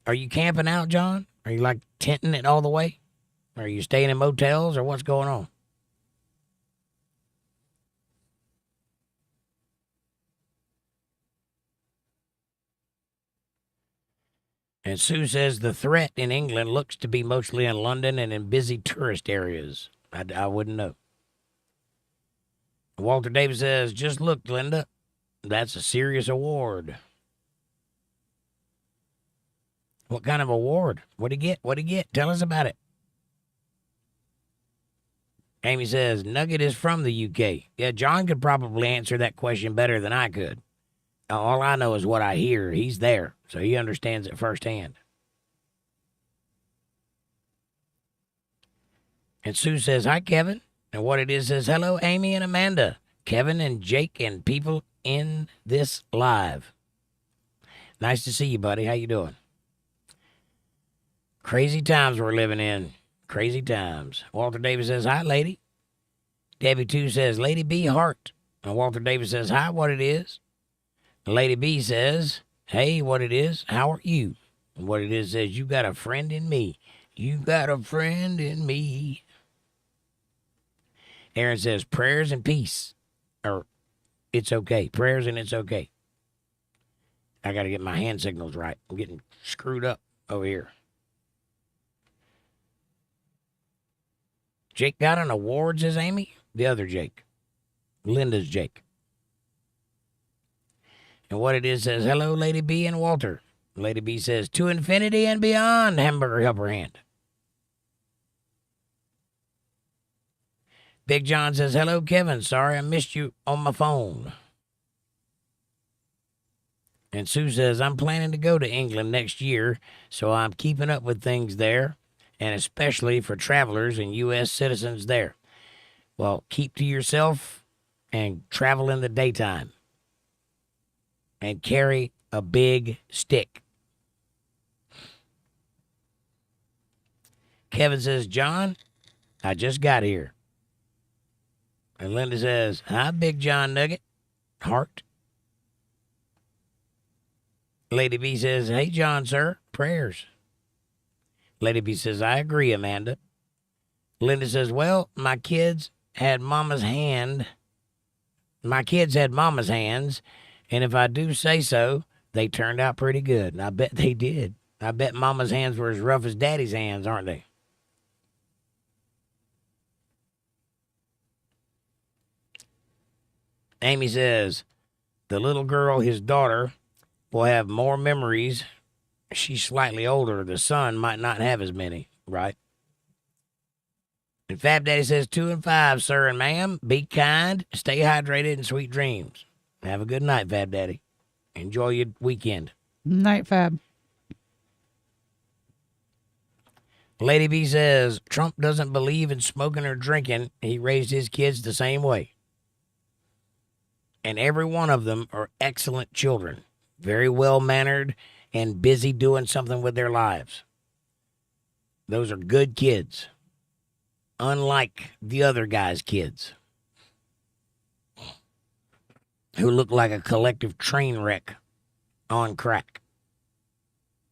Are you camping out, John? Are you like tenting it all the way? Are you staying in motels or what's going on? And Sue says the threat in England looks to be mostly in London and in busy tourist areas. I wouldn't know. Walter Davis says, just look, Linda. That's a serious award. What kind of award? What'd he get? What'd he get? Tell us about it. Amy says, Nugget is from the UK. Yeah, John could probably answer that question better than I could. All I know is what I hear. He's there, so he understands it firsthand. And Sue says, hi, Kevin. And what it is says, hello, Amy and Amanda. Kevin and Jake and people in this live. Nice to see you, buddy. How you doing? Crazy times we're living in. Crazy times. Walter Davis says, hi, lady. Debbie 2 says, Lady B heart. And Walter Davis says, hi, what it is. And Lady B says, hey, what it is. How are you? And what it is says, you got a friend in me. You got a friend in me. Aaron says, prayers and peace. Or it's okay. Prayers and it's okay. I got to get my hand signals right. I'm getting screwed up over here. Jake got an award, says Amy. The other Jake. Linda's Jake. And what it is says, hello, Lady B and Walter. Lady B says, to infinity and beyond, hamburger helper hand. Big John says, hello, Kevin. Sorry I missed you on my phone. And Sue says, I'm planning to go to England next year, so I'm keeping up with things there, and especially for travelers and U.S. citizens there. Well, keep to yourself and travel in the daytime. And carry a big stick. Kevin says, John, I just got here. And Linda says, hi, Big John Nugget. Heart. Lady B says, hey, John, sir. Prayers. Lady B says, I agree, Amanda. Linda says, well, my kids had mama's hand. My kids had mama's hands, and if I do say so, they turned out pretty good. And I bet they did. I bet mama's hands were as rough as daddy's hands, aren't they? Amy says, the little girl, his daughter, will have more memories. She's slightly older. The son might not have as many, right? And Fab Daddy says 2 and 5, sir and ma'am. Be kind, stay hydrated, and sweet dreams. Have a good night, Fab Daddy. Enjoy your weekend. Night, Fab. Lady B says, Trump doesn't believe in smoking or drinking. He raised his kids the same way. And every one of them are excellent children. Very well-mannered and busy doing something with their lives. Those are good kids. Unlike the other guy's kids. Who look like a collective train wreck on crack.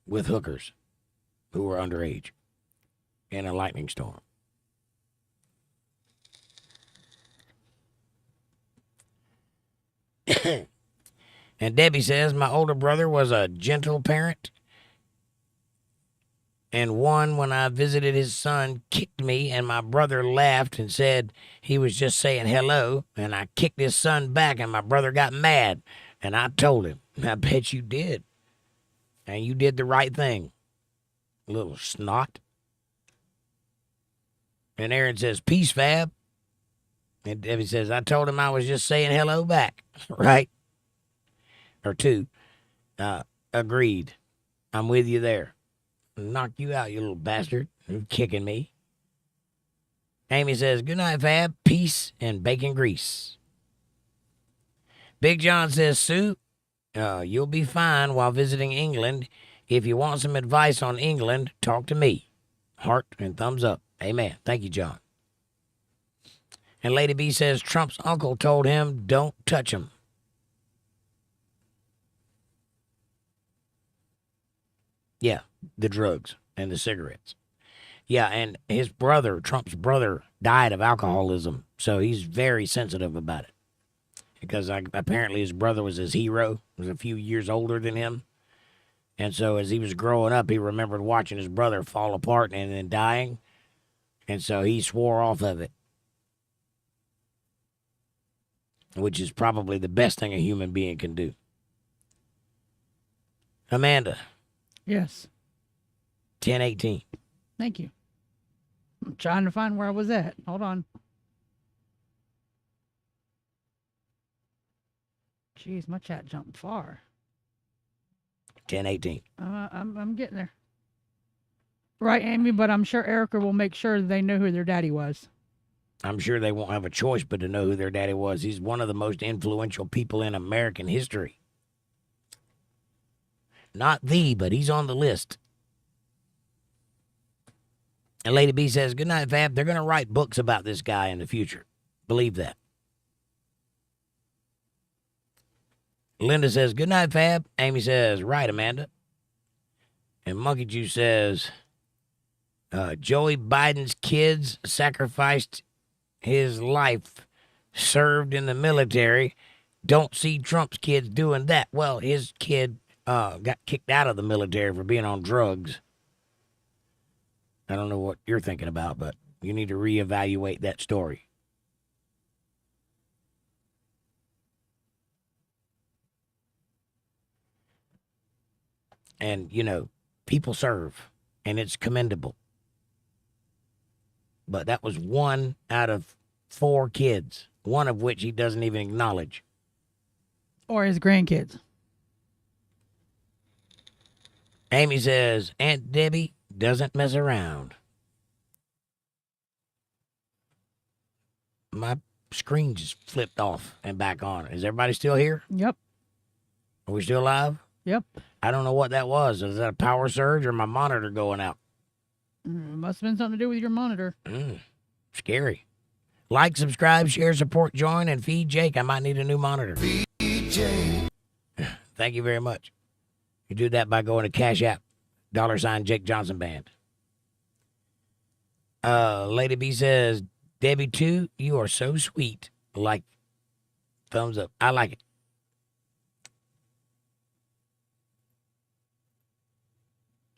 With hookers. Who were underage. In a lightning storm. And Debbie says, my older brother was a gentle parent. And one, when I visited his son, kicked me, and my brother laughed and said he was just saying hello. And I kicked his son back, and my brother got mad. And I told him, I bet you did. And you did the right thing. Little snot. And Aaron says, peace, Fab. And Debbie says, I told him I was just saying hello back. Right? Or 2. Agreed. I'm with you there. Knock you out, you little bastard. You're kicking me. Amy says, good night, Fab. Peace and bacon grease. Big John says, Sue, you'll be fine while visiting England. If you want some advice on England, talk to me. Heart and thumbs up. Amen. Thank you, John. And Lady B says, Trump's uncle told him, don't touch him. Yeah, the drugs and the cigarettes. Yeah, and his brother, Trump's brother, died of alcoholism, so he's very sensitive about it. Because apparently his brother was his hero, was a few years older than him. And so as he was growing up, he remembered watching his brother fall apart and then dying. And so he swore off of it. Which is probably the best thing a human being can do. Amanda. Yes. 10:18. Thank you. I'm trying to find where I was at. Hold on. Jeez, my chat jumped far. 10:18. I'm getting there. Right, Amy, but I'm sure Erica will make sure they know who their daddy was. I'm sure they won't have a choice but to know who their daddy was. He's one of the most influential people in American history. Not but he's on the list. And Lady B says, good night, Fab. They're going to write books about this guy in the future. Believe that. Linda says, good night, Fab. Amy says, right, Amanda. And Monkey Juice says, Joey Biden's kids sacrificed his life, served in the military. Don't see Trump's kids doing that. Well, his kid got kicked out of the military for being on drugs. I don't know what you're thinking about, but you need to reevaluate that story. And, people serve, and it's commendable. But that was 1 out of 4 kids, one of which he doesn't even acknowledge. Or his grandkids. Amy says, Aunt Debbie doesn't mess around. My screen just flipped off and back on. Is everybody still here? Yep. Are we still live? Yep. I don't know what that was. Is that a power surge or my monitor going out? Must have been something to do with your monitor. Scary. Like, subscribe, share, support, join, and feed Jake. I might need a new monitor. Feed Jake. Thank you very much. You do that by going to CashApp, $ Jake Johnson Band. Lady B says, Debbie 2, you are so sweet. Like, thumbs up. I like it.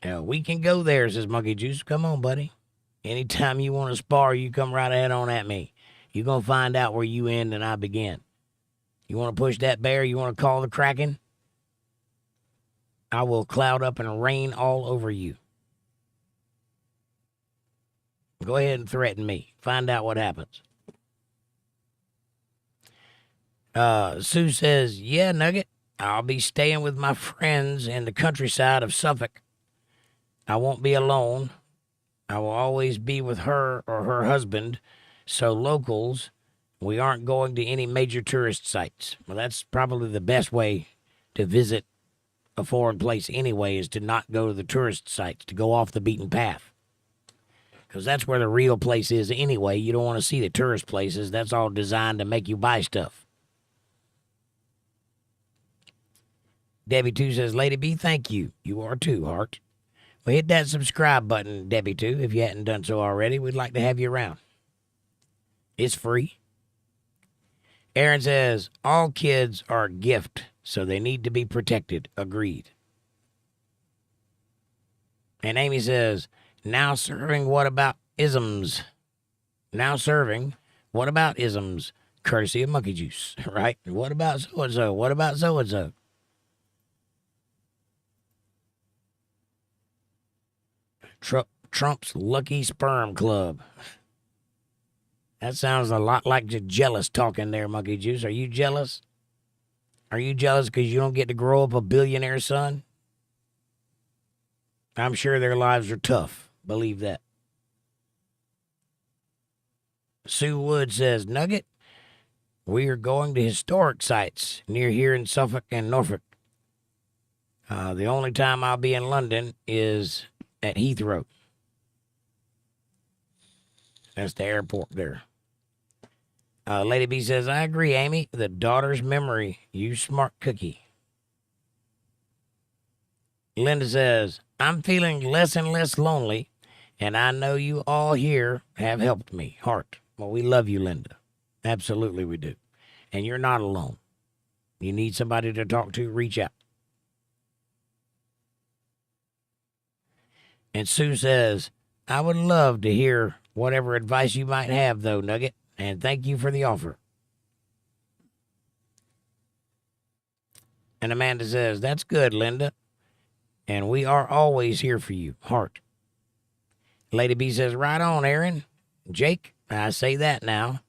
Yeah, we can go there, says Monkey Juice. Come on, buddy. Anytime you want to spar, you come right ahead on at me. You're going to find out where you end and I begin. You want to push that bear? You want to call the Kraken? I will cloud up and rain all over you. Go ahead and threaten me. Find out what happens. Sue says, yeah, Nugget, I'll be staying with my friends in the countryside of Suffolk. I won't be alone. I will always be with her or her husband. So locals, we aren't going to any major tourist sites. Well, that's probably the best way to visit a foreign place anyway, is to not go to the tourist sites, to go off the beaten path. Because that's where the real place is anyway. You don't want to see the tourist places. That's all designed to make you buy stuff. Debbie 2 says, Lady B, thank you. You are too, heart. Well, hit that subscribe button, Debbie 2, if you hadn't done so already. We'd like to have you around. It's free. Aaron says, all kids are a gift, so they need to be protected. Agreed. And Amy says, now serving, what about isms? Now serving, what about isms? Courtesy of Monkey Juice, right? What about so-and-so? What about so-and-so? Trump's Lucky Sperm Club. That sounds a lot like just jealous talking there, Monkey Juice. Are you jealous? Are you jealous because you don't get to grow up a billionaire son? I'm sure their lives are tough. Believe that. Sue Wood says, Nugget, we are going to historic sites near here in Suffolk and Norfolk. The only time I'll be in London is at Heathrow. That's the airport there. Lady B says, I agree, Amy. The daughter's memory. You smart cookie. Linda says, I'm feeling less and less lonely, and I know you all here have helped me. Heart. Well, we love you, Linda. Absolutely we do. And you're not alone. You need somebody to talk to, reach out. And Sue says, I would love to hear whatever advice you might have, though, Nugget, and thank you for the offer. And Amanda says, that's good, Linda, and we are always here for you, heart. Lady B says, right on, Aaron. Jake, I say that now.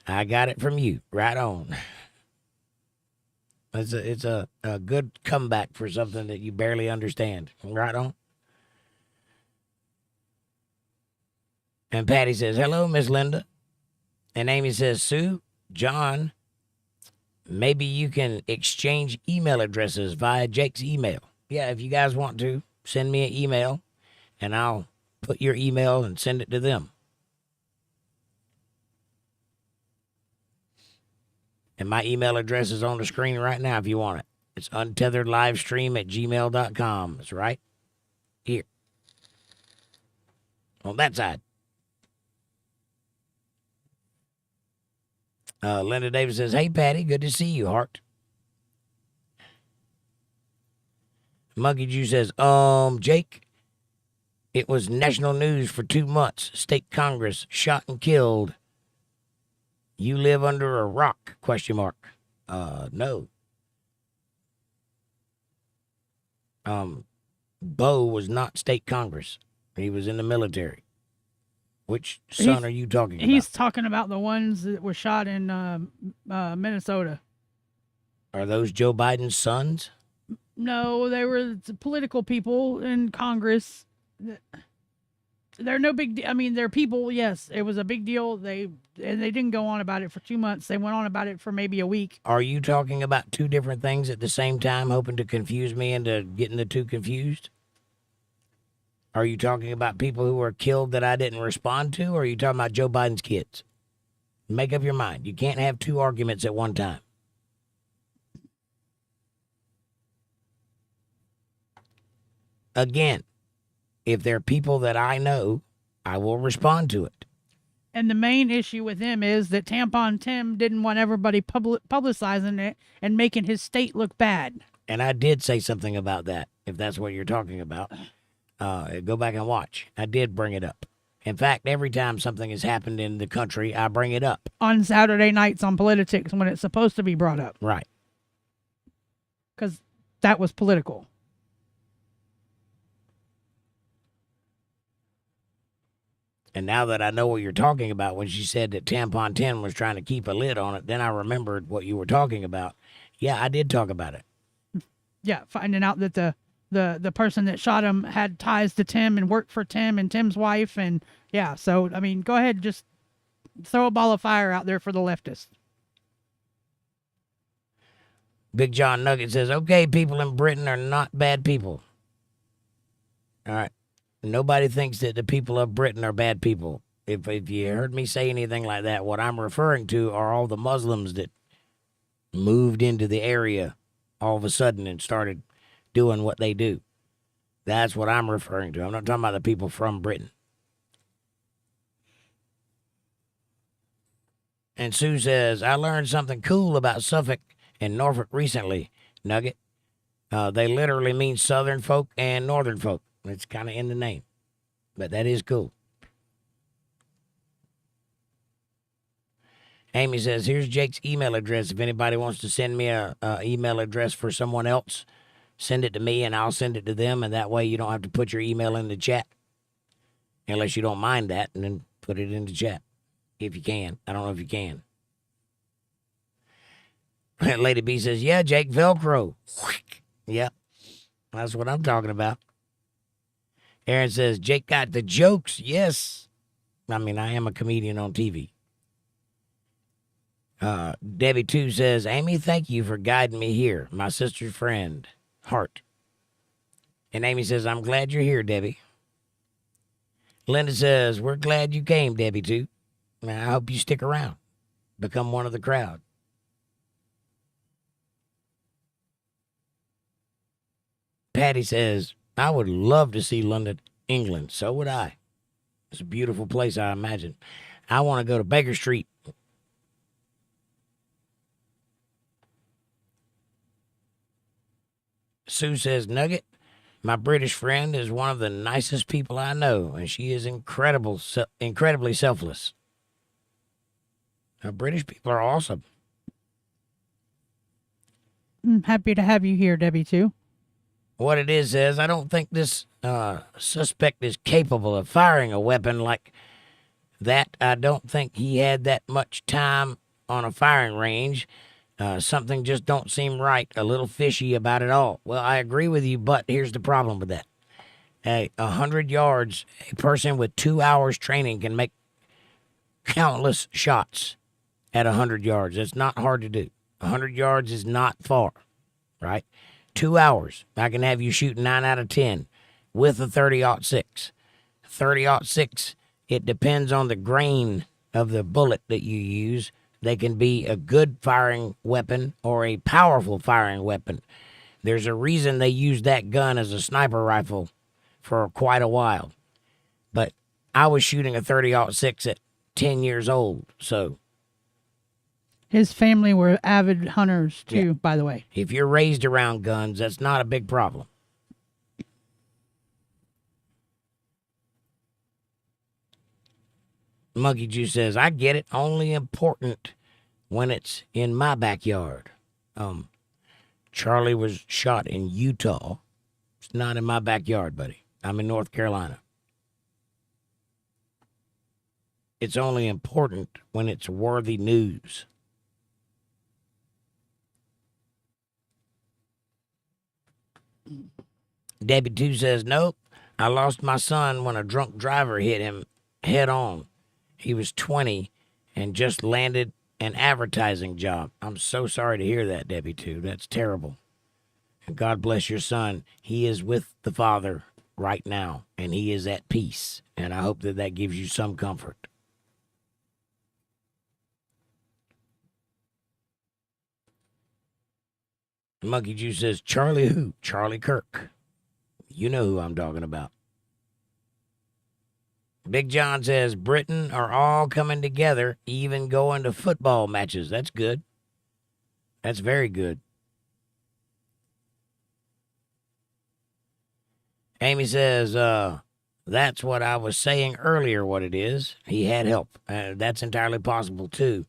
I got it from you. Right on. It's a good comeback for something that you barely understand. Right on. And Patty says, hello, Miss Linda. And Amy says, Sue, John, maybe you can exchange email addresses via Jake's email. Yeah, if you guys want to, send me an email, and I'll put your email and send it to them. And my email address is on the screen right now if you want it. It's untetheredlivestream@gmail.com. It's right here. On that side. Linda Davis says, hey, Patty, good to see you, heart. Monkey Jew says, Jake, it was national news for 2 months. State Congress shot and killed. You live under a rock, ? No. Bo was not state Congress. He was in the military. Which son are you talking about? He's talking about the ones that were shot in Minnesota. Are those Joe Biden's sons? No, they were political people in Congress. They're no big deal. I mean, they're people, yes. It was a big deal. They didn't go on about it for 2 months. They went on about it for maybe a week. Are you talking about two different things at the same time, hoping to confuse me into getting the two confused? Are you talking about people who were killed that I didn't respond to, or are you talking about Joe Biden's kids? Make up your mind. You can't have two arguments at one time. Again, if they're people that I know, I will respond to it. And the main issue with him is that Tampon Tim didn't want everybody publicizing it and making his state look bad. And I did say something about that, if that's what you're talking about. Go back and watch. I did bring it up. In fact, every time something has happened in the country, I bring it up. On Saturday nights on Politics when it's supposed to be brought up. Right. Because that was political. And now that I know what you're talking about, when she said that Tampon 10 was trying to keep a lid on it, then I remembered what you were talking about. Yeah, I did talk about it. Yeah, finding out that the person that shot him had ties to Tim and worked for Tim and Tim's wife. And yeah, so, I mean, go ahead, just throw a ball of fire out there for the leftists. Big John Nugget says, okay, people in Britain are not bad people. All right. Nobody thinks that the people of Britain are bad people. If you heard me say anything like that, what I'm referring to are all the Muslims that moved into the area all of a sudden and started doing what they do. That's what I'm referring to. I'm not talking about the people from Britain. And Sue says, I learned something cool about Suffolk and Norfolk recently, Nugget. They literally mean southern folk and northern folk. It's kind of in the name, but that is cool. Amy says, here's Jake's email address. If anybody wants to send me a email address for someone else, send it to me and I'll send it to them. And that way you don't have to put your email in the chat. Unless you don't mind that, and then put it in the chat. If you can. I don't know if you can. Lady B says, yeah, Jake, Velcro. Yeah, that's what I'm talking about. Aaron says, Jake got the jokes. Yes. I mean, I am a comedian on TV. Debbie 2 says, Amy, thank you for guiding me here. My sister's friend, Hart. And Amy says, I'm glad you're here, Debbie. Linda says, we're glad you came, Debbie 2. I hope you stick around. Become one of the crowd. Patty says, I would love to see London, England. So would I. It's a beautiful place, I imagine. I want to go to Baker Street. Sue says, Nugget, my British friend is one of the nicest people I know, and she is incredibly selfless. Now, British people are awesome. I'm happy to have you here, Debbie, too. What it is, I don't think this suspect is capable of firing a weapon like that. I don't think he had that much time on a firing range. Something just don't seem right, a little fishy about it all. Well, I agree with you, but here's the problem with that. 100 yards, a person with 2 hours training can make countless shots at 100 yards. It's not hard to do. 100 yards is not far, right? 2 hours, I can have you shoot 9 out of 10 with a 30-06. 30-06, it depends on the grain of the bullet that you use. They can be a good firing weapon or a powerful firing weapon. There's a reason they use that gun as a sniper rifle for quite a while. But I was shooting a 30-06 at 10 years old, so. His family were avid hunters, too, by the way. If you're raised around guns, that's not a big problem. Monkey Juice says, I get it. Only important when it's in my backyard. Charlie was shot in Utah. It's not in my backyard, buddy. I'm in North Carolina. It's only important when it's worthy news. Debbie 2 says, nope. I lost my son when a drunk driver hit him head on. He was 20 and just landed an advertising job. I'm so sorry to hear that, Debbie 2. That's terrible. And God bless your son. He is with the Father right now, and he is at peace. And I hope that that gives you some comfort. Monkey Juice says, Charlie who? Charlie Kirk. You know who I'm talking about. Big John says, Britain are all coming together, even going to football matches. That's good. That's very good. Amy says, that's what I was saying earlier, what it is. He had help. That's entirely possible, too.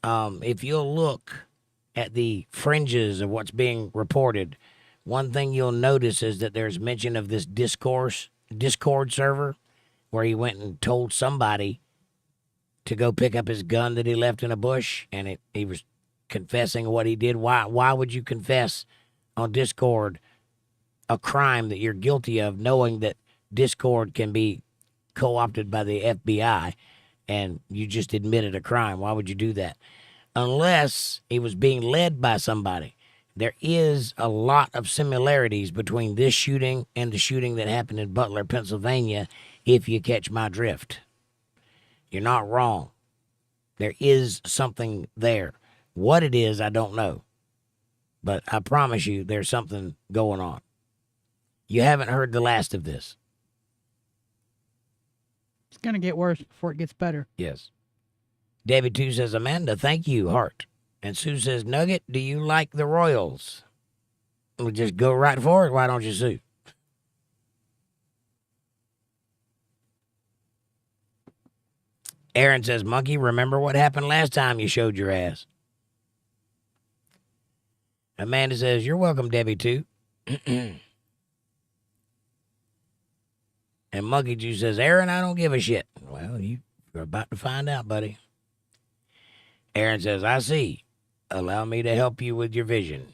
If you'll look at the fringes of what's being reported, one thing you'll notice is that there's mention of this Discord server where he went and told somebody to go pick up his gun that he left in a bush, and he was confessing what he did. Why would you confess on Discord a crime that you're guilty of, knowing that Discord can be co-opted by the FBI and you just admitted a crime? Why would you do that? Unless he was being led by somebody. There is a lot of similarities between this shooting and the shooting that happened in Butler, Pennsylvania, if you catch my drift. You're not wrong. There is something there. What it is, I don't know. But I promise you there's something going on. You haven't heard the last of this. It's going to get worse before it gets better. Yes. Debbie 2 says, Amanda, thank you, heart. And Sue says, Nugget, do you like the Royals? We'll just go right for it. Why don't you, Sue? Aaron says, Monkey, remember what happened last time you showed your ass? Amanda says, you're welcome, Debbie 2. And Monkey Juice says, Aaron, I don't give a shit. Well, you're about to find out, buddy. Aaron says, I see. Allow me to help you with your vision.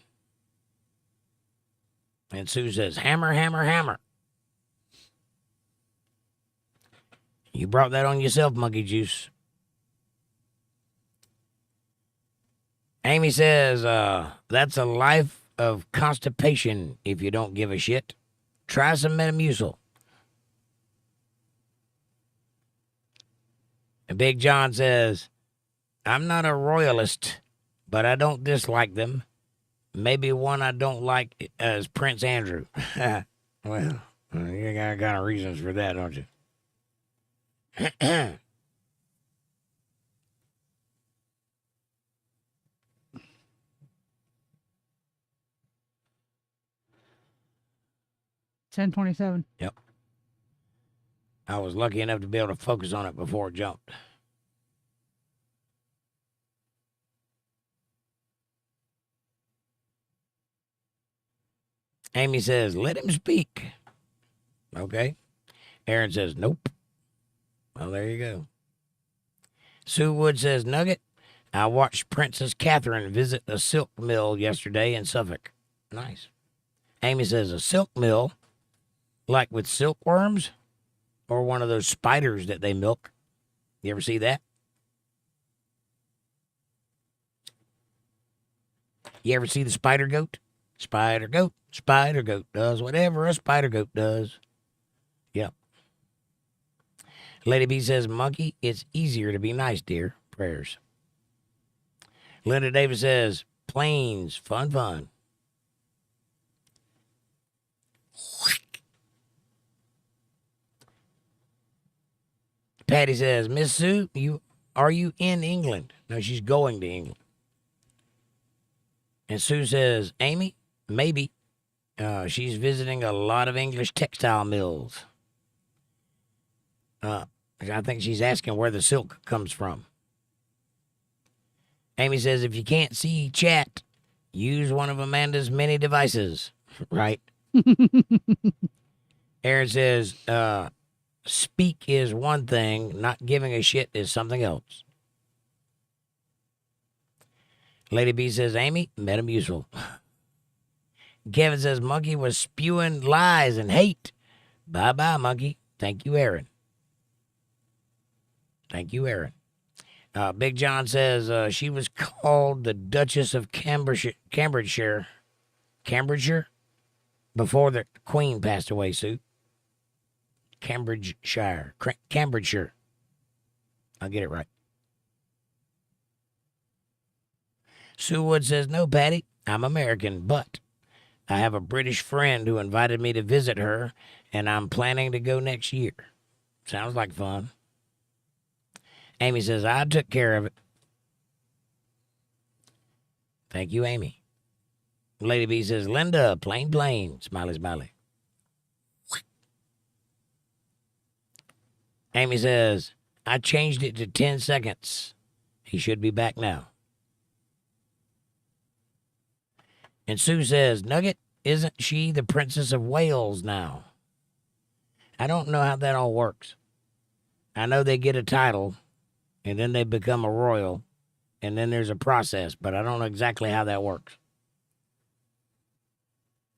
And Sue says, hammer, hammer, hammer. You brought that on yourself, Monkey Juice. Amy says, that's a life of constipation if you don't give a shit. Try some Metamucil. And Big John says, I'm not a royalist, but I don't dislike them. Maybe one I don't like is Prince Andrew. Well, you got kind of reasons for that, don't you? 10:27. Yep. I was lucky enough to be able to focus on it before it jumped. Amy says, let him speak. Okay. Aaron says, nope. Well, there you go. Sue Wood says, Nugget, I watched Princess Catherine visit a silk mill yesterday in Suffolk. Nice. Amy says, a silk mill? Like with silkworms? Or one of those spiders that they milk? You ever see that? You ever see the spider goat? Spider goat does whatever a spider goat does. Yep. Lady B says, Monkey, it's easier to be nice, dear. Prayers. Linda Davis says, planes, fun. Patty says, Miss Sue, are you in England? No, she's going to England. And Sue says, Amy, maybe. She's visiting a lot of English textile mills. I think she's asking where the silk comes from. Amy says, if you can't see chat, use one of Amanda's many devices. Right. Aaron says, speak is one thing, not giving a shit is something else. Lady B says, Amy, Metamucil. Kevin says, Monkey was spewing lies and hate. Bye-bye, Monkey. Thank you, Aaron. Thank you, Aaron. Big John says she was called the Duchess of Cambridgeshire before the Queen passed away, Sue. Cambridgeshire. I'll get it right. Sue Wood says, no, Patty, I'm American, but I have a British friend who invited me to visit her, and I'm planning to go next year. Sounds like fun. Amy says, I took care of it. Thank you, Amy. Lady B says, Linda, plain, smiley, smiley. Amy says, I changed it to 10 seconds. He should be back now. And Sue says, Nugget, isn't she the Princess of Wales now? I don't know how that all works. I know they get a title, and then they become a royal, and then there's a process, but I don't know exactly how that works.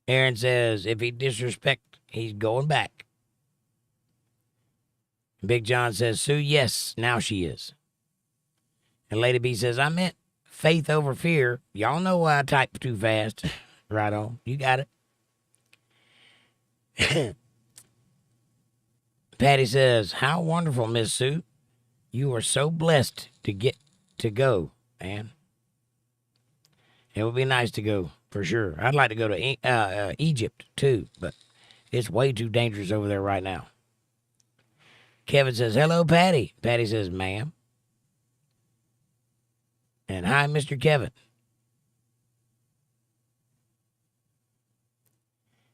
Aaron says, if he disrespect, he's going back. Big John says, Sue, yes, now she is. And Lady B says, I meant faith over fear. Y'all know why I type too fast. Right on. You got it. Patty says, how wonderful, Miss Sue. You are so blessed to get to go, man. It would be nice to go, for sure. I'd like to go to Egypt, too, but it's way too dangerous over there right now. Kevin says, hello, Patty. Patty says, ma'am. And hi, Mr. Kevin.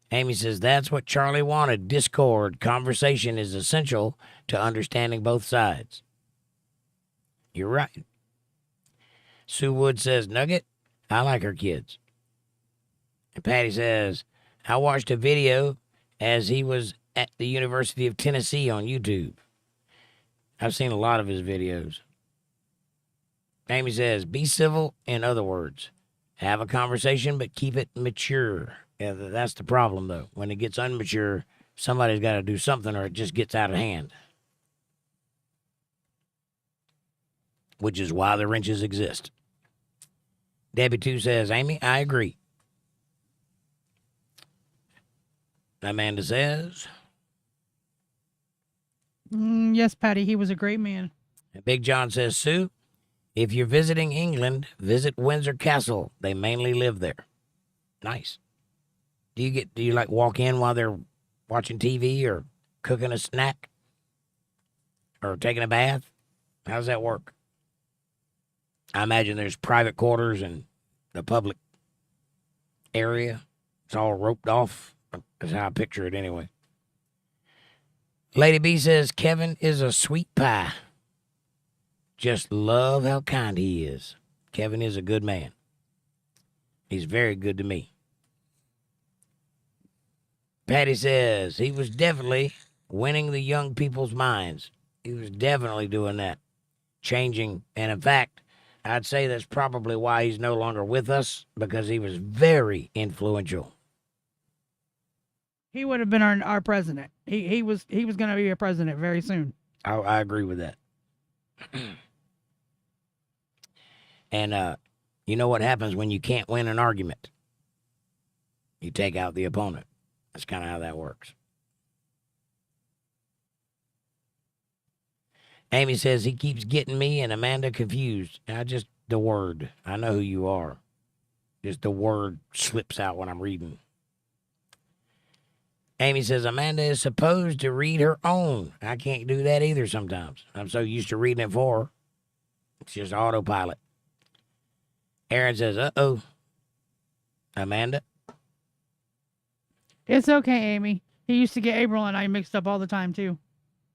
Amy says, that's what Charlie wanted. Discord. Conversation is essential to understanding both sides. You're right. Sue Wood says, Nugget, I like her kids. And Patty says, I watched a video as he was at the University of Tennessee on YouTube. I've seen a lot of his videos. Amy says, be civil, in other words. Have a conversation, but keep it mature. Yeah, that's the problem, though. When it gets unmature, somebody's got to do something or it just gets out of hand. Which is why the wrenches exist. Debbie 2 says, Amy, I agree. Amanda says, yes, Patty, he was a great man. and Big John says, Sue, if you're visiting England, visit Windsor Castle. They mainly live there. Nice. Do you like walk in while they're watching TV or cooking a snack or taking a bath? How does that work? I imagine there's private quarters and the public area. It's all roped off. That's how I picture it anyway. Lady B says, Kevin is a sweet pie. Just love how kind he is. Kevin is a good man. He's very good to me. Patty says, he was definitely winning the young people's minds. He was definitely doing that. Changing. And in fact, I'd say that's probably why he's no longer with us, because he was very influential. He would have been our president. He was going to be a president very soon. I agree with that. And you know what happens when you can't win an argument? You take out the opponent. That's kind of how that works. Amy says he keeps getting me and Amanda confused. The word. I know who you are. Just the word slips out when I'm reading. Amy says Amanda is supposed to read her own. I can't do that either sometimes. I'm so used to reading it for her. It's just autopilot. Aaron says, uh-oh. Amanda? It's okay, Amy. He used to get April and I mixed up all the time, too.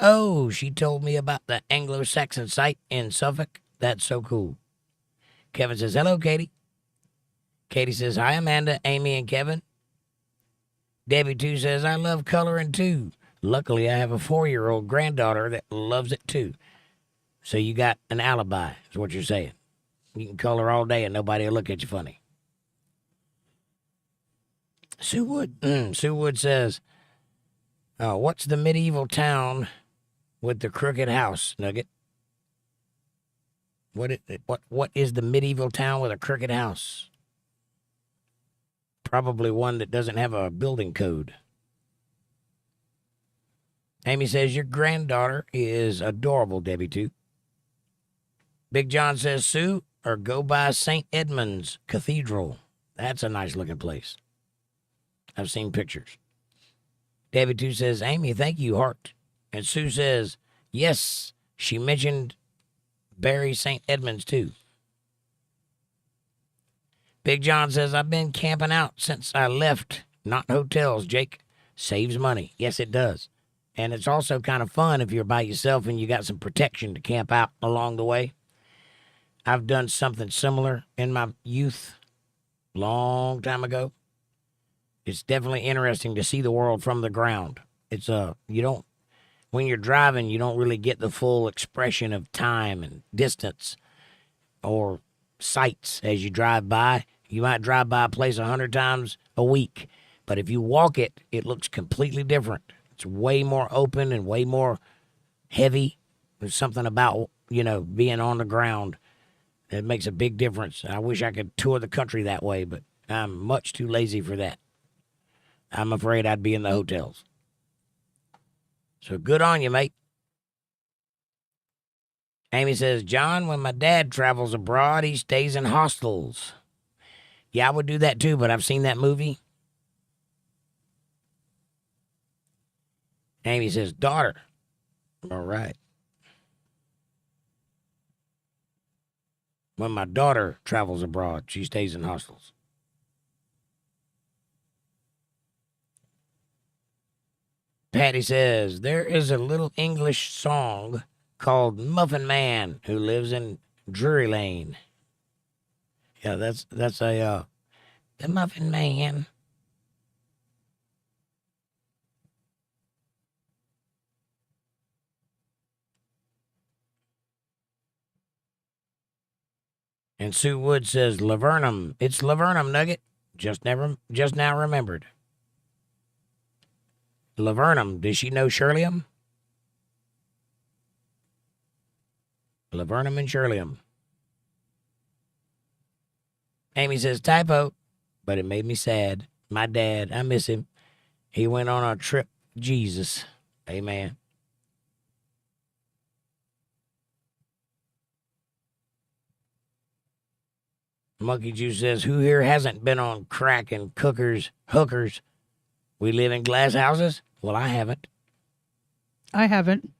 Oh, she told me about the Anglo-Saxon site in Suffolk. That's so cool. Kevin says, hello, Katie. Katie says, hi, Amanda, Amy, and Kevin. Debbie, too, says, I love coloring, too. Luckily, I have a 4-year-old granddaughter that loves it, too. So you got an alibi, is what you're saying. You can color all day and nobody will look at you funny. Sue Wood says, what's the medieval town with the crooked house, Nugget? What is the medieval town with a crooked house? Probably one that doesn't have a building code. Amy says, your granddaughter is adorable, Debbie, too. Big John says, Sue, or go by St. Edmund's Cathedral. That's a nice looking place. I've seen pictures. Debbie, too, says, Amy, thank you, heart. And Sue says, yes, she mentioned Barry St. Edmunds, too. Big John says, I've been camping out since I left. Not hotels, Jake. Saves money. Yes, it does. And it's also kind of fun if you're by yourself and you got some protection to camp out along the way. I've done something similar in my youth, long time ago. It's definitely interesting to see the world from the ground. It's when you're driving, you don't really get the full expression of time and distance or sights as you drive by. You might drive by a place 100 times a week, but if you walk it, it looks completely different. It's way more open and way more heavy. There's something about, being on the ground that makes a big difference. I wish I could tour the country that way, but I'm much too lazy for that. I'm afraid I'd be in the hotels. So good on you, mate. Amy says, John, when my dad travels abroad, he stays in hostels. Yeah, I would do that too, but I've seen that movie. Amy says, daughter. All right. When my daughter travels abroad, she stays in hostels. Patty says, there is a little English song called Muffin Man who lives in Drury Lane. Yeah, that's the Muffin Man. And Sue Wood says, Lavernum. It's Lavernum, Nugget. Just now remembered. Lavernum. Does she know Shirleyum? Lavernum and Shirleyum. Amy says, typo, but it made me sad. My dad, I miss him. He went on a trip. Jesus. Amen. Monkey Juice says, who here hasn't been on crack and hookers? We live in glass houses? Well, I haven't. I haven't.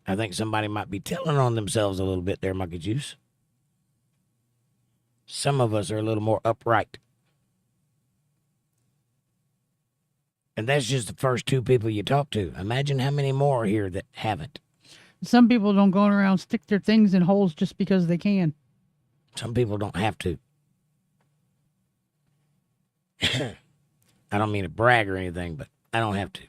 I think somebody might be telling on themselves a little bit there, Monkey Juice. Some of us are a little more upright. And that's just the first 2 people you talk to. Imagine how many more are here that haven't. Some people don't go around stick their things in holes just because they can. Some people don't have to. I don't mean to brag or anything, but I don't have to.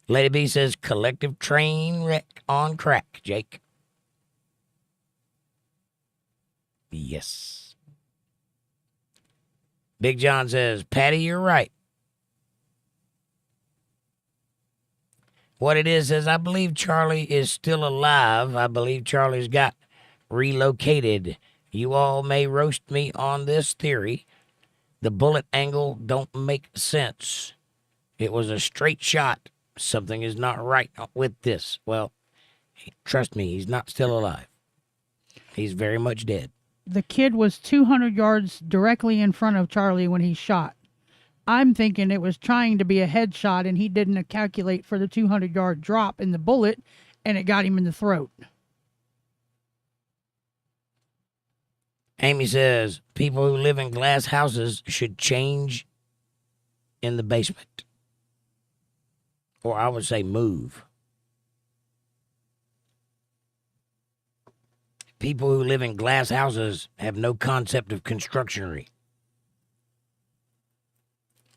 Lady B says, collective train wreck on crack, Jake. Yes. Big John says, Patty, you're right. What it is, I believe Charlie is still alive. I believe Charlie's got relocated. You all may roast me on this theory. The bullet angle don't make sense. It was a straight shot. Something is not right with this. Well, trust me, he's not still alive. He's very much dead. The kid was 200 yards directly in front of Charlie when he shot. I'm thinking it was trying to be a headshot and he didn't calculate for the 200-yard drop in the bullet and it got him in the throat. Amy says, people who live in glass houses should change in the basement. Or I would say move. People who live in glass houses have no concept of constructionery.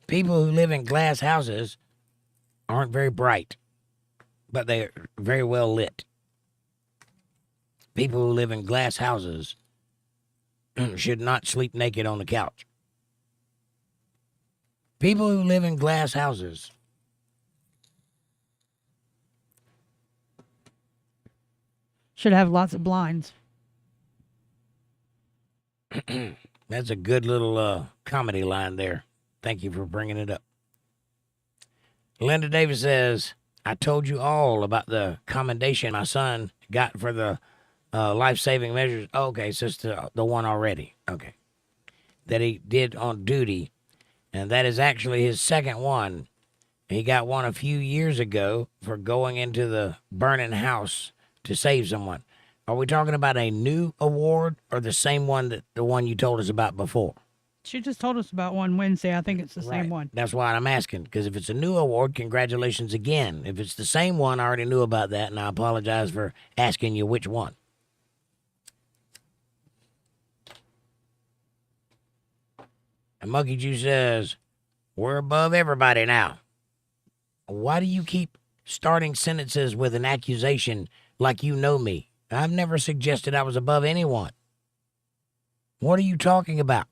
People who live in glass houses aren't very bright, but they're very well lit. People who live in glass houses should not sleep naked on the couch. People who live in glass houses should have lots of blinds. That's a good little comedy line there. Thank you for bringing it up. Linda Davis says, I told you all about the commendation my son got for the life-saving measures. Oh, okay, so it's the one already. Okay. That he did on duty. And that is actually his second one. He got one a few years ago for going into the burning house to save someone. Are we talking about a new award or the same one that the one you told us about before? She just told us about one Wednesday. I think it's the same one. That's why I'm asking, because if it's a new award, congratulations again. If it's the same one, I already knew about that, and I apologize for asking you which one. And Monkey Juice says, we're above everybody now. Why do you keep starting sentences with an accusation like you know me? I've never suggested I was above anyone. What are you talking about?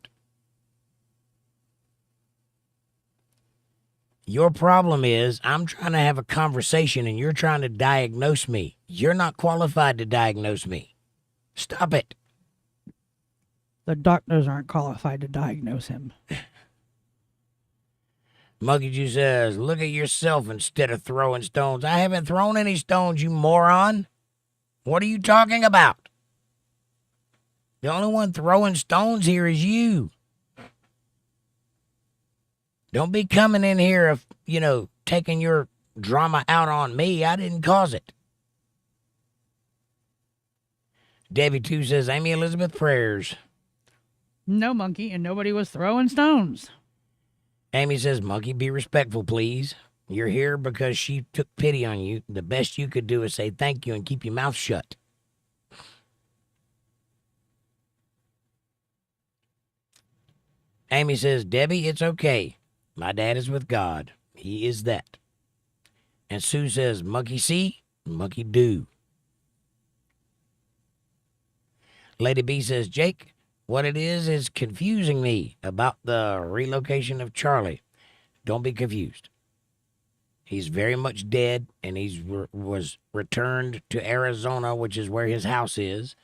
Your problem is I'm trying to have a conversation and you're trying to diagnose me. You're not qualified to diagnose me. Stop it. The doctors aren't qualified to diagnose him. Monkey Juice says, look at yourself instead of throwing stones. I haven't thrown any stones, you moron. What are you talking about? The only one throwing stones here is you. Don't be coming in here, taking your drama out on me. I didn't cause it. Debbie 2 says, Amy Elizabeth prayers. No, Monkey, and nobody was throwing stones. Amy says, Monkey, be respectful, please. You're here because she took pity on you. The best you could do is say thank you and keep your mouth shut. Amy says, Debbie, it's okay. My dad is with God. He is that. And Sue says, Monkey see, Monkey do. Lady B says, Jake, what it is confusing me about the relocation of Charlie. Don't be confused. He's very much dead, and was returned to Arizona, which is where his house is,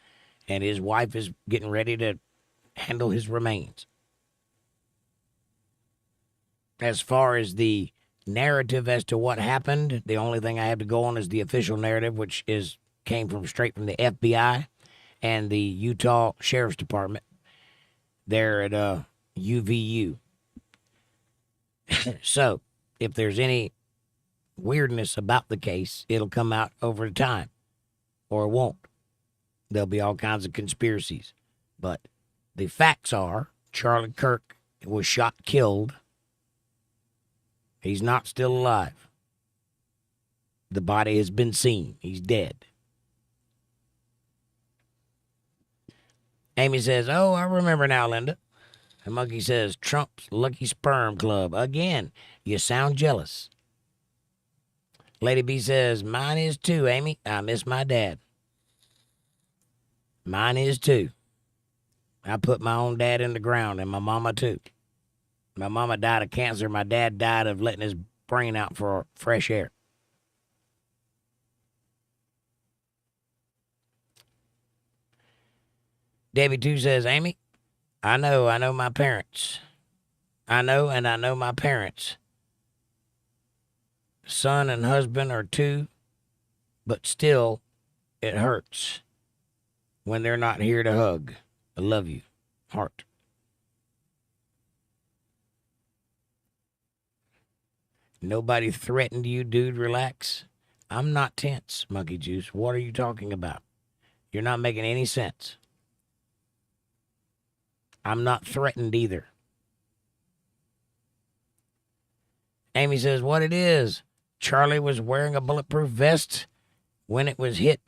and his wife is getting ready to handle his remains. As far as the narrative as to what happened, the only thing I have to go on is the official narrative, which came straight from the FBI and the Utah Sheriff's Department there at UVU. So, if there's any weirdness about the case, it'll come out over time, or it won't. There'll be all kinds of conspiracies. But the facts are Charlie Kirk was shot, killed. He's not still alive. The body has been seen. He's dead. Amy says, oh, I remember now, Linda. And Monkey says, Trump's Lucky Sperm Club. Again, you sound jealous. Lady B says, mine is too, Amy. I miss my dad. Mine is too. I put my own dad in the ground, and my mama too. My mama died of cancer. My dad died of letting his brain out for fresh air. Debbie 2 says, Amy, I know my parents. I know my parents. Son and husband are two, but still, it hurts when they're not here to hug. I love you. Heart. Nobody threatened you, dude. Relax. I'm not tense, Monkey Juice. What are you talking about? You're not making any sense. I'm not threatened either. Amy says, what it is, Charlie was wearing a bulletproof vest when it was hit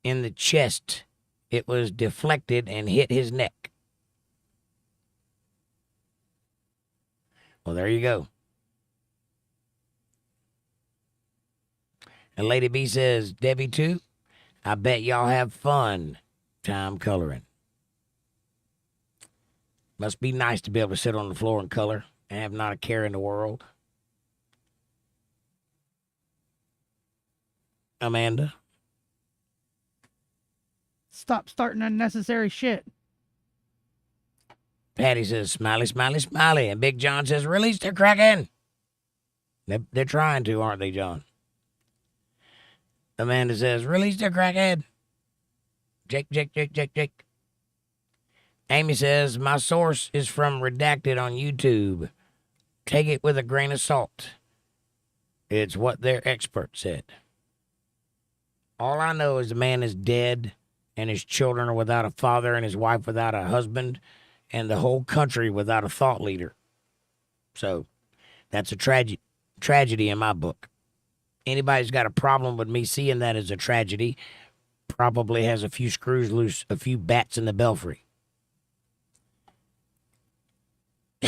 in the chest. It was deflected and hit his neck. Well, there you go. And Lady B says, Debbie too, I bet y'all have fun time coloring. Must be nice to be able to sit on the floor and color and have not a care in the world. Amanda? Stop starting unnecessary shit. Patty says, smiley, smiley, smiley. And Big John says, release the Kraken. They're trying to, aren't they, John? Amanda says, release the Kraken. Jake, Jake, Jake, Jake, Jake. Amy says, my source is from Redacted on YouTube. Take it with a grain of salt. It's what their expert said. All I know is the man is dead and his children are without a father and his wife without a husband and the whole country without a thought leader. So that's a tragedy in my book. Anybody's got a problem with me seeing that as a tragedy probably has a few screws loose, a few bats in the belfry.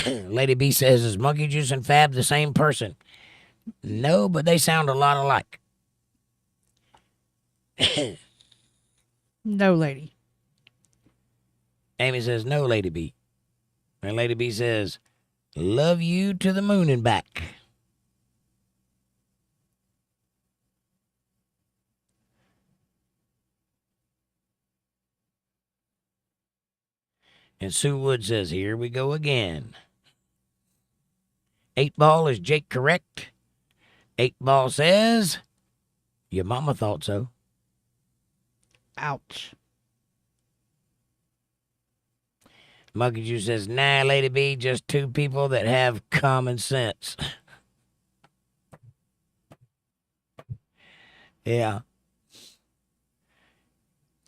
Lady B says, is Monkey Juice and Fab the same person? No, but they sound a lot alike. No, lady. Amy says, no, Lady B. And Lady B says, love you to the moon and back. And Sue Wood says, here we go again. 8-Ball, is Jake correct? 8-Ball says, your mama thought so. Ouch. Monkey Juice says, nah, Lady B, just two people that have common sense. Yeah.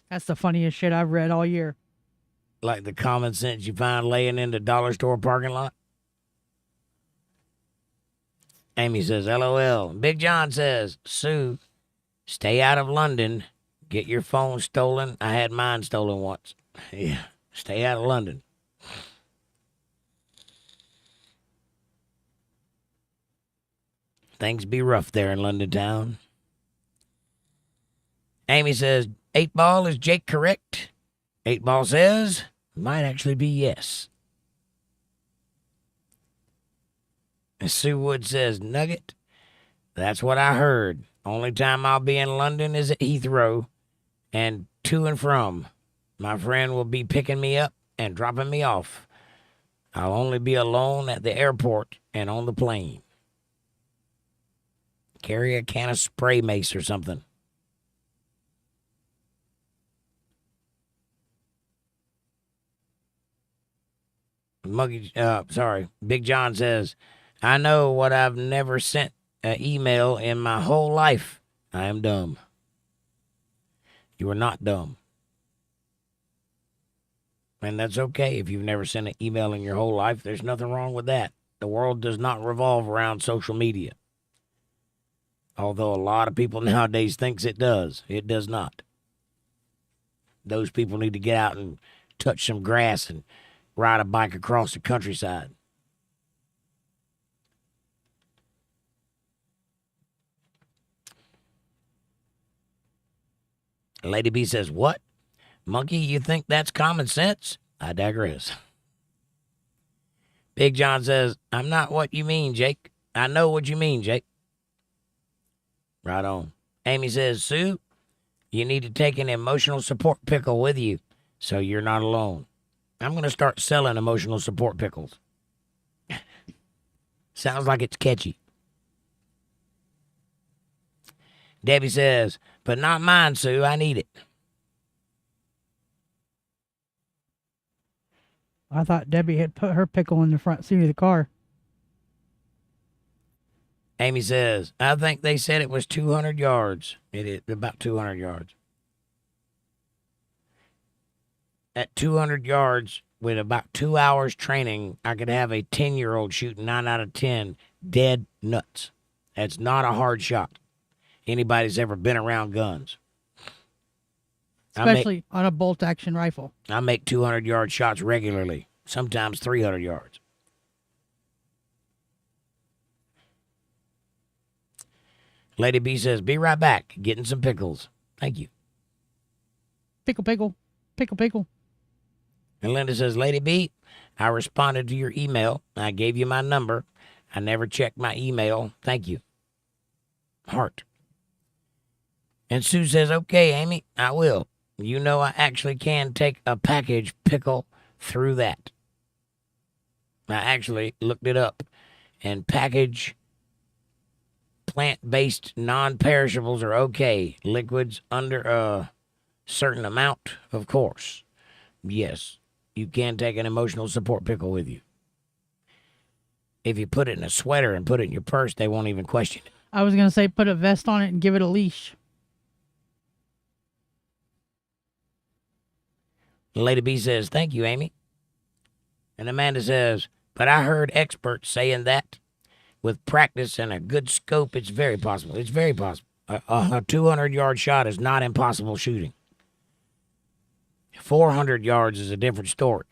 That's the funniest shit I've read all year. Like the common sense you find laying in the dollar store parking lot. Amy says, LOL. Big John says, Sue, stay out of London. Get your phone stolen. I had mine stolen once. Yeah, stay out of London. Things be rough there in London town. Amy says, 8-Ball, is Jake correct? 8-Ball says, might actually be yes. And Sue Wood says, Nugget, that's what I heard. Only time I'll be in London is at Heathrow and to and from. My friend will be picking me up and dropping me off. I'll only be alone at the airport and on the plane. Carry a can of spray mace or something. Big John says, I know what I've never sent an email in my whole life. I am dumb. You are not dumb. And that's okay if you've never sent an email in your whole life. There's nothing wrong with that. The world does not revolve around social media. Although a lot of people nowadays thinks it does. It does not. Those people need to get out and touch some grass and ride a bike across the countryside. Lady B says, what? Monkey, you think that's common sense? I digress. Big John says, I'm not what you mean, Jake. I know what you mean, Jake. Right on. Amy says, Sue, you need to take an emotional support pickle with you so you're not alone. I'm going to start selling emotional support pickles. Sounds like it's catchy. Debbie says, but not mine, Sue. I need it. I thought Debbie had put her pickle in the front seat of the car. Amy says, I think they said it was 200 yards. It is about 200 yards. at 200 yards with about 2 hours training, I could have a 10-year-old shooting 9 out of 10 dead nuts. That's not a hard shot. Anybody's ever been around guns. Especially on a bolt-action rifle. I make 200-yard shots regularly, sometimes 300 yards. Lady B says, be right back, getting some pickles. Thank you. Pickle, pickle, pickle, pickle. And Linda says, Lady B, I responded to your email. I gave you my number. I never checked my email. Thank you. Heart. And Sue says, okay, Amy, I will. You know I actually can take a package pickle through that. I actually looked it up. And package plant-based non-perishables are okay. Liquids under a certain amount, of course. Yes, you can take an emotional support pickle with you. If you put it in a sweater and put it in your purse, they won't even question it. I was going to say put a vest on it and give it a leash. Lady B says, thank you, Amy. And Amanda says, but I heard experts saying that with practice and a good scope, it's very possible. It's very possible. A 200-yard shot is not impossible shooting. 400 yards is a different story.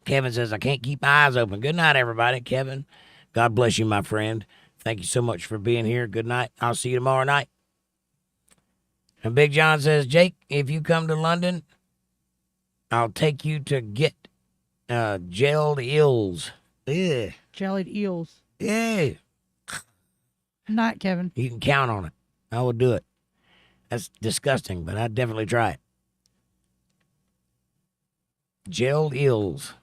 Kevin says, I can't keep my eyes open. Good night, everybody. Kevin, God bless you, my friend. Thank you so much for being here. Good night. I'll see you tomorrow night. And Big John says, Jake, if you come to London, I'll take you to get gelled eels. Yeah. Jellied eels. Yeah. Not Kevin. You can count on it. I will do it. That's disgusting, but I'd definitely try it. Gelled eels.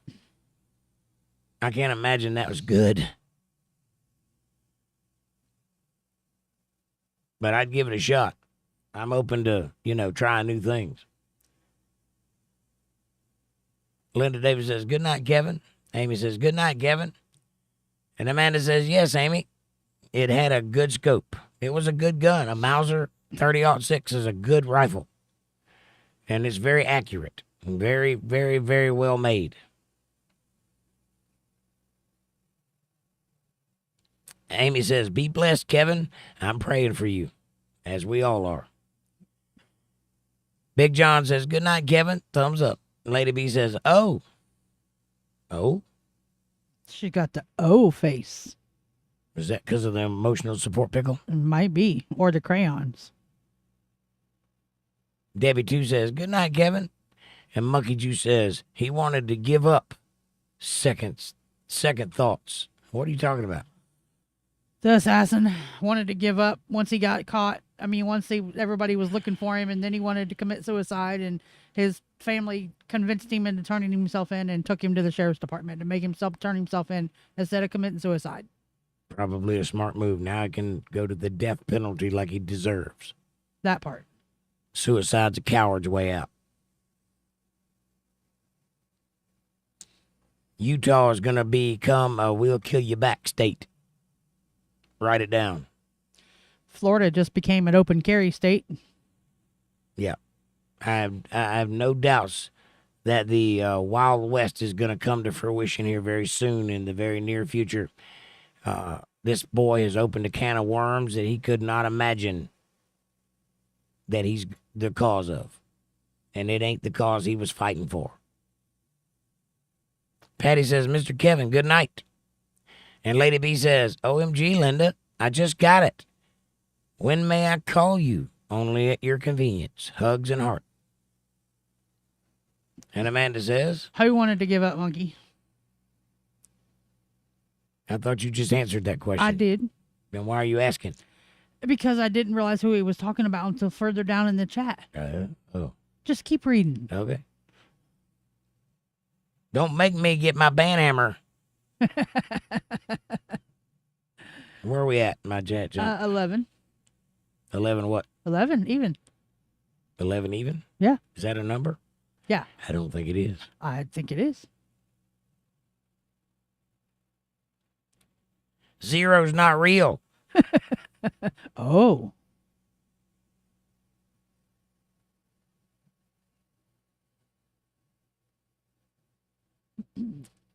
I can't imagine that was good. But I'd give it a shot. I'm open to, trying new things. Linda Davis says, good night, Kevin. Amy says, good night, Kevin. And Amanda says, yes, Amy. It had a good scope. It was a good gun. A Mauser 30-06 is a good rifle. And it's very accurate. Very, very, very well made. Amy says, be blessed, Kevin. I'm praying for you, as we all are. Big John says, good night, Kevin. Thumbs up. Lady B says, oh. Oh? She got the O face. Is that because of the emotional support pickle? It might be. Or the crayons. Debbie 2 says, good night, Kevin. And Monkey Juice says, he wanted to give up. Second thoughts. What are you talking about? The assassin wanted to give up once he got caught. I mean, everybody was looking for him, and then he wanted to commit suicide, and his family convinced him into turning himself in and took him to the sheriff's department to make himself turn himself in instead of committing suicide. Probably a smart move. Now I can go to the death penalty like he deserves. That part. Suicide's a coward's way out. Utah is going to become a we'll kill you back state. Write it down. Florida just became an open carry state. Yeah. I have no doubts that the Wild West is going to come to fruition here very soon in the very near future. This boy has opened a can of worms that he could not imagine that he's the cause of. And it ain't the cause he was fighting for. Patty says, Mr. Kevin, good night. And Lady B says, OMG, Linda, I just got it. When may I call you? Only at your convenience. Hugs and heart. And Amanda says, Who wanted to give up, Monkey? I thought you just answered that question. I did. Then why are you asking? Because I didn't realize who he was talking about until further down in the chat. Oh. Just keep reading. Okay. Don't make me get my band hammer. Where are we at, my chat? 11. 11 what? 11, even. 11 even? Yeah. Is that a number? Yeah. I don't think it is. I think it is. Zero's not real. Oh.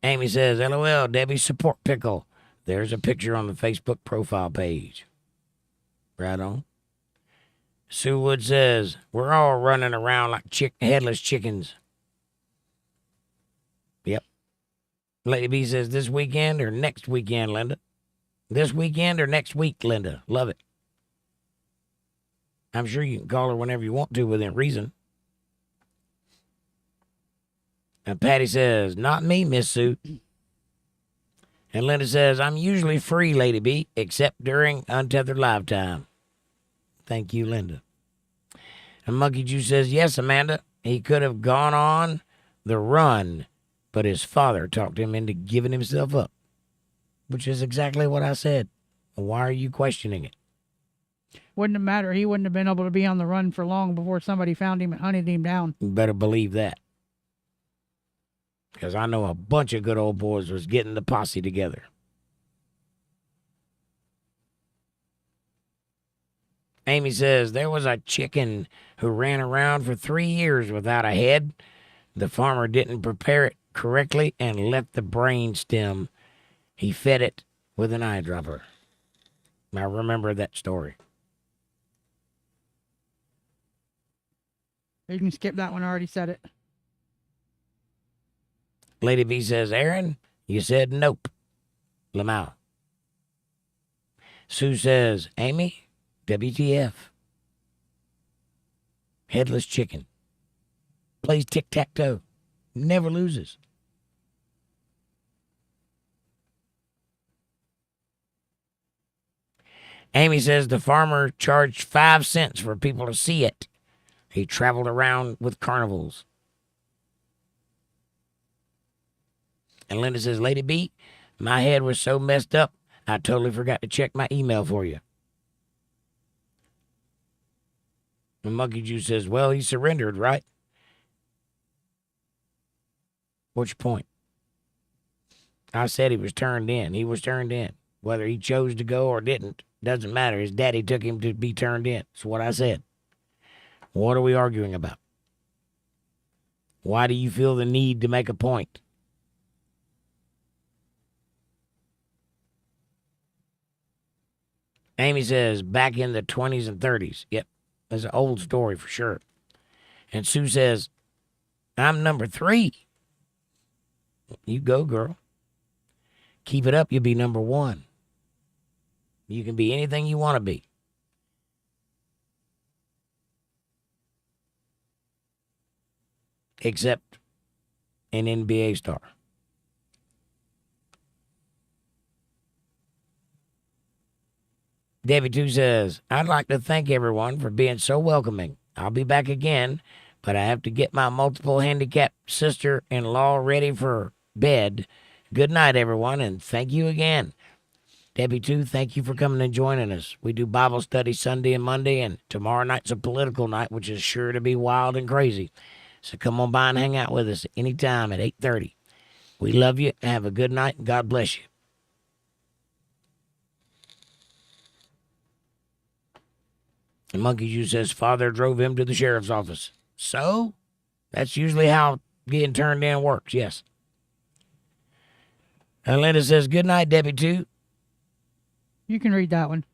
Amy says, LOL, Debbie support pickle. There's a picture on the Facebook profile page. Right on. Sue Wood says, we're all running around like headless chickens. Yep. Lady B says, this weekend or next weekend, Linda? This weekend or next week, Linda? Love it. I'm sure you can call her whenever you want to within reason. And Patty says, not me, Miss Sue. And Linda says, I'm usually free, Lady B, except during Untethered Live time. Thank you, Linda. And Monkey Juice says, yes, Amanda, he could have gone on the run, but his father talked him into giving himself up, which is exactly what I said. Why are you questioning it? Wouldn't have mattered. He wouldn't have been able to be on the run for long before somebody found him and hunted him down. You better believe that. Because I know a bunch of good old boys was getting the posse together. Amy says, there was a chicken who ran around for 3 years without a head. The farmer didn't prepare it correctly and left the brain stem. He fed it with an eyedropper. I remember that story. You can skip that one. I already said it. Lady B says, Aaron, you said nope. ℂ𝕚𝕝𝕝𝕝𝕝𝕝. Sue says, Amy, WTF. Headless chicken. Plays tic-tac-toe. Never loses. Amy says the farmer charged 5 cents for people to see it. He traveled around with carnivals. And Linda says, Lady B, my head was so messed up, I totally forgot to check my email for you. And Monkey Juice says, well, he surrendered, right? What's your point? I said he was turned in. He was turned in. Whether he chose to go or didn't, doesn't matter. His daddy took him to be turned in. That's what I said. What are we arguing about? Why do you feel the need to make a point? Amy says, back in the 20s and 30s. Yep, that's an old story for sure. And Sue says, I'm number 3. You go, girl. Keep it up, you'll be number 1. You can be anything you want to be. Except an NBA star. Debbie 2 says, I'd like to thank everyone for being so welcoming. I'll be back again, but I have to get my multiple handicapped sister-in-law ready for bed. Good night, everyone, and thank you again. Debbie 2, thank you for coming and joining us. We do Bible study Sunday and Monday, and tomorrow night's a political night, which is sure to be wild and crazy. So come on by and hang out with us anytime at 8:30. We love you. Have a good night, and God bless you. And Monkey Juice says, father drove him to the sheriff's office. So, that's usually how getting turned in works, yes. And Linda says, good night, Debbie 2. You can read that one.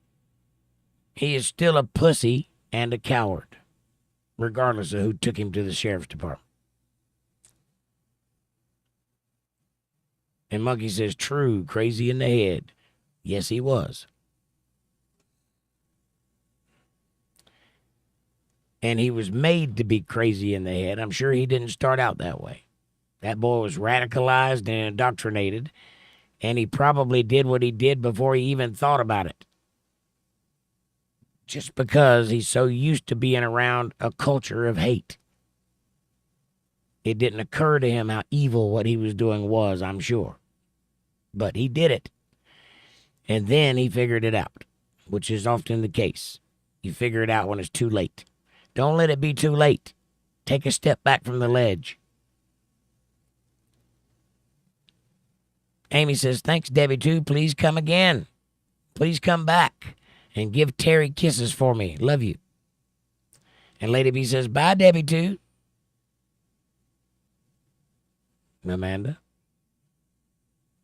He is still a pussy and a coward, regardless of who took him to the sheriff's department. And Monkey says, true, crazy in the head. Yes, he was. And he was made to be crazy in the head. I'm sure he didn't start out that way. That boy was radicalized and indoctrinated, and he probably did what he did before he even thought about it. Just because he's so used to being around a culture of hate. It didn't occur to him how evil what he was doing was, I'm sure. But he did it. And then he figured it out, which is often the case. You figure it out when it's too late. Don't let it be too late. Take a step back from the ledge. Amy says, thanks, Debbie 2. Please come again. Please come back and give Terry kisses for me. Love you. And Lady B says, bye, Debbie 2. Amanda.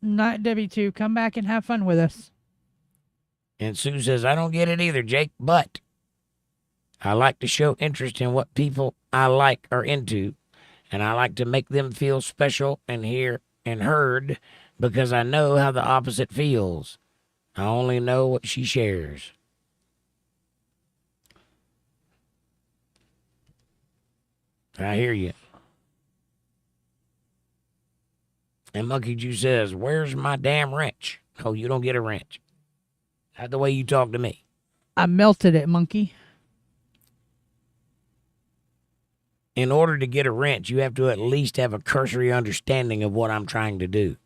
Not Debbie too. Come back and have fun with us. And Sue says, I don't get it either, Jake, but I like to show interest in what people I like are into, and I like to make them feel special and hear and heard because I know how the opposite feels. I only know what she shares. I hear you. And Monkey Juice says, where's my damn wrench? Oh, you don't get a wrench. That's the way you talk to me. I melted it, monkey. In order to get a wrench, you have to at least have a cursory understanding of what I'm trying to do.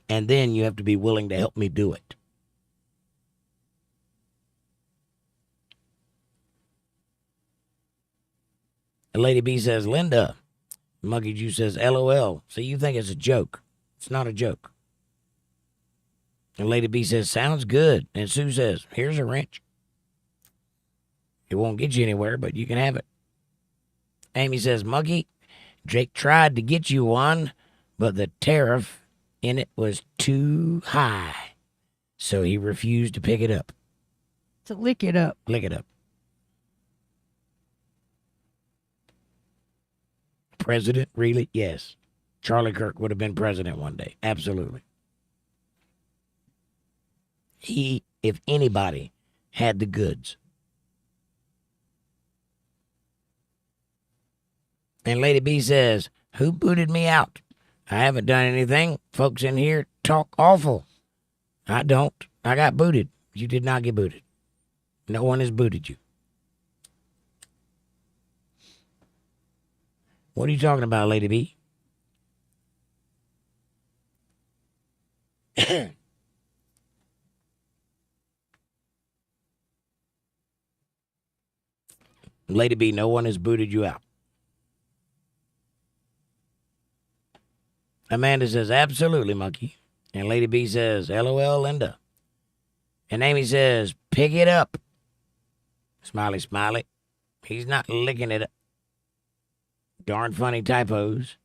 And then you have to be willing to help me do it. And Lady B says, Linda. Monkey Juice says, LOL. So you think it's a joke. It's not a joke. And Lady B says, sounds good. And Sue says, here's a wrench. It won't get you anywhere, but you can have it. Amy says, Monkey, Jake tried to get you one, but the tariff in it was too high. So he refused to pick it up. To lick it up. Lick it up. President? Really? Yes. Charlie Kirk would have been president one day. Absolutely. He, if anybody, had the goods. And Lady B says, who booted me out? I haven't done anything. Folks in here talk awful. I don't. I got booted. You did not get booted. No one has booted you. What are you talking about, Lady B? Lady B, no one has booted you out. Amanda says, absolutely, monkey. And Lady B says, LOL, Linda. And Amy says, pick it up. Smiley, smiley. He's not licking it up. Darn funny typos.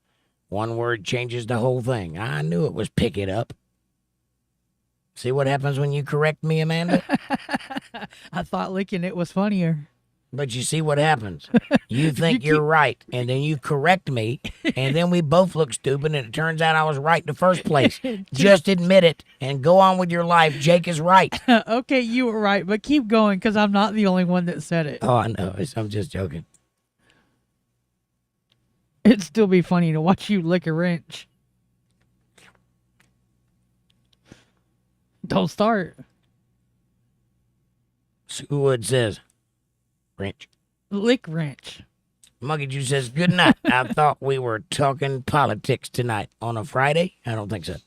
One word changes the whole thing. I knew it was pick it up. See what happens when you correct me, Amanda? I thought licking it was funnier. But you see what happens. You think you're right, and then you correct me, and then we both look stupid, and it turns out I was right in the first place. Just admit it and go on with your life. Jake is right. Okay, you were right, but keep going because I'm not the only one that said it. Oh, I know. I'm just joking. It'd still be funny to watch you lick a wrench. Don't start. Sue Wood says, wrench. Lick wrench. Monkey Juice says, good night. I thought we were talking politics tonight on a Friday. I don't think so.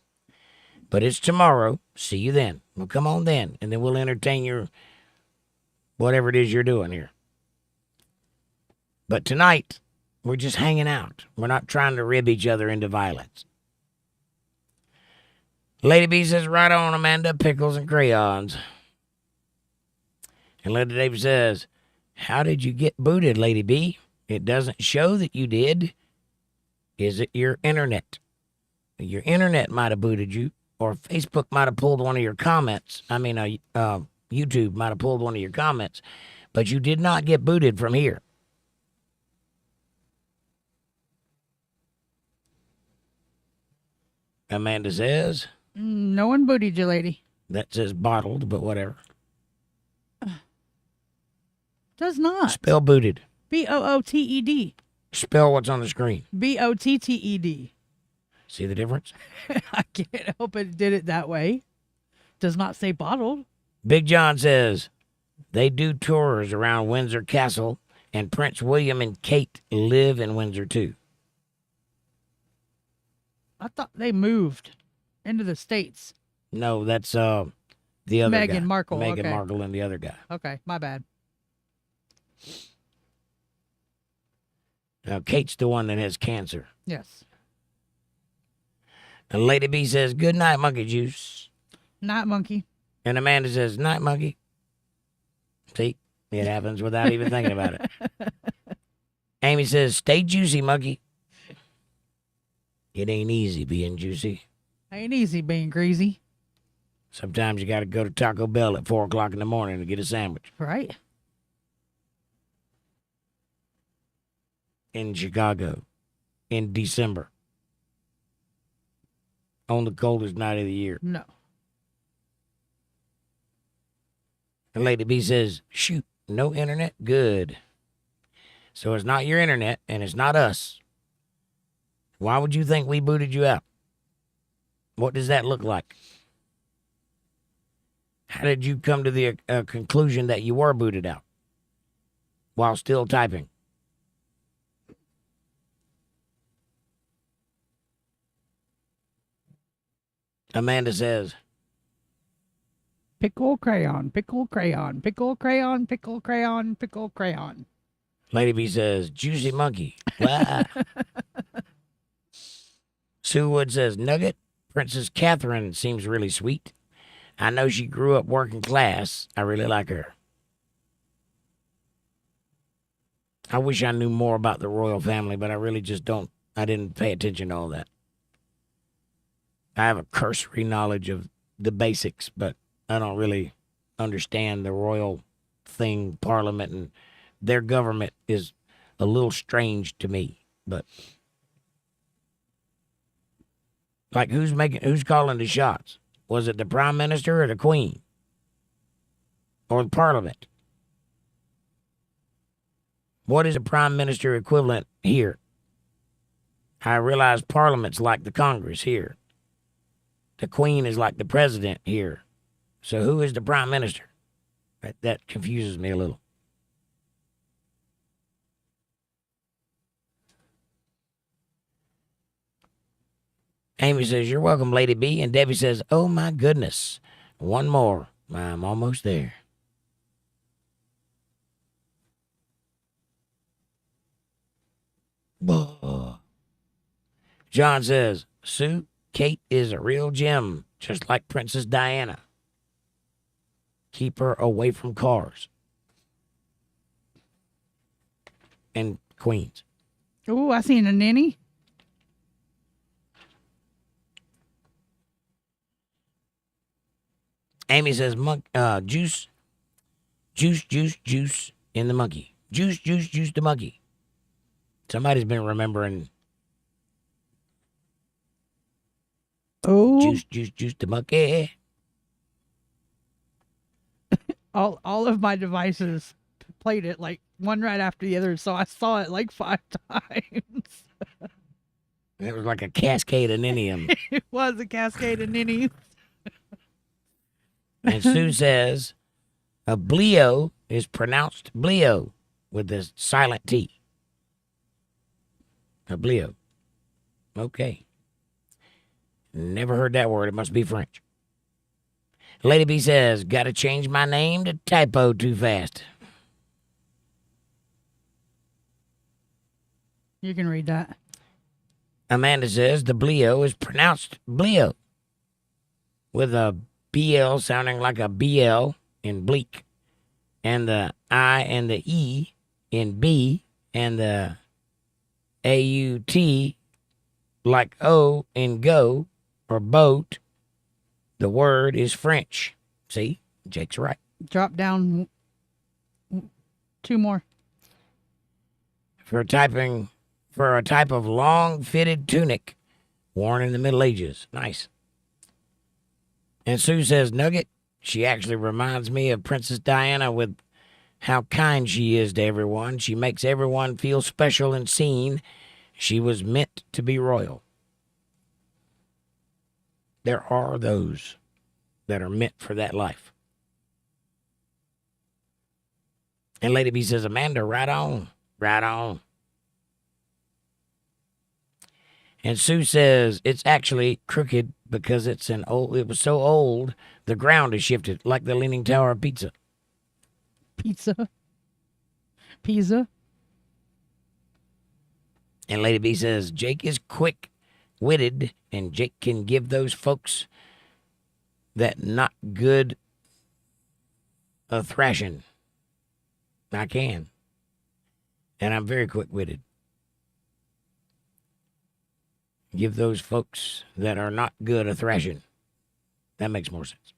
But it's tomorrow. See you then. Well, come on then. And then we'll entertain your whatever it is you're doing here. But tonight, we're just hanging out. We're not trying to rib each other into violence. Lady B says, right on, Amanda, pickles and crayons. And Lady Davis says, how did you get booted, Lady B? It doesn't show that you did. Is it your internet? Your internet might have booted you, or Facebook might have pulled one of your comments. YouTube might have pulled one of your comments, but you did not get booted from here. Amanda says, no one booted you, lady. That says bottled, but whatever. Does not. Spell booted. B-O-O-T-E-D. Spell what's on the screen. B-O-T-T-E-D. See the difference? I can't help it did it that way. Does not say bottled. Big John says, they do tours around Windsor Castle, and Prince William and Kate live in Windsor, too. I thought they moved into the States. No, that's the other guy. Meghan Markle. Meghan Okay. Markle and the other guy. Okay, my bad. Now, Kate's the one that has cancer. Yes. And Lady B says, good night, Monkey Juice. Night, monkey. And Amanda says, night, Monkey. See, it happens without even thinking about it. Amy says, stay juicy, monkey. It ain't easy being juicy. Ain't easy being greasy. Sometimes you got to go to Taco Bell at 4 o'clock in the morning to get a sandwich. Right. In Chicago in December on the coldest night of the year. No. And Lady B says, shoot, no internet? Good. So it's not your internet and it's not us. Why would you think we booted you out? What does that look like? How did you come to the conclusion that you were booted out while still typing? Amanda says, Pickle crayon, pickle crayon, pickle crayon, pickle crayon, pickle crayon. Lady B says, juicy monkey. Wow. Sue Wood says, Nugget, Princess Catherine seems really sweet. I know she grew up working class. I really like her. I wish I knew more about the royal family, but I really just don't. I didn't pay attention to all that. I have a cursory knowledge of the basics, but I don't really understand the royal thing, parliament, and their government is a little strange to me. But like, who's calling the shots? Was it the prime minister or the queen? Or the parliament? What is the prime minister equivalent here? I realize parliament's like the Congress here. The queen is like the president here. So who is the prime minister? That confuses me a little. Amy says, you're welcome, Lady B. And Debbie says, oh my goodness. One more. I'm almost there. John says, Sue, Kate is a real gem, just like Princess Diana. Keep her away from cars and queens. Ooh, I seen a ninny. Amy says, juice in the monkey. Juice the monkey. Somebody's been remembering. Oh, Juice the monkey. all of my devices played it like one right after the other, so I saw it like 5 times. It was like a cascade of ninnium. It was a cascade of ninnies. And Sue says, a bleo is pronounced bleo with the silent T. A bleo. Okay. Never heard that word. It must be French. Lady B says, gotta change my name to typo too fast. You can read that. Amanda says, the bleo is pronounced bleo with a BL sounding like a BL in bleak, and the I and the E in B, and the AUT like O in go or boat. The word is French. See, Jake's right. Drop down 2 more. For a type of long fitted tunic worn in the Middle Ages. Nice. And Sue says, Nugget, she actually reminds me of Princess Diana with how kind she is to everyone. She makes everyone feel special and seen. She was meant to be royal. There are those that are meant for that life. And Lady B says, Amanda, right on. Right on. And Sue says, it's actually crooked because it was so old, the ground has shifted, like the Leaning Tower of Pisa. Pizza. And Lady B says, Jake is quick-witted, and Jake can give those folks that not good a thrashing. I can. And I'm very quick-witted. Give those folks that are not good a thrashing. That makes more sense.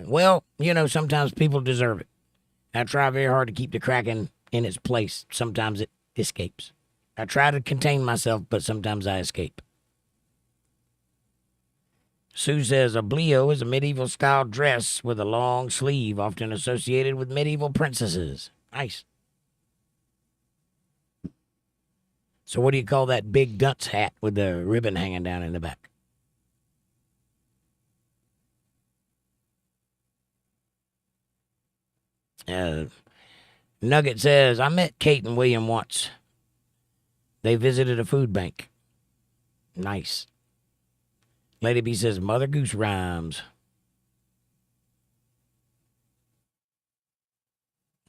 Well, you know, sometimes people deserve it. I try very hard to keep the Kraken in its place. Sometimes it escapes. I try to contain myself, but sometimes I escape. Sue says, a blio is a medieval-style dress with a long sleeve, often associated with medieval princesses. Nice. So what do you call that big dunce hat with the ribbon hanging down in the back? Nugget says, I met Kate and William once. They visited a food bank. Nice. Lady B says, Mother Goose rhymes.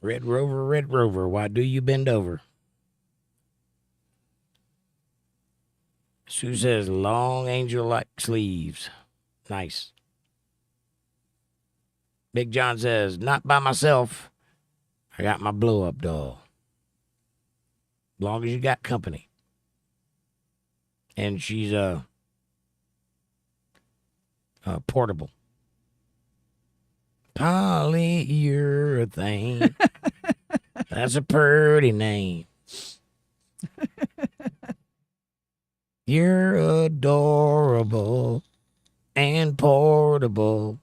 Red Rover, why do you bend over? Sue says, long angel-like sleeves. Nice. Big John says, not by myself. I got my blow-up doll. As long as you got company. And she's portable. Polyurethane. That's a pretty name. You're adorable and portable.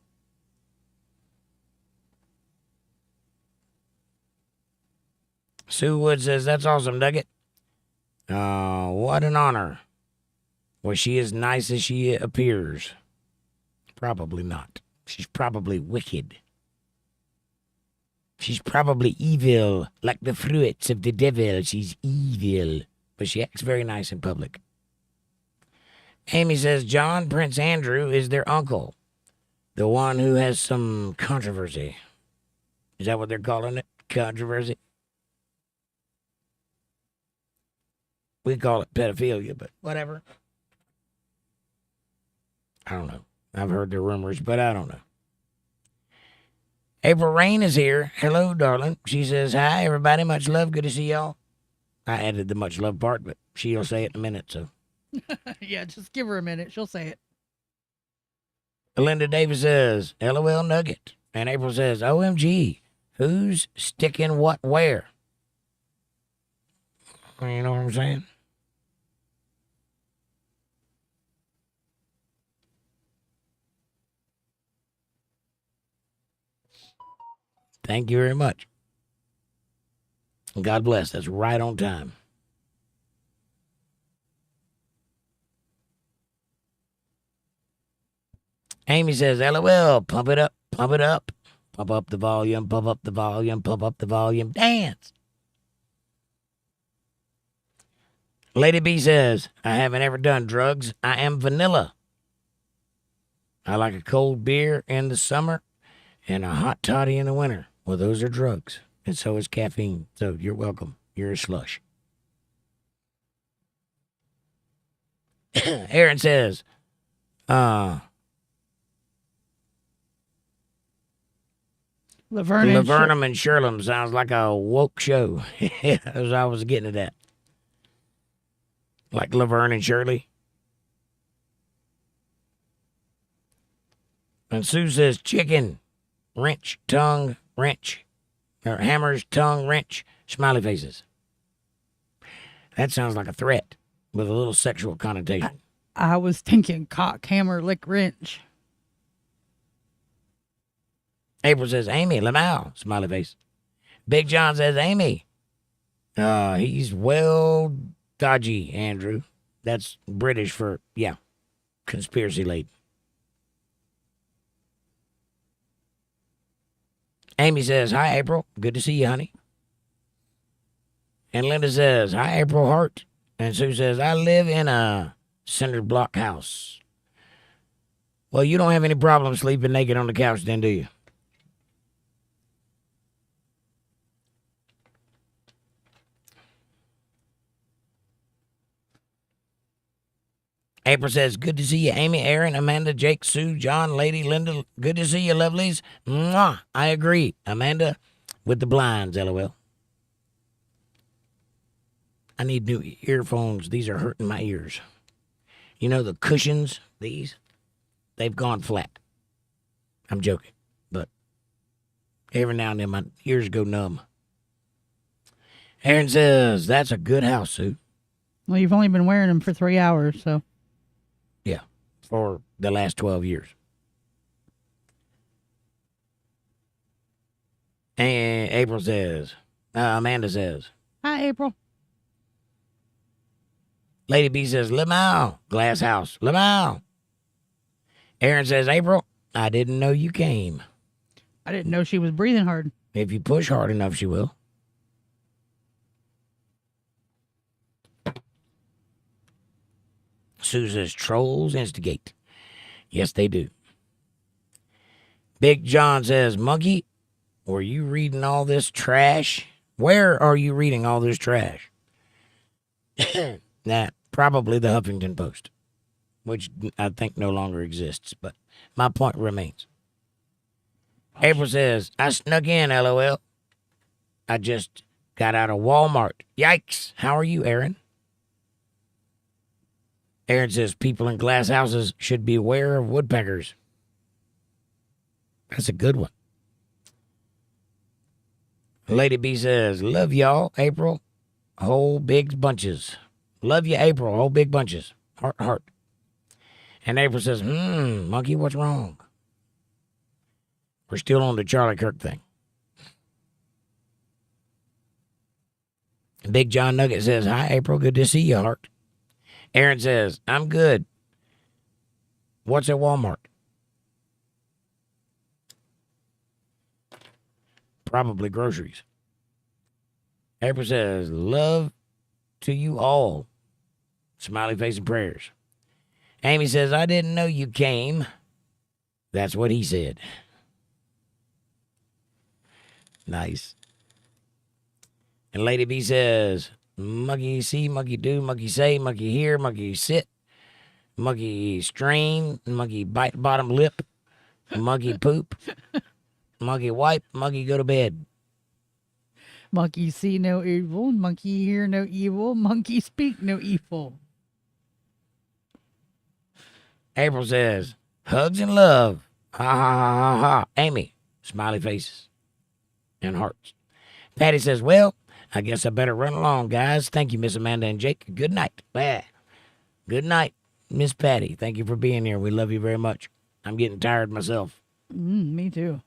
Sue Wood says, that's awesome, Nugget. What an honor. Was she as nice as she appears? Probably not. She's probably wicked. She's probably evil, like the fruits of the devil. She's evil, but she acts very nice in public. Amy says, John Prince Andrew is their uncle, the one who has some controversy. Is that what they're calling it? Controversy? We call it pedophilia, but whatever. I don't know. I've heard the rumors, but I don't know. April Rain is here. Hello, darling. She says, hi, everybody. Much love. Good to see y'all. I added the much love part, but she'll say it in a minute, so. Yeah, just give her a minute. She'll say it. Linda Davis says, LOL Nugget. And April says, OMG, who's sticking what where? You know what I'm saying? Thank you very much. God bless. That's right on time. Amy says, LOL, pump it up, pump it up. Pump up the volume, pump up the volume, pump up the volume. Dance. Lady B says, I haven't ever done drugs. I am vanilla. I like a cold beer in the summer and a hot toddy in the winter. Well, those are drugs. And so is caffeine. So you're welcome. You're a slush. Aaron says, Laverne and Shirley sounds like a woke show. As I was getting at that. Like Laverne and Shirley. And Sue says chicken, wrench, tongue, wrench. Or hammers, tongue, wrench, smiley faces. That sounds like a threat with a little sexual connotation. I was thinking cock, hammer, lick, wrench. April says, Amy, Lamau, smiley face. Big John says, Amy. He's well dodgy, Andrew. That's British for, yeah, conspiracy laden. Amy says, hi, April. Good to see you, honey. And Linda says, hi, April Hart. And Sue says, I live in a cinder block house. Well, you don't have any problem sleeping naked on the couch then, do you? April says, good to see you, Amy, Aaron, Amanda, Jake, Sue, John, Lady, Linda. Good to see you, lovelies. Mwah. I agree. Amanda with the blinds, LOL. I need new earphones. These are hurting my ears. You know the cushions, they've gone flat. I'm joking, but every now and then my ears go numb. Aaron says, that's a good house suit. Well, you've only been wearing them for 3 hours, so. Yeah, for the last 12 years. And Amanda says, Hi, April. Lady B says, ℂ𝕚𝕝𝕝, glass house, ℂ𝕚𝕝. Aaron says, April, I didn't know you came. I didn't know she was breathing hard. If you push hard enough, she will. Sue says, trolls instigate. Yes, they do. Big John says, Monkey, were you reading all this trash? Where are you reading all this trash? Nah, probably the Huffington Post, which I think no longer exists, but my point remains. April says, I snuck in, LOL. I just got out of Walmart. Yikes. How are you, Aaron? Aaron says, people in glass houses should be aware of woodpeckers. That's a good one. Lady B says, love y'all, April. Whole big bunches. Love you, April. Whole big bunches. Heart, heart. And April says, Monkey, what's wrong? We're still on the Charlie Kirk thing. Big John Nugget says, hi, April. Good to see you, heart. Aaron says, I'm good. What's at Walmart? Probably groceries. April says, love to you all. Smiley face and prayers. Amy says, I didn't know you came. That's what he said. Nice. And Lady B says, monkey see, monkey do, monkey say, monkey hear, monkey sit, monkey strain, monkey bite bottom lip, monkey poop, monkey wipe, monkey go to bed. Monkey see no evil, monkey hear no evil, monkey speak no evil. April says, hugs and love. Ha ha ha ha ha. Amy, smiley faces and hearts. Patty says, well, I guess I better run along, guys. Thank you, Miss Amanda and Jake. Good night. Bye. Good night, Miss Patty. Thank you for being here. We love you very much. I'm getting tired myself. Me too.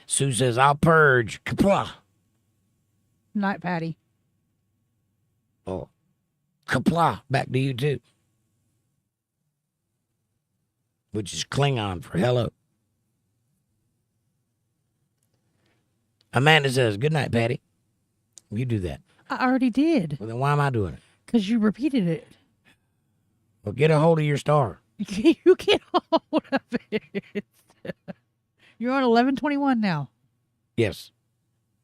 Sue says, I'll purge. Kapla. Night, Patty. Oh, kapla. Back to you, too. Which is Klingon for hello. Amanda says, good night, Patty. You do that. I already did. Well, then why am I doing it? Because you repeated it. Well, get a hold of your star. You get hold of it. You're on 1121 now. Yes.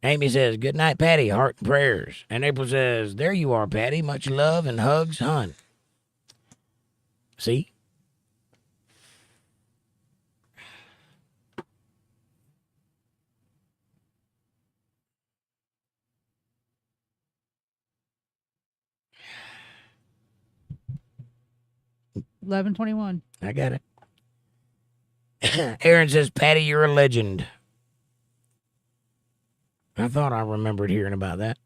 Amy says, good night, Patty. Heart and prayers. And April says, there you are, Patty. Much love and hugs, hun. See? $11.21. I got it. Aaron says, Patty, you're a legend. I thought I remembered hearing about that.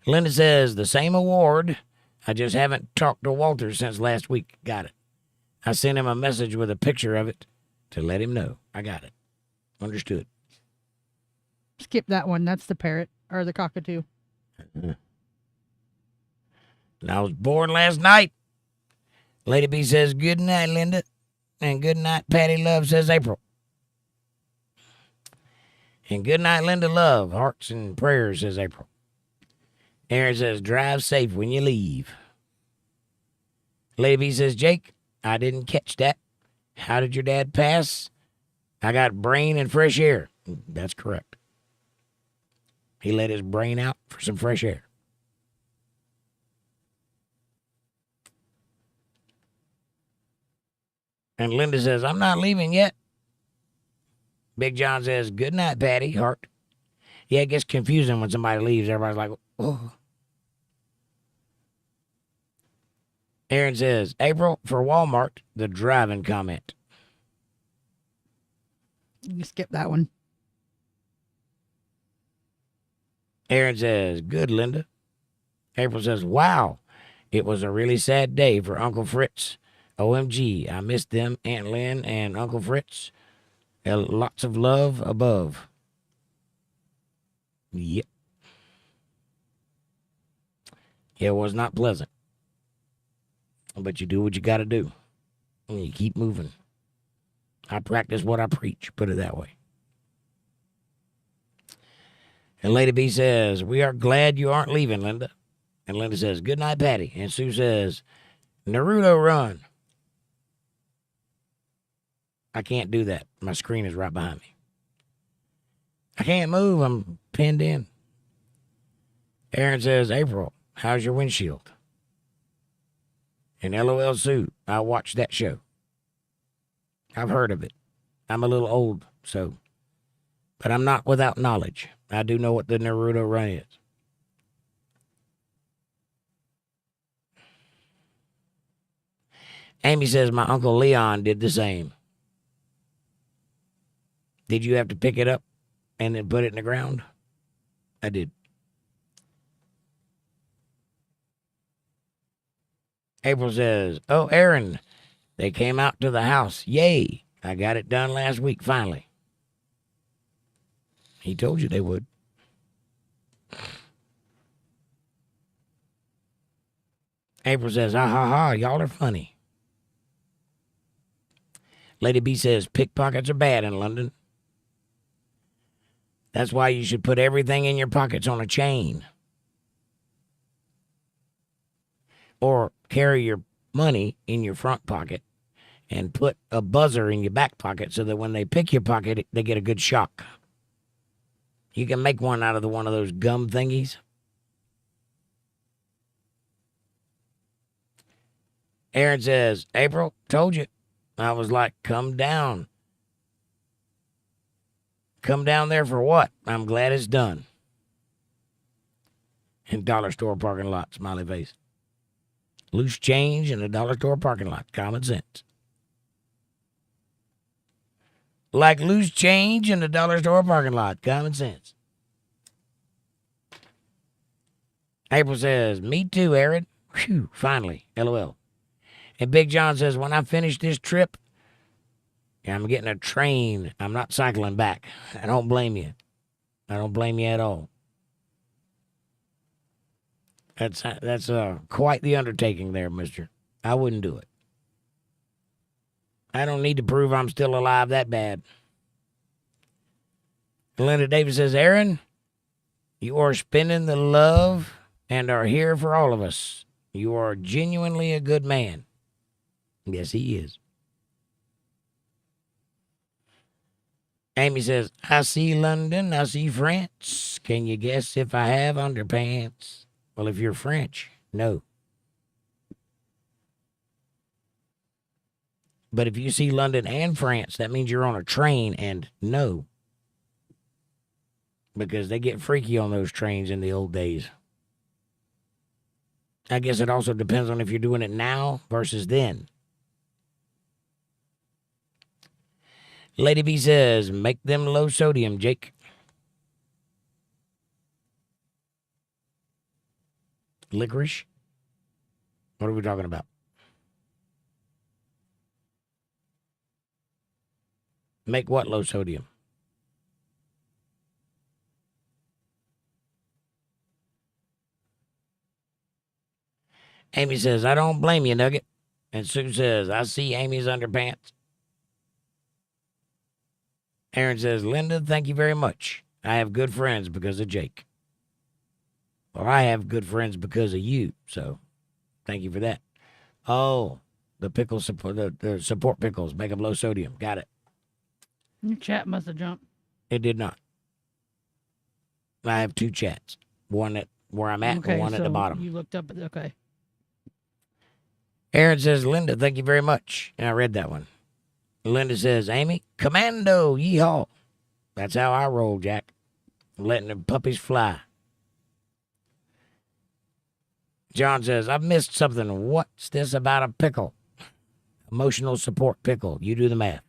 Linda says, the same award. I just haven't talked to Walter since last week. Got it. I sent him a message with a picture of it to let him know. I got it. Understood. Skip that one. That's the parrot or the cockatoo. And I was born last night. Lady B says, good night, Linda. And good night, Patty Love, says April. And good night, Linda Love. Hearts and prayers, says April. Aaron says, drive safe when you leave. Lady B says, Jake, I didn't catch that. How did your dad pass? I got brain and fresh air. That's correct. He let his brain out for some fresh air. And Linda says, I'm not leaving yet. Big John says, good night, Patty, heart. Yeah, it gets confusing when somebody leaves. Everybody's like, oh. Aaron says, April, for Walmart, the driving comment. You skip that one. Aaron says, good, Linda. April says, wow, it was a really sad day for Uncle Fritz. OMG, I missed them, Aunt Lynn and Uncle Fritz. Lots of love above. Yep. It was not pleasant. But you do what you got to do. And you keep moving. I practice what I preach, put it that way. And Lady B says, we are glad you aren't leaving, Linda. And Linda says, good night, Patty. And Sue says, Naruto run. I can't do that. My screen is right behind me. I can't move. I'm pinned in. Aaron says, April, how's your windshield? And LOL Sue, I watched that show. I've heard of it. I'm a little old, so. But I'm not without knowledge. I do know what the Naruto run is. Amy says, my Uncle Leon did the same. Did you have to pick it up and then put it in the ground? I did. April says, oh, Aaron, they came out to the house. Yay. I got it done last week, finally. He told you they would. April says, ha ha ha, y'all are funny. Lady B says, pickpockets are bad in London. That's why you should put everything in your pockets on a chain. Or carry your money in your front pocket and put a buzzer in your back pocket so that when they pick your pocket, they get a good shock. You can make one out of one of those gum thingies. Aaron says, April, told you. I was like, come down. Come down there for what? I'm glad it's done. In dollar store parking lot, smiley face. Loose change in a dollar store parking lot. Common sense. Like loose change in a dollar store parking lot. Common sense. April says, me too, Aaron. Whew, finally. LOL. And Big John says, when I finish this trip, I'm getting a train. I'm not cycling back. I don't blame you. I don't blame you at all. That's quite the undertaking there, mister. I wouldn't do it. I don't need to prove I'm still alive that bad. Linda Davis says, Aaron, you are spending the love and are here for all of us. You are genuinely a good man. Yes, he is. Amy says, I see London, I see France. Can you guess if I have underpants? Well, if you're French, no. But if you see London and France, that means you're on a train, and no. Because they get freaky on those trains in the old days. I guess it also depends on if you're doing it now versus then. Lady B says, make them low sodium, Jake. Licorice? What are we talking about? Make what low sodium? Amy says, I don't blame you, Nugget. And Sue says, I see Amy's underpants. Aaron says, Linda, thank you very much. I have good friends because of Jake. Well, I have good friends because of you, so thank you for that. Oh, the pickles support the support pickles make them low sodium. Got it. Your chat must have jumped. It did not. I have two chats. One at where I'm at and one at the bottom. You looked up at okay. Aaron says, Linda, thank you very much. And I read that one. Linda says, Amy, commando, yeehaw. That's how I roll, Jack. letting the puppies fly. John says, I've missed something. What's this about a pickle? Emotional support pickle. You do the math.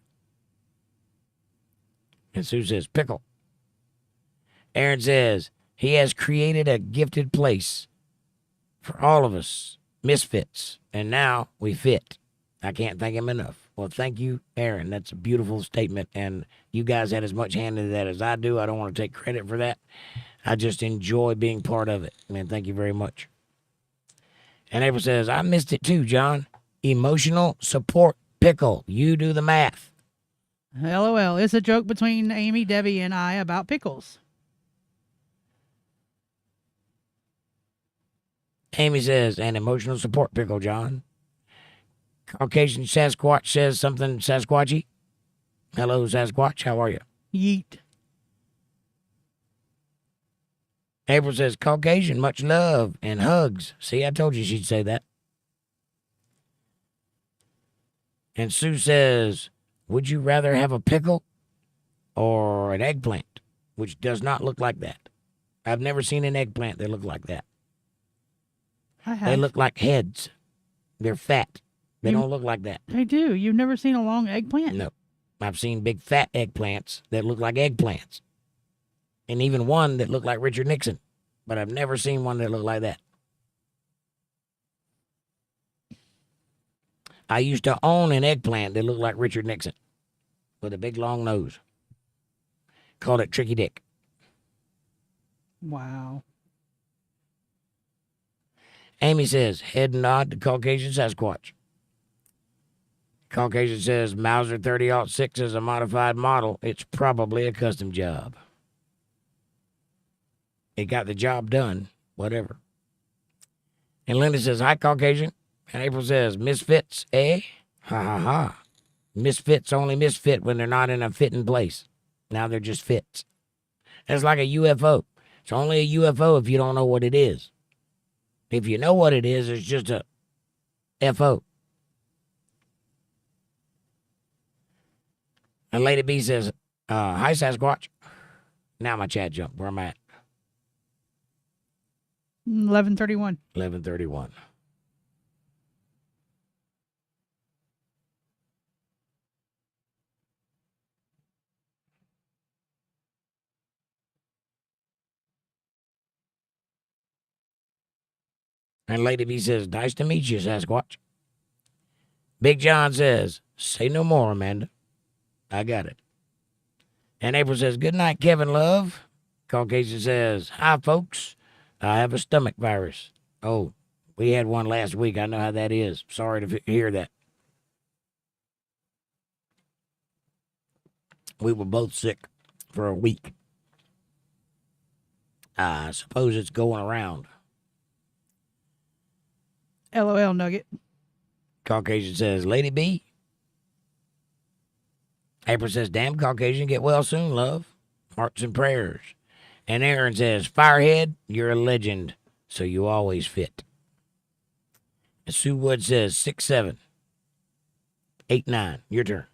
And Sue says, pickle. Aaron says, he has created a gifted place for all of us misfits, and now we fit. I can't thank him enough. Well, thank you, Aaron. That's a beautiful statement, and you guys had as much hand in that as I do. I don't want to take credit for that. I just enjoy being part of it. Man, thank you very much. And April says, I missed it too, John. Emotional support pickle. You do the math. LOL. It's a joke between Amy, Debbie, and I about pickles. Amy says, an emotional support pickle, John. Caucasian Sasquatch says something Sasquatchy. Hello, Sasquatch. How are you? Yeet. April says, Caucasian, much love and hugs. See, I told you she'd say that. And Sue says, would you rather have a pickle or an eggplant, which does not look like that? I've never seen an eggplant that look like that. I have. They look like heads. They're fat. They don't look like that. They do. You've never seen a long eggplant? No. I've seen big fat eggplants that look like eggplants. And even one that looked like Richard Nixon. But I've never seen one that looked like that. I used to own an eggplant that looked like Richard Nixon with a big long nose. Called it Tricky Dick. Wow. Amy says, head nod to Caucasian Sasquatch. Caucasian says, Mauser 30-06 is a modified model. It's probably a custom job. It got the job done, whatever. And Linda says, hi, Caucasian. And April says, misfits, eh? Ha, ha, ha. Misfits only misfit when they're not in a fitting place. Now they're just fits. It's like a UFO. It's only a UFO if you don't know what it is. If you know what it is, it's just a FO. And Lady B says, hi, Sasquatch. Now my chat jumped. Where am I at? 11:31. 11:31. And Lady B says, nice to meet you, Sasquatch. Big John says, say no more, Amanda. I got it. And April says, good night, Kevin Love. Caucasian says, hi, folks. I have a stomach virus. Oh, we had one last week. I know how that is. Sorry to hear that. We were both sick for a week. I suppose it's going around. LOL Nugget. Caucasian says, Lady B. April says, damn, Caucasian, get well soon, love. Hearts and prayers. And Aaron says, Firehead, you're a legend, so you always fit. And Sue Wood says, 6'7", 8'9". Your turn.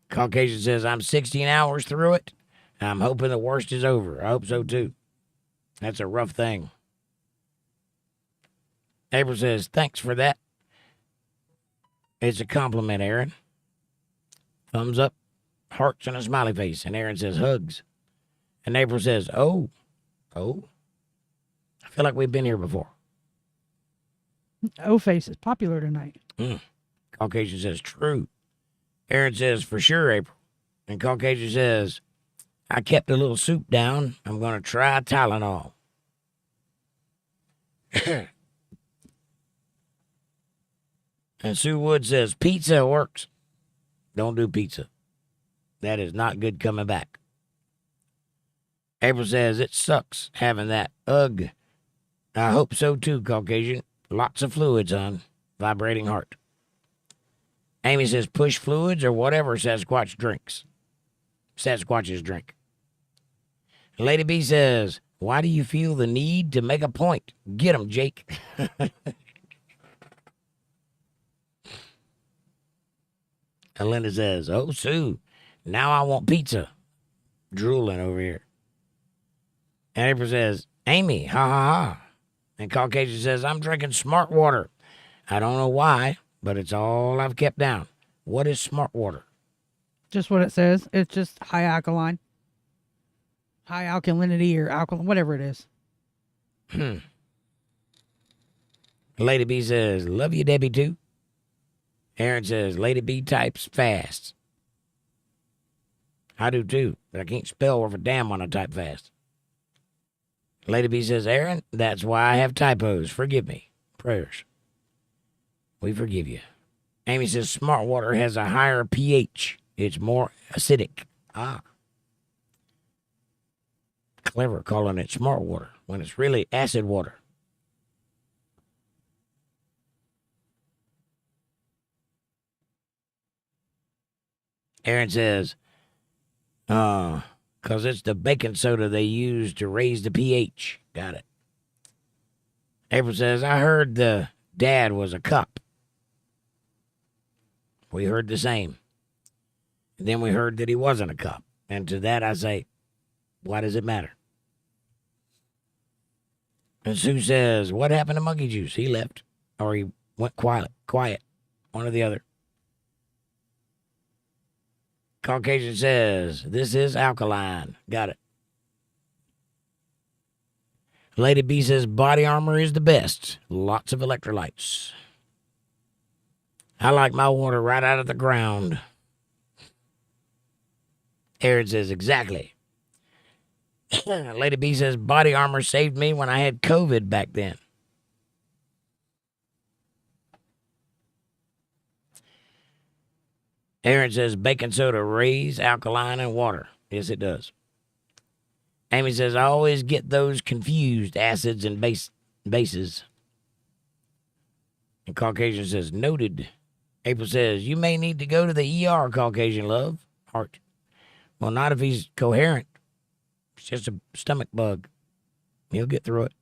Caucasian says, I'm 16 hours through it. I'm hoping the worst is over. I hope so, too. That's a rough thing. April says, thanks for that. It's a compliment, Aaron. Thumbs up, hearts, and a smiley face. And Aaron says, hugs. And April says, oh. I feel like we've been here before. O-Face is popular tonight. Caucasian says, true. Aaron says, for sure, April. And Caucasian says, I kept a little soup down. I'm going to try Tylenol. And Sue Wood says, pizza works. Don't do pizza. That is not good coming back. April says, it sucks having that. Ugh. I hope so too, Caucasian. Lots of fluids, hon. Vibrating heart. Amy says, push fluids or whatever Sasquatch drinks. Sasquatches drink. Lady B says, why do you feel the need to make a point? Get him, Jake. And Linda says, oh, Sue, Now I want pizza. Drooling over here. And April says, Amy, ha ha ha. And Caucasian says, I'm drinking smart water. I don't know why, but it's all I've kept down. What is smart water? Just what it says. It's just high alkaline. High alkalinity or alkaline, whatever it is. Lady B says, love you, Debbie, too. Aaron says, Lady B types fast. I do, too, but I can't spell worth a damn when I type fast. Lady B says, Aaron, that's why I have typos. Forgive me. Prayers. We forgive you. Amy says, smart water has a higher pH. It's more acidic. Ah. Clever calling it smart water when it's really acid water. Aaron says, because it's the baking soda they use to raise the pH. Got it. April says, I heard the dad was a cop. We heard the same. And then we heard that he wasn't a cop. And to that I say, why does it matter? And Sue says, what happened to Monkey Juice? He left. Or he went quiet. One or the other. Caucasian says, this is alkaline. Got it. Lady B says, body armor is the best. Lots of electrolytes. I like my water right out of the ground. Aaron says, exactly. Lady B says, body armor saved me when I had COVID back then. Aaron says, baking soda raise alkaline and water. Yes, it does. Amy says, I always get those confused, acids and bases. And Caucasian says, noted. April says, you may need to go to the ER, Caucasian love. Heart. Well, not if he's coherent. It's just a stomach bug. He'll get through it.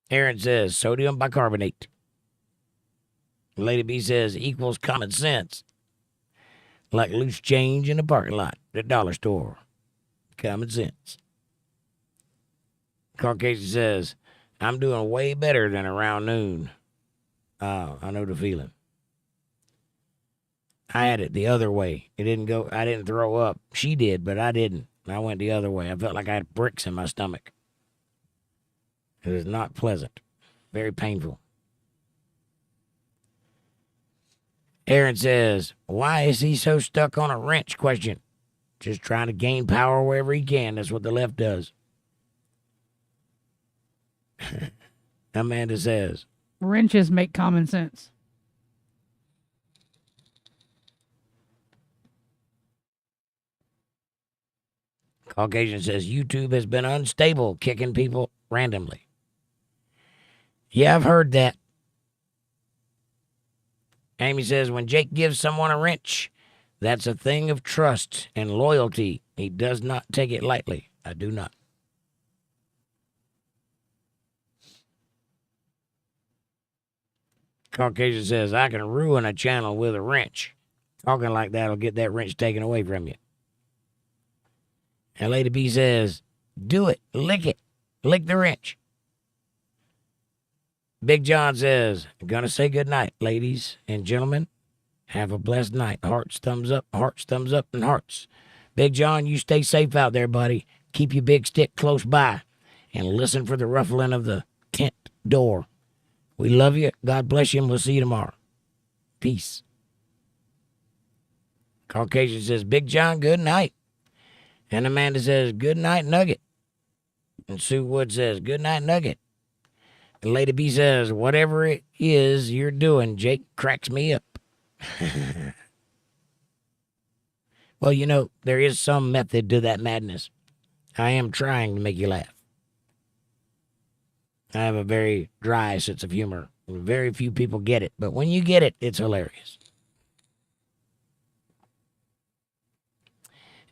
Aaron says, sodium bicarbonate. Lady B says, equals common sense. Like loose change in the parking lot at the dollar store. Common sense. Caucasian says, I'm doing way better than around noon. Oh, I know the feeling. I had it the other way. It didn't go, I didn't throw up. She did, but I didn't. I went the other way. I felt like I had bricks in my stomach. It was not pleasant. Very painful. Aaron says, why is he so stuck on a wrench? Question. Just trying to gain power wherever he can. That's what the left does. Amanda says, wrenches make common sense. Caucasian says, YouTube has been unstable, kicking people randomly. Yeah, I've heard that. Amy says, when Jake gives someone a wrench, that's a thing of trust and loyalty. He does not take it lightly. I do not. Caucasian says, I can ruin a channel with a wrench. Talking like that will get that wrench taken away from you. And Lady B says, do it. Lick it. Lick the wrench. Big John says, I'm going to say good night, ladies and gentlemen. Have a blessed night. Hearts, thumbs up, and hearts. Big John, you stay safe out there, buddy. Keep your big stick close by and listen for the ruffling of the tent door. We love you. God bless you, and we'll see you tomorrow. Peace. Caucasian says, Big John, good night. And Amanda says, good night, Nugget. And Sue Wood says, good night, Nugget. And Lady B says, whatever it is you're doing, Jake cracks me up. Well, you know, there is some method to that madness. I am trying to make you laugh. I have a very dry sense of humor. Very few people get it, but when you get it, it's hilarious.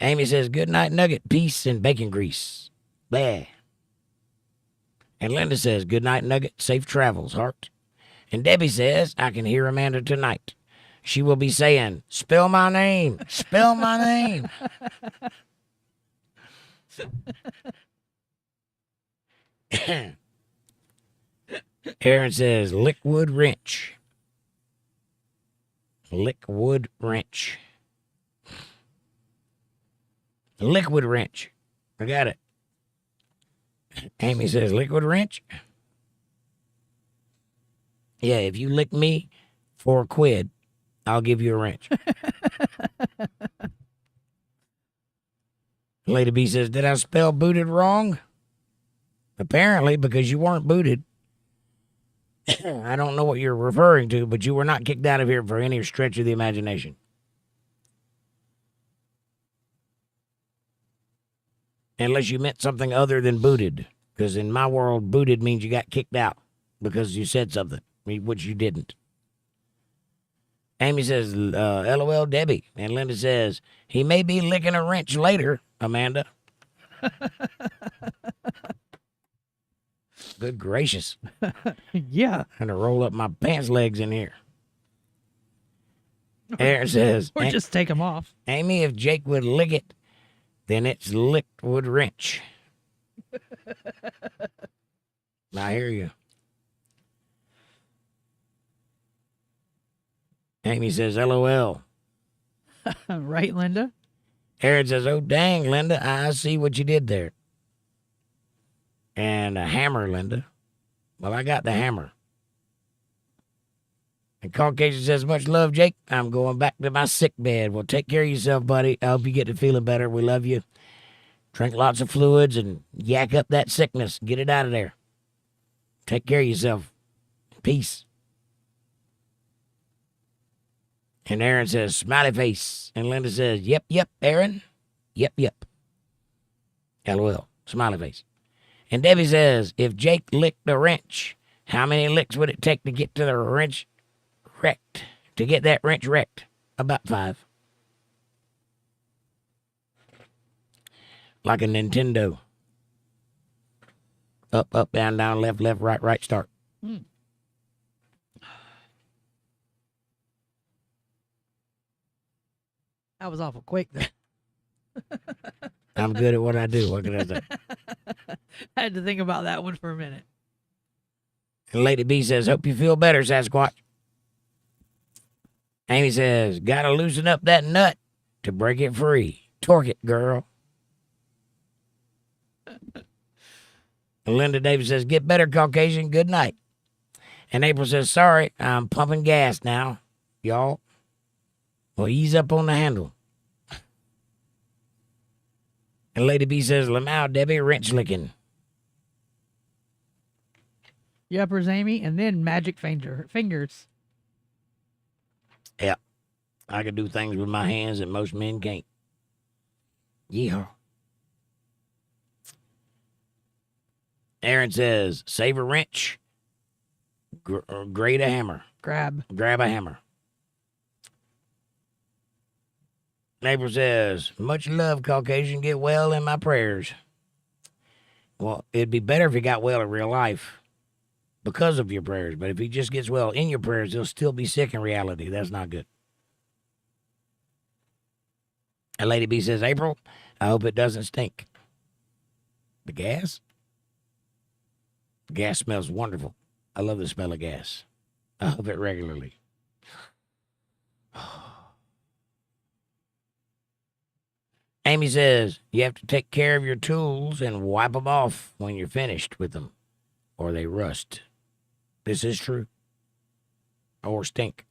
Amy says, good night, Nugget, peace, and bacon grease. Blah. And Linda says, good night, Nugget, safe travels, heart. And Debbie says, I can hear Amanda tonight. she will be saying, spell my name, spell my name. Aaron says, liquid wrench. Liquid wrench. Liquid wrench. I got it. Amy says, liquid wrench? Yeah, if you lick me for $1, I'll give you a wrench. Lady B says, did I spell booted wrong? Apparently, because you weren't booted. I don't know what you're referring to, but you were not kicked out of here for any stretch of the imagination. Unless you meant something other than booted. Because in my world, booted means you got kicked out because you said something, which you didn't. Amy says, LOL, Debbie. And Linda says, he may be licking a wrench later, Amanda. Good gracious. Yeah. I'm going to roll up my pants legs in here. Aaron says, Or just take them off. Amy, if Jake would lick it, then it's liquid wrench. I hear you. Amy says, LOL. Right, Linda? Aaron says, oh, dang, Linda, I see what you did there. And a hammer, Linda. Well, I got the hammer. And Caucasian says, much love, Jake. I'm going back to my sick bed. Well, take care of yourself, buddy. I hope you get to feeling better. We love you. Drink lots of fluids and yak up that sickness. Get it out of there. Take care of yourself. Peace. And Aaron says, smiley face. And Linda says, yep, Aaron. Yep. LOL. Smiley face. And Debbie says, if Jake licked the wrench, how many licks would it take to get to the wrench wrecked? To get that wrench wrecked? About 5. Like a Nintendo. Up, down, left, right, start. That was awful quick there. I'm good at what I do. What can I say? I had to think about that one for a minute. And Lady B says, hope you feel better, Sasquatch. Amy says, gotta loosen up that nut to break it free. Torque it, girl. And Linda Davis says, get better, Caucasian. Good night. And April says, sorry, I'm pumping gas now, y'all. Well, ease up on the handle. And Lady B says, Lamau, Debbie, wrench licking. Yuppers, Amy, and then magic fingers. Yeah. I can do things with my hands that most men can't. Yeehaw. Aaron says, save a wrench, grate a hammer. Grab a hammer. April says, much love, Caucasian. Get well in my prayers. Well, it'd be better if he got well in real life because of your prayers. But if he just gets well in your prayers, he'll still be sick in reality. That's not good. And Lady B says, April, I hope it doesn't stink. The gas? Gas smells wonderful. I love the smell of gas. I hope it regularly. Amy says, you have to take care of your tools and wipe them off when you're finished with them, or they rust. This is true. Or stink.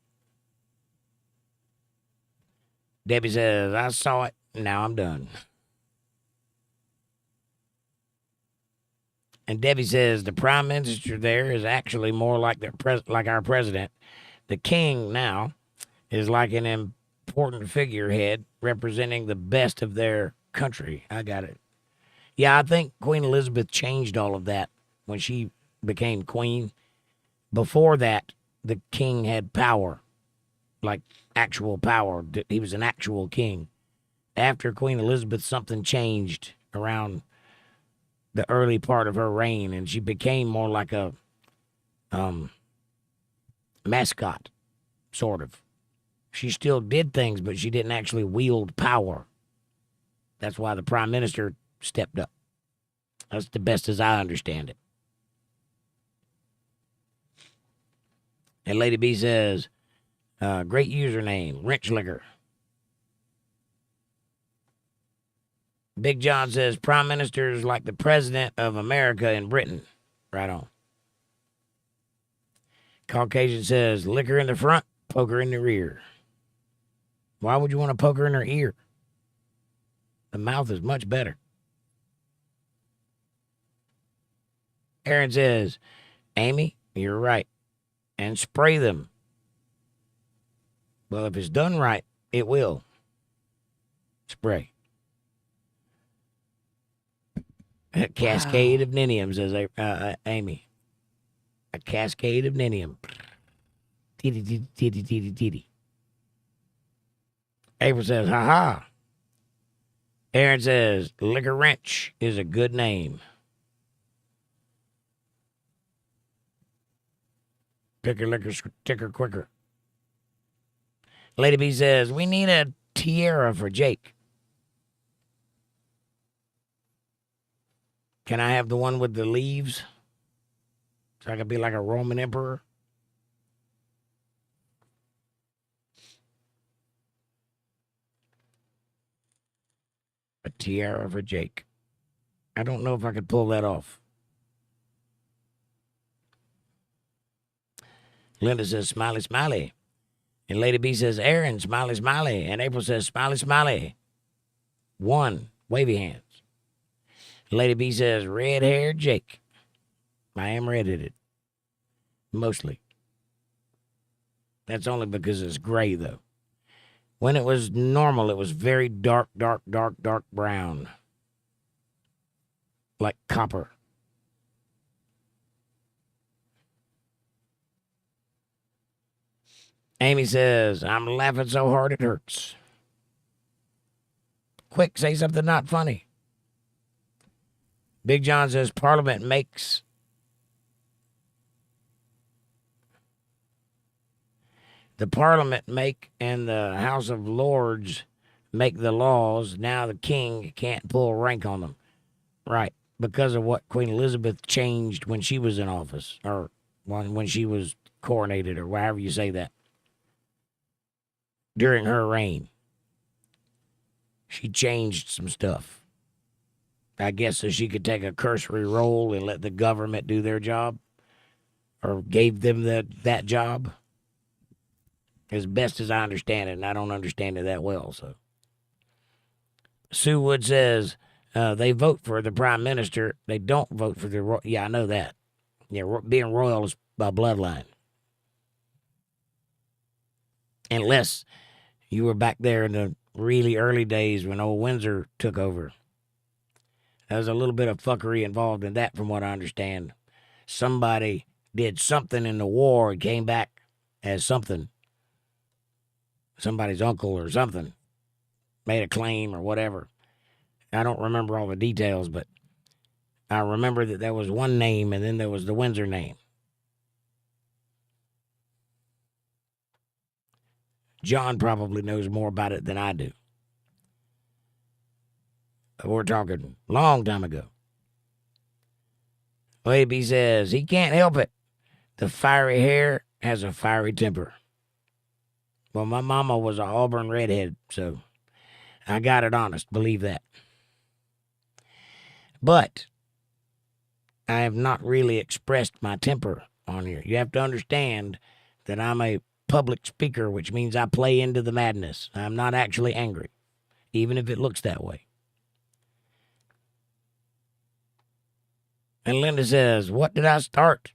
Debbie says, I saw it. Now I'm done. And Debbie says, the prime minister there is actually more like like our president. The king now is like an important figurehead representing the best of their country. I got it. Yeah, I think Queen Elizabeth changed all of that when she became queen. Before that, the king had power, like actual power. He was an actual king. After Queen Elizabeth, something changed around the early part of her reign, and she became more like a mascot, sort of. She still did things, but she didn't actually wield power. That's why the prime minister stepped up. That's the best as I understand it. And Lady B says, great username, Wrench Liquor. Big John says, Prime Minister is like the President of America in Britain. Right on. Caucasian says, liquor in the front, poker in the rear. Why would you want to poke her in her ear? The mouth is much better. Aaron says, Amy, you're right. And spray them. Well, if it's done right, it will. Spray. A cascade of ninium, says Amy. A cascade of ninium. Titty, titty, titty, titty, titty. April says, ha-ha. Aaron says, Liquor Wrench is a good name. Picker, liquor, ticker, quicker. Lady B says, we need a tiara for Jake. Can I have the one with the leaves? So I could be like a Roman emperor? A tiara for Jake. I don't know if I could pull that off. Linda says, smiley, smiley. And Lady B says, Aaron, smiley, smiley. And April says, smiley, smiley. One, wavy hands. Lady B says, red-haired Jake. I am red-headed. Mostly. That's only because it's gray, though. When it was normal, it was very dark, dark, dark, dark brown. Like copper. Amy says, I'm laughing so hard it hurts. Quick, say something not funny. Big John says, Parliament makes... The Parliament make and the House of Lords make the laws. Now the king can't pull rank on them. Right. Because of what Queen Elizabeth changed when she was in office. Or when she was coronated, or however you say that. During her reign. She changed some stuff. I guess so she could take a cursory role and let the government do their job. Or gave them that job. As best as I understand it, and I don't understand it that well, so. Sue Wood says, they vote for the prime minister. They don't vote for the... Yeah, I know that. Yeah, being royal is by bloodline. Unless you were back there in the really early days when old Windsor took over. There's a little bit of fuckery involved in that from what I understand. Somebody did something in the war and came back as something. Somebody's uncle or something made a claim or whatever. I don't remember all the details, but I remember that there was one name and then there was the Windsor name. John probably knows more about it than I do. We're talking long time ago. Lady B says, he can't help it. The fiery hair has a fiery temper. Well, my mama was an Auburn redhead, so I got it honest. Believe that. But I have not really expressed my temper on here. You have to understand that I'm a public speaker, which means I play into the madness. I'm not actually angry, even if it looks that way. And Linda says, what did I start?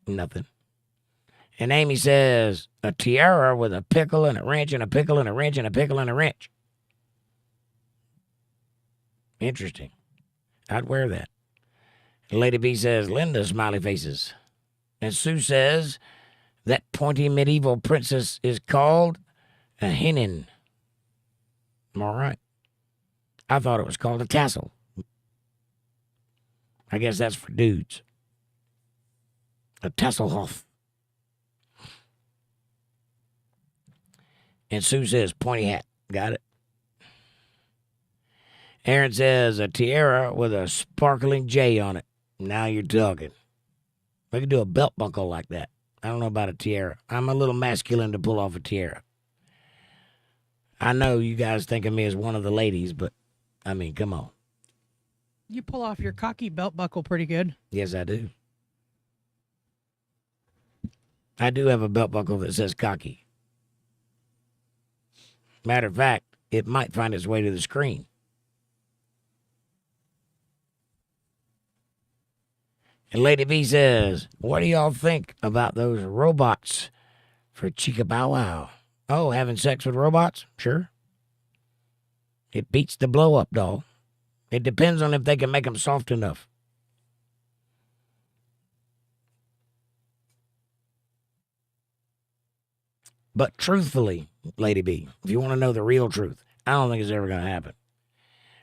Nothing. And Amy says, a tiara with a pickle and a wrench and a pickle and a wrench and a pickle and a wrench. Interesting. I'd wear that. And Lady B says, Linda, smiley faces. And Sue says, that pointy medieval princess is called a hennin. All right. I thought it was called a tassel. I guess that's for dudes. A Tasselhoff. And Sue says, pointy hat. Got it? Aaron says, a tiara with a sparkling J on it. Now you're talking. We could do a belt buckle like that. I don't know about a tiara. I'm a little masculine to pull off a tiara. I know you guys think of me as one of the ladies, but, I mean, come on. You pull off your cocky belt buckle pretty good. Yes, I do. I do have a belt buckle that says cocky. Matter of fact, it might find its way to the screen. And Lady B says, what do y'all think about those robots for Chica Bow Wow? Oh, having sex with robots? Sure. It beats the blow-up doll. It depends on if they can make them soft enough. But truthfully, Lady B, if you want to know the real truth, I don't think it's ever going to happen.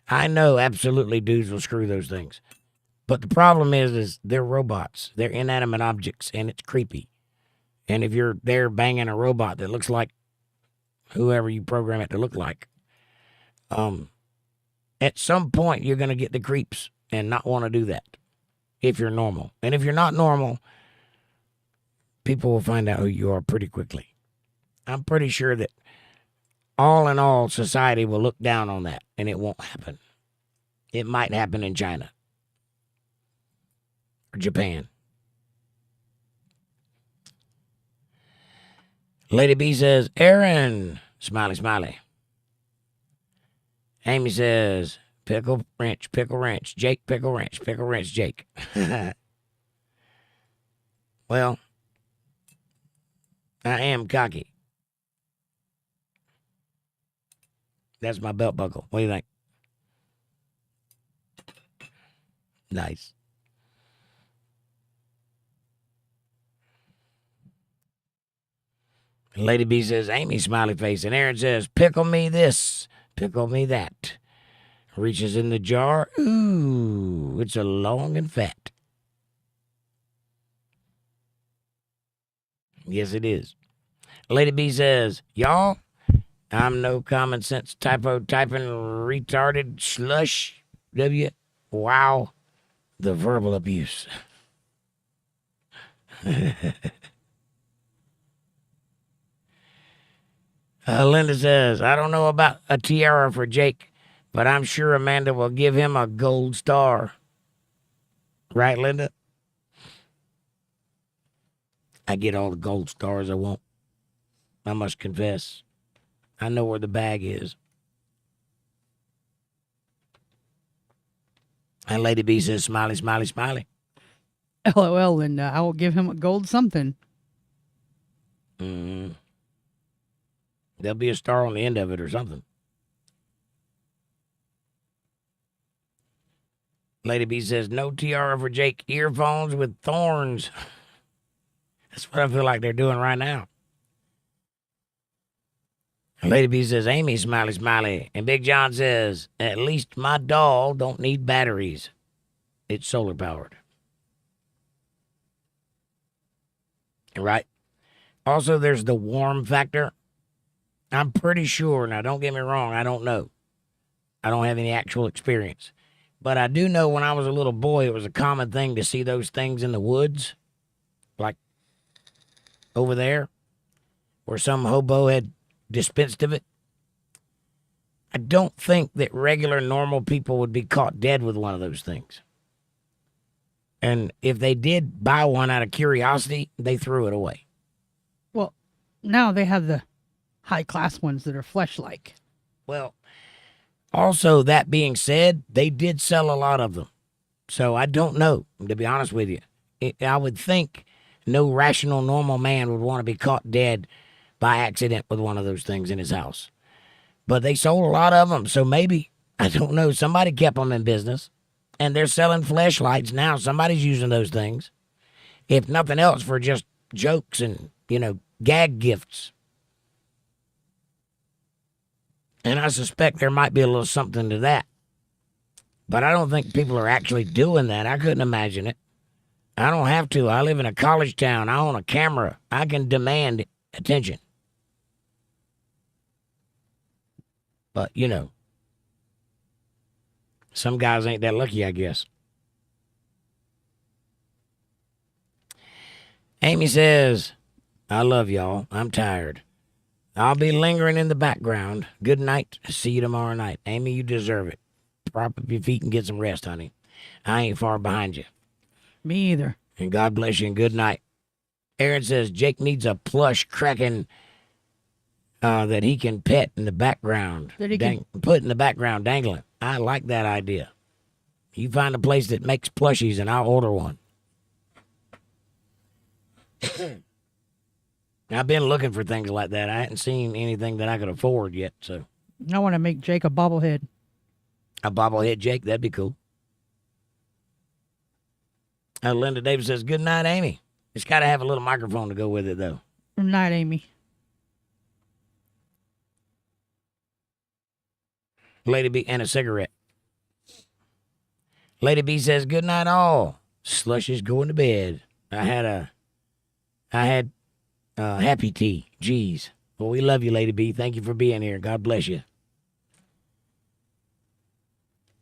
I know absolutely dudes will screw those things. But the problem is they're robots. They're inanimate objects, and it's creepy. And if you're there banging a robot that looks like whoever you program it to look like, at some point you're going to get the creeps and not want to do that if you're normal. And if you're not normal, people will find out who you are pretty quickly. I'm pretty sure that all in all, society will look down on that, and it won't happen. It might happen in China. Japan. Lady B says, Aaron, smiley, smiley. Amy says, pickle wrench, Jake, pickle wrench, Jake. Well, I am cocky. That's my belt buckle. What do you think? Nice. Lady B says, Amy, smiley face. And Aaron says, pickle me this, pickle me that. Reaches in the jar. Ooh, it's a long and fat. Yes, it is. Lady B says, y'all, I'm no common sense typo typing retarded slush. Wow, the verbal abuse. Linda says, I don't know about a tiara for Jake, but I'm sure Amanda will give him a gold star. Right, Linda? I get all the gold stars I want. I must confess. I know where the bag is. And Lady B says, smiley, smiley, smiley. LOL, and I will give him a gold something. Mm-hmm. There'll be a star on the end of it or something. Lady B says, no tiara for Jake. Earphones with thorns. That's what I feel like they're doing right now. Lady B says, Amy, smiley, smiley. And Big John says, at least my doll don't need batteries. It's solar powered. Right? Also, there's the warm factor. I'm pretty sure, now don't get me wrong, I don't know. I don't have any actual experience. But I do know when I was a little boy, it was a common thing to see those things in the woods. Like over there, where some hobo had dispensed of it. I don't think that regular, normal people would be caught dead with one of those things. And if they did buy one out of curiosity, they threw it away. Well, now they have the high-class ones that are flesh-like. Well, also, that being said, they did sell a lot of them. So I don't know, to be honest with you. I would think no rational, normal man would want to be caught dead by accident with one of those things in his house. But they sold a lot of them, so maybe, I don't know, somebody kept them in business. And they're selling fleshlights now. Somebody's using those things. If nothing else, for just jokes and, gag gifts. And I suspect there might be a little something to that. But I don't think people are actually doing that. I couldn't imagine it. I don't have to. I live in a college town. I own a camera. I can demand attention. But, you know, some guys ain't that lucky, I guess. Amy says, I love y'all. I'm tired. I'll be lingering in the background. Good night. See you tomorrow night. Amy, you deserve it. Prop up your feet and get some rest, honey. I ain't far behind you. Me either. And God bless you and good night. Aaron says Jake needs a plush Kraken that he can pet in the background. That he can put in the background dangling. I like that idea. You find a place that makes plushies and I'll order one. I've been looking for things like that. I hadn't seen anything that I could afford yet. So I want to make Jake a bobblehead. A bobblehead Jake, that'd be cool. Linda Davis says, good night, Amy. It's got to have a little microphone to go with it, though. Good night, Amy. Lady B, and a cigarette. Lady B says, good night, all. Slush is going to bed. I had happy tea. Jeez. Well, we love you, Lady B. Thank you for being here. God bless you.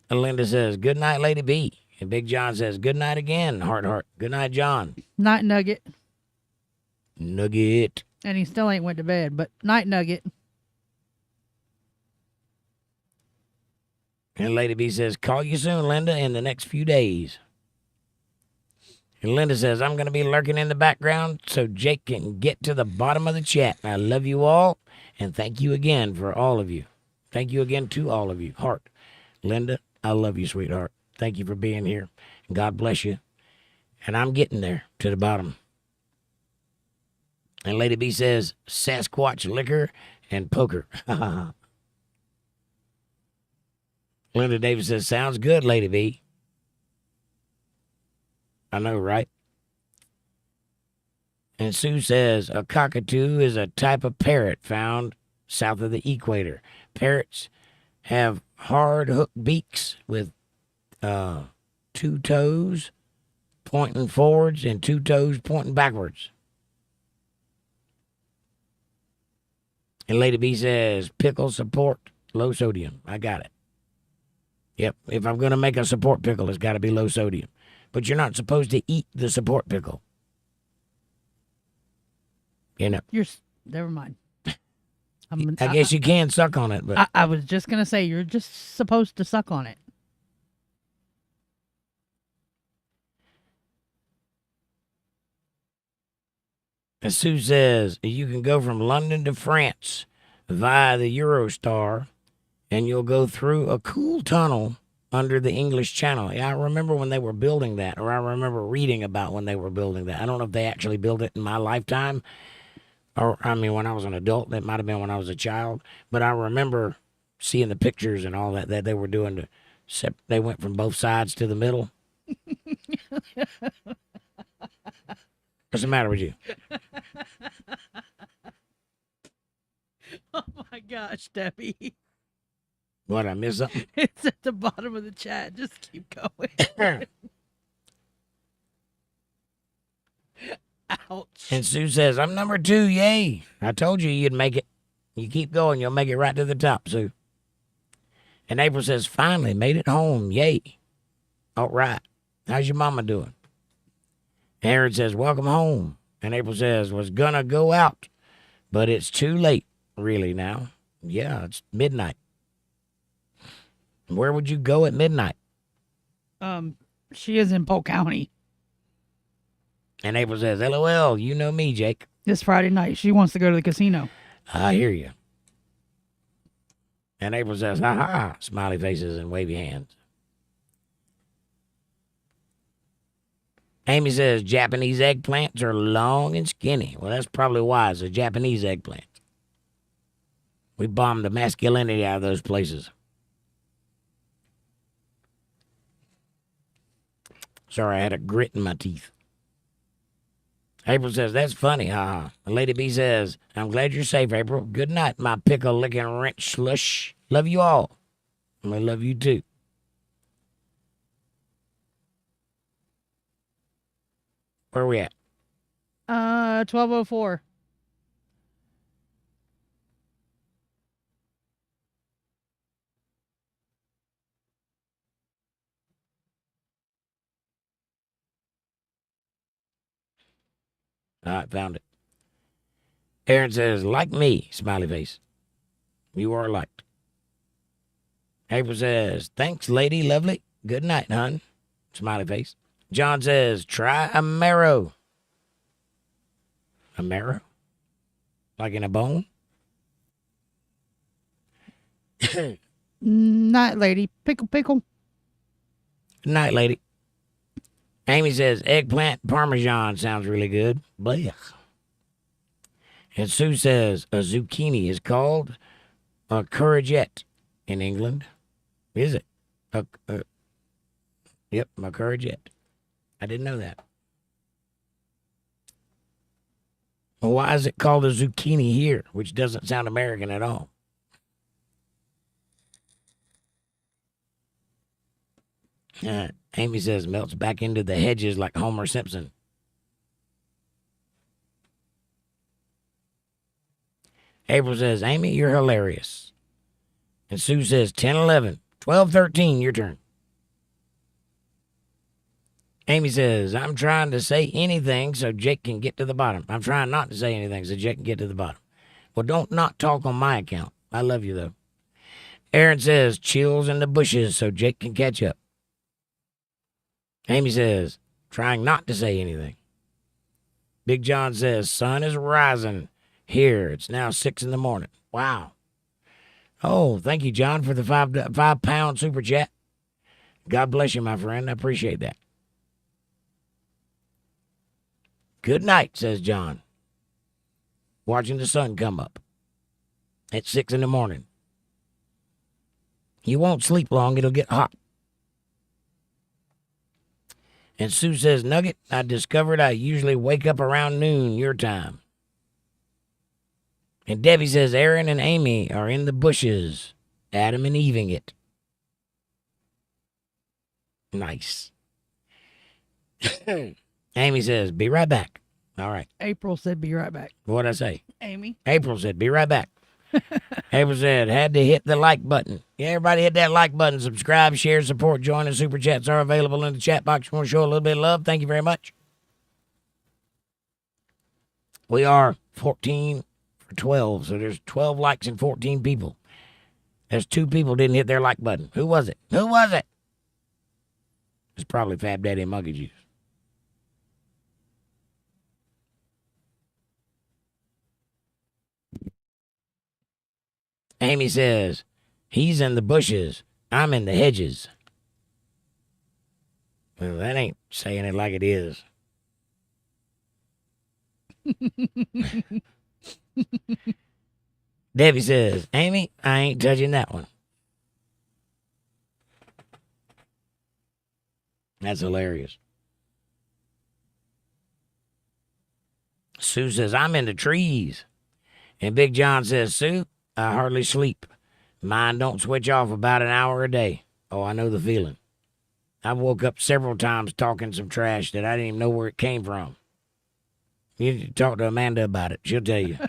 And Linda says, good night, Lady B. And Big John says, good night again, heart, heart. Good night, John. Night, Nugget. Nugget. And he still ain't went to bed, but night, Nugget. And Lady B says, call you soon, Linda, in the next few days. And Linda says, I'm going to be lurking in the background so Jake can get to the bottom of the chat. I love you all, and thank you again for all of you. Thank you again to all of you. Heart. Linda, I love you, sweetheart. Thank you for being here. And God bless you. And I'm getting there to the bottom. And Lady B says, Sasquatch liquor and poker. Linda Davis says, sounds good, Lady B. I know, right? And Sue says, a cockatoo is a type of parrot found south of the equator. Parrots have hard hooked beaks with 2 toes pointing forwards and 2 toes pointing backwards. And Lady B says, pickle support, low sodium. I got it. Yep, if I'm going to make a support pickle, it's got to be low sodium. But you're not supposed to eat the support pickle. You know. Never mind. I guess you can suck on it, but I was just going to say, you're just supposed to suck on it. And Sue says, you can go from London to France via the Eurostar, and you'll go through a cool tunnel under the English Channel. Yeah, I remember when they were building that, or I remember reading about when they were building that. I don't know if they actually built it in my lifetime, or, I mean, when I was an adult. It might have been when I was a child. But I remember seeing the pictures and all that they were doing. They went from both sides to the middle. What's the matter with you? Oh, my gosh, Debbie. What, I missed something? It's at the bottom of the chat. Just keep going. Ouch. And Sue says, I'm number 2, yay. I told you you'd make it. You keep going, you'll make it right to the top, Sue. And April says, finally made it home, yay. All right. How's your mama doing? Aaron says, welcome home. And April says, was gonna go out, but it's too late, really, now. Yeah, it's midnight. Where would you go at midnight? She is in Polk County. And April says, LOL, you know me, Jake. This Friday night, she wants to go to the casino. I hear you. And April says, ha ha, smiley faces and wavy hands. Amy says, Japanese eggplants are long and skinny. Well, that's probably why it's a Japanese eggplant. We bombed the masculinity out of those places. Sorry, I had a grit in my teeth. April says, that's funny, haha. And Lady B says, I'm glad you're safe, April. Good night, my pickle licking wrench slush. Love you all. And I love you too. Where are we at? 12:04. All right, found it. Aaron says, like me, smiley face. You are liked. April says, thanks, lady lovely. Good night, hun. Smiley face. John says, try a marrow. A marrow? Like in a bone? Night, lady. Pickle, pickle. Night, lady. Amy says, eggplant parmesan sounds really good. Blech. And Sue says, a zucchini is called a courgette in England. Is it? Yep, a courgette. I didn't know that. Well, why is it called a zucchini here, which doesn't sound American at all? Amy says, melts back into the hedges like Homer Simpson. April says, Amy, you're hilarious. And Sue says, 10, 11, 12, 13, your turn. Amy says, I'm trying to say anything so Jake can get to the bottom. I'm trying not to say anything so Jake can get to the bottom. Well, don't not talk on my account. I love you, though. Aaron says, chills in the bushes so Jake can catch up. Amy says, trying not to say anything. Big John says, sun is rising here. It's now 6 in the morning. Wow. Oh, thank you, John, for the £5 super chat. God bless you, my friend. I appreciate that. Good night, says John. Watching the sun come up at 6 in the morning. You won't sleep long. It'll get hot. And Sue says, Nugget, I discovered I usually wake up around noon your time. And Debbie says, Aaron and Amy are in the bushes, Adam and Eving it. Nice. Amy says, be right back. All right. April said, be right back. What'd I say? Amy. April said, be right back. April said, had to hit the like button. Yeah, everybody hit that like button. Subscribe, share, support, join, and super chats are available in the chat box. You want to show a little bit of love? Thank you very much. We are 14 for 12, so there's 12 likes and 14 people. There's 2 people didn't hit their like button. Who was it? Who was it? It's probably Fab Daddy and Monkey Juice. Amy says, he's in the bushes. I'm in the hedges. Well, that ain't saying it like it is. Debbie says, Amy, I ain't touching that one. That's hilarious. Sue says, I'm in the trees. And Big John says, Sue, I hardly sleep. Mine don't switch off about an hour a day. Oh, I know the feeling. I woke up several times talking some trash that I didn't even know where it came from. You need to talk to Amanda about it. She'll tell you.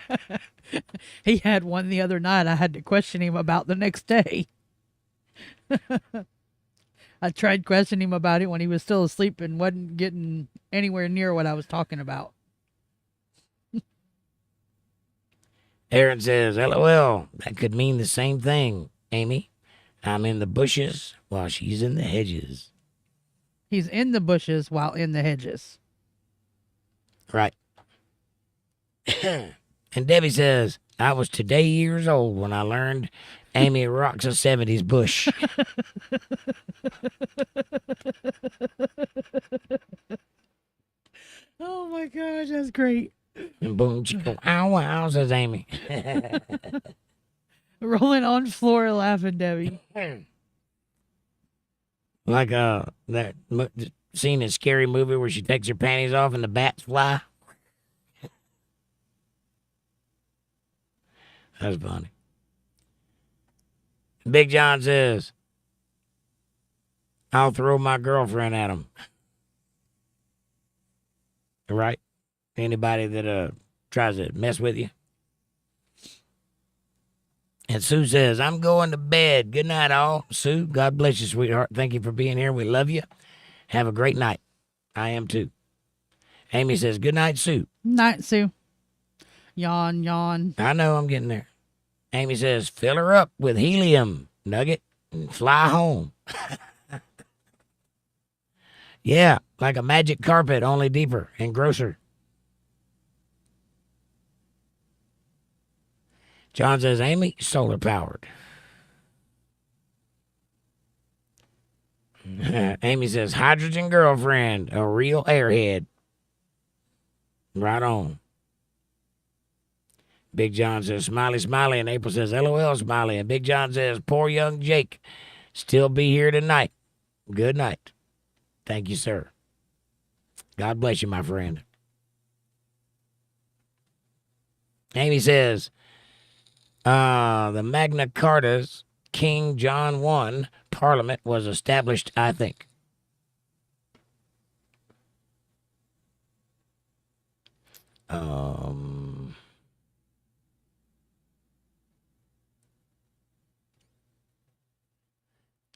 He had one the other night I had to question him about the next day. I tried questioning him about it when he was still asleep and wasn't getting anywhere near what I was talking about. Aaron says, LOL, that could mean the same thing, Amy. I'm in the bushes while she's in the hedges. He's in the bushes while in the hedges. Right. And Debbie says, I was today years old when I learned Amy rocks a 70s bush. Oh my gosh, that's great. And boom, chico, ow, ow, says Amy. Rolling on floor laughing, Debbie. Like that scene in Scary Movie where she takes her panties off and the bats fly. That's funny. Big John says, I'll throw my girlfriend at him. Right? Anybody that tries to mess with you. And Sue says, I'm going to bed. Good night, all. Sue, God bless you, sweetheart. Thank you for being here. We love you. Have a great night. I am too. Amy says, good night, Sue. Night, Sue. Yawn, yawn. I know, I'm getting there. Amy says, fill her up with helium, Nugget, and fly home. Yeah, like a magic carpet, only deeper and grosser. John says, Amy, solar powered. Amy says, hydrogen girlfriend, a real airhead. Right on. Big John says, smiley, smiley. And April says, LOL, smiley. And Big John says, poor young Jake, still be here tonight. Good night. Thank you, sir. God bless you, my friend. Amy says, the Magna Carta's King John I Parliament was established, I think.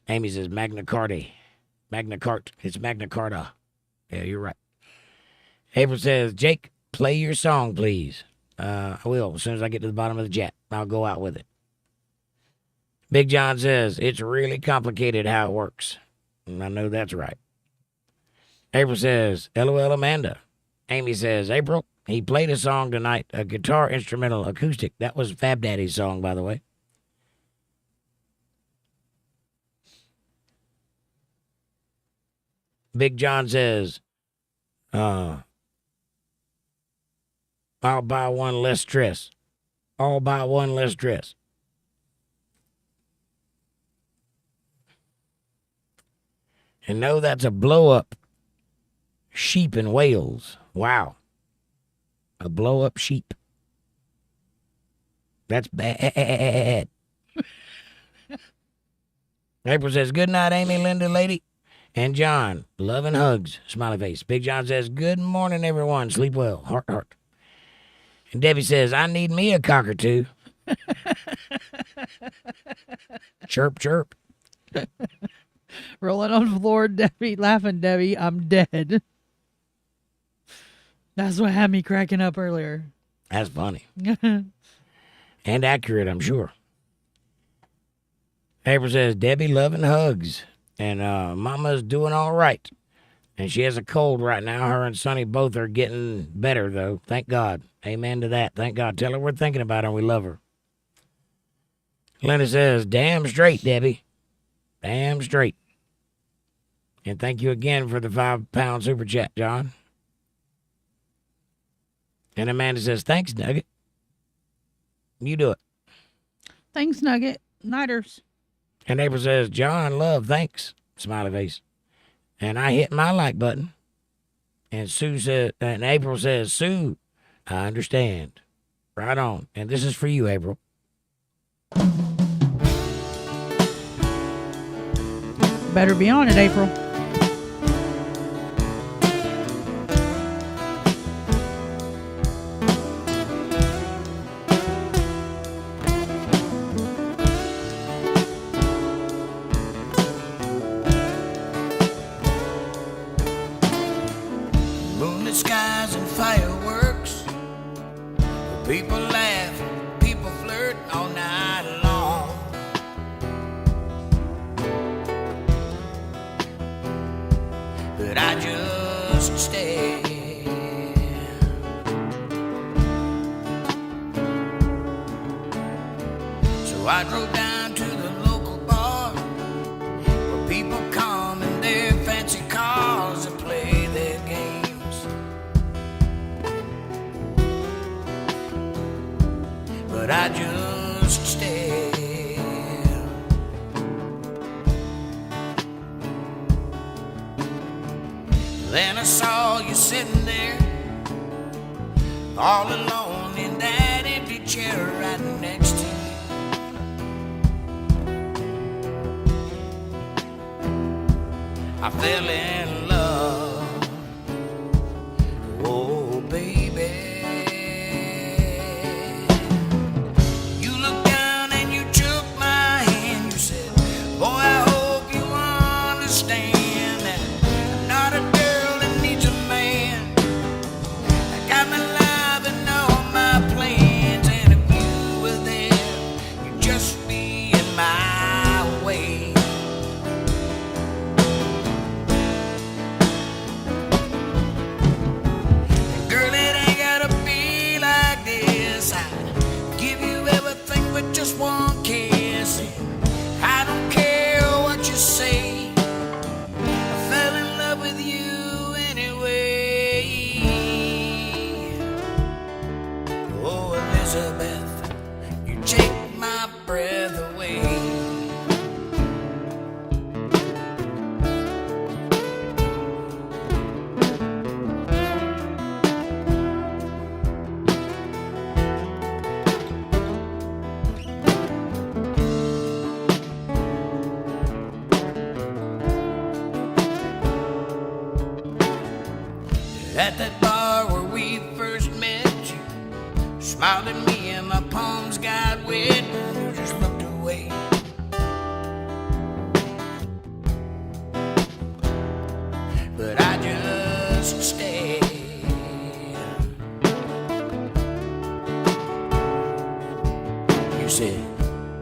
Amy says Magna Carta. Magna Carta. It's Magna Carta. Yeah, you're right. April says, Jake, play your song, please. I will. As soon as I get to the bottom of the chat, I'll go out with it. Big John says, it's really complicated how it works. And I know that's right. April says, LOL, Amanda. Amy says, April, he played a song tonight, a guitar instrumental acoustic. That was Fab Daddy's song, by the way. Big John says, I'll buy one less dress. I'll buy one less dress. And no, that's a blow-up sheep in Wales. Wow. A blow-up sheep. That's bad. April says, good night, Amy, Linda, lady. And John, love and hugs, smiley face. Big John says, good morning, everyone. Sleep well. Heart, heart. And Debbie says, I need me a cockatoo. Chirp, chirp. Rolling on the floor, Debbie, laughing, Debbie, I'm dead. That's what had me cracking up earlier. That's funny. And accurate, I'm sure. April says, Debbie, love and hugs. And Mama's doing all right. And she has a cold right now. Her and Sonny both are getting better, though. Thank God. Amen to that. Thank God. Tell her we're thinking about her and we love her. Linda says, damn straight, Debbie. Damn straight. And thank you again for the £5 super chat, John. And Amanda says, thanks, Nugget. You do it. Thanks, Nugget. Nighters. And April says, John, love, thanks. Smiley face. And I hit my like button. And April says, Sue, I understand. Right on. And this is for you, April. Better be on it, April. Moonlit skies and fireworks. People laugh, people flirt all night long. But I just stay. So I drove down to the local bar where people come in their fancy cars to play their games. But I just stay. Then I saw you sitting there, all alone in that empty chair right next to you. I fell in love, oh baby. You looked down and you took my hand. You said, boy, I hope you understand that I'm not a girl that needs a man. give you everything with just one kiss. I don't care what you say, I fell in love with you anyway. Oh, Elizabeth, you take my breath away. At that bar where we first met, you smiled at me and my palms got wet, and you just looked away. But I just stayed. You said,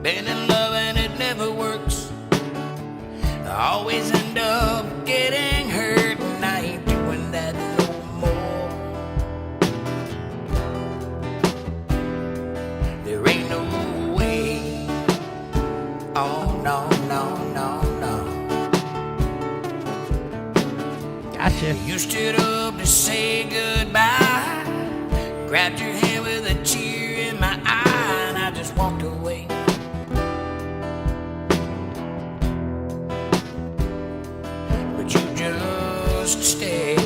been in love and it never works. I always end up getting hurt, and I ain't doing that no more. There ain't no way. Oh, no, no, no, no. Gotcha. You stood up to say goodbye, grabbed your hand with a tear in my eye, and I just walked away. But you just stayed.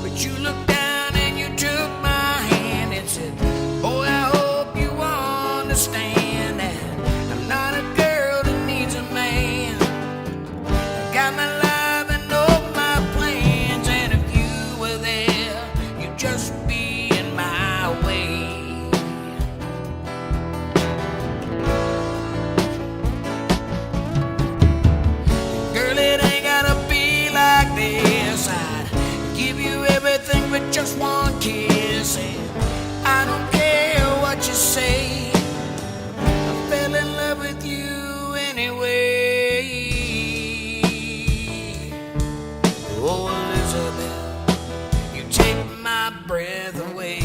But you looked down and you took my hand and said, boy, I hope you understand that I'm not a girl that needs a man. I got my life and all my plans, and if you were there, you'd just be in my way. Girl, it ain't gotta be like this. I'd give you everything but just one kiss, and I don't care what you say, I fell in love with you anyway. Oh, Elizabeth, you take my breath away.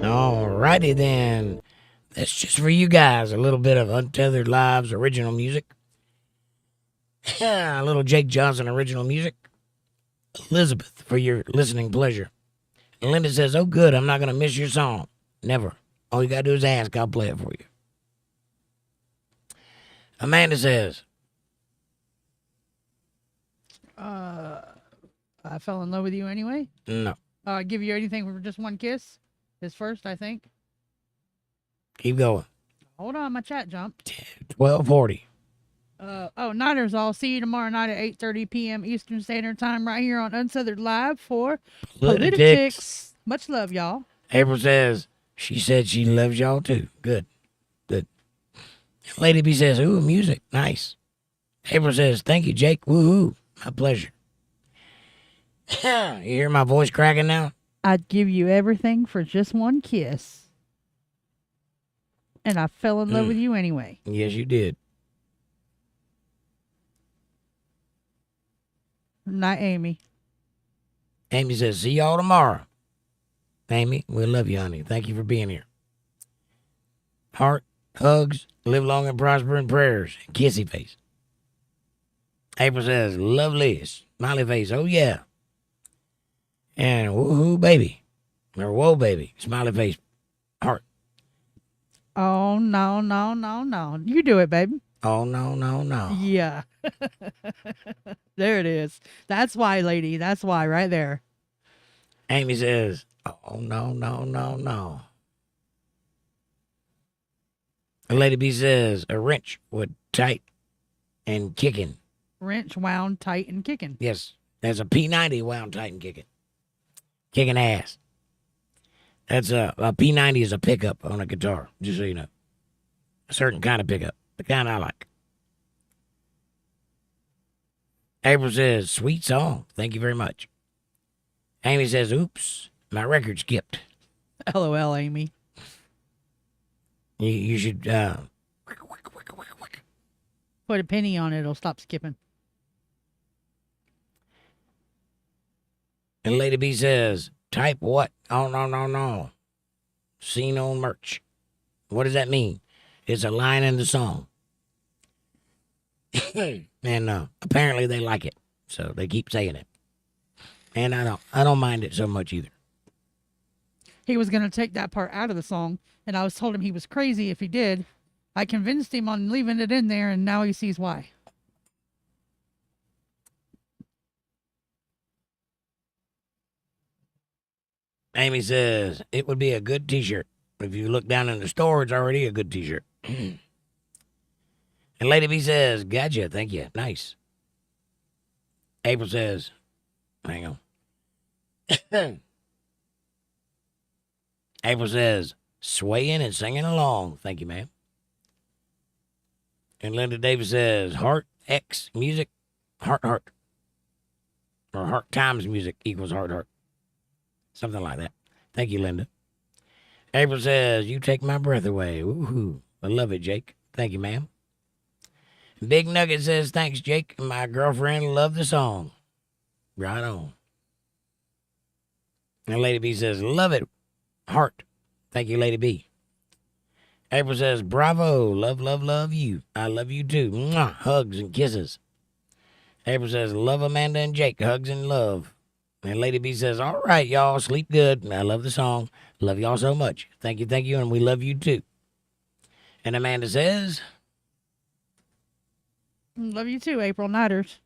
Alrighty then. That's just for you guys. A little bit of Untethered Live's original music. A little Jake Johnson original music. Elizabeth, for your listening pleasure. And Linda says, oh good, I'm not going to miss your song. Never. All you got to do is ask, I'll play it for you. Amanda says, I fell in love with you anyway. no. Give you anything for just one kiss. His first, I think. Keep going. Hold on, my chat jumped. 12:40. Niners all. See you tomorrow night at 8:30 p.m. Eastern Standard Time right here on Untethered Live for Politics. Much love, y'all. April says, she said she loves y'all too. Good. Good. Lady B says, ooh, music. Nice. April says, thank you, Jake. Woohoo. My pleasure. You hear my voice cracking now? I'd give you everything for just one kiss. And I fell in love with you anyway. Yes, you did. Night, Amy. Amy says, see y'all tomorrow. Amy, we love you, honey. Thank you for being here. Heart, hugs, live long and prosper, and prayers. Kissy face. April says, lovely. Smiley face. Oh, yeah. And woohoo, baby. Or whoa, baby. Smiley face. Heart. Oh, no, no, no, no. You do it, baby. Oh, no, no, no. Yeah. There it is. That's why, lady. That's why, right there. Amy says, oh, no, no, no, no. Lady B says, a wrench would tight and kicking. Wrench wound tight and kicking. Yes, there's a P90 wound tight and kicking. Kicking ass. That's a P90 is a pickup on a guitar, just so you know. A certain kind of pickup, the kind I like. April says, sweet song. Thank you very much. Amy says, oops, my record skipped. LOL, Amy. You should Put a penny on it, it'll stop skipping. And Lady B says, type what? Oh, no. Seen on merch. What does that mean? It's a line in the song. And apparently they like it. So they keep saying it. And I don't mind it so much either. He was going to take that part out of the song, and I was told him he was crazy if he did. I convinced him on leaving it in there, and now he sees why. Amy says, it would be a good t-shirt. If you look down in the store, it's already a good t-shirt. And Lady B says, gotcha, thank you. Nice. April says, hang on. April says, swaying and singing along. Thank you, ma'am. And Linda Davis says, heart X music, heart. Or heart times music equals heart. Something like that. Thank you, Linda. April says, you take my breath away. Woohoo. I love it, Jake. Thank you, ma'am. Big Nugget says, thanks, Jake. My girlfriend loved the song. Right on. And Lady B says, love it. Heart. Thank you, Lady B. April says, bravo. Love you. I love you too. Mwah. Hugs and kisses. April says, love Amanda and Jake. Hugs and love. And Lady B says, all right, y'all. Sleep good. And I love the song. Love y'all so much. Thank you. And we love you too. And Amanda says, love you too, April. Nighters.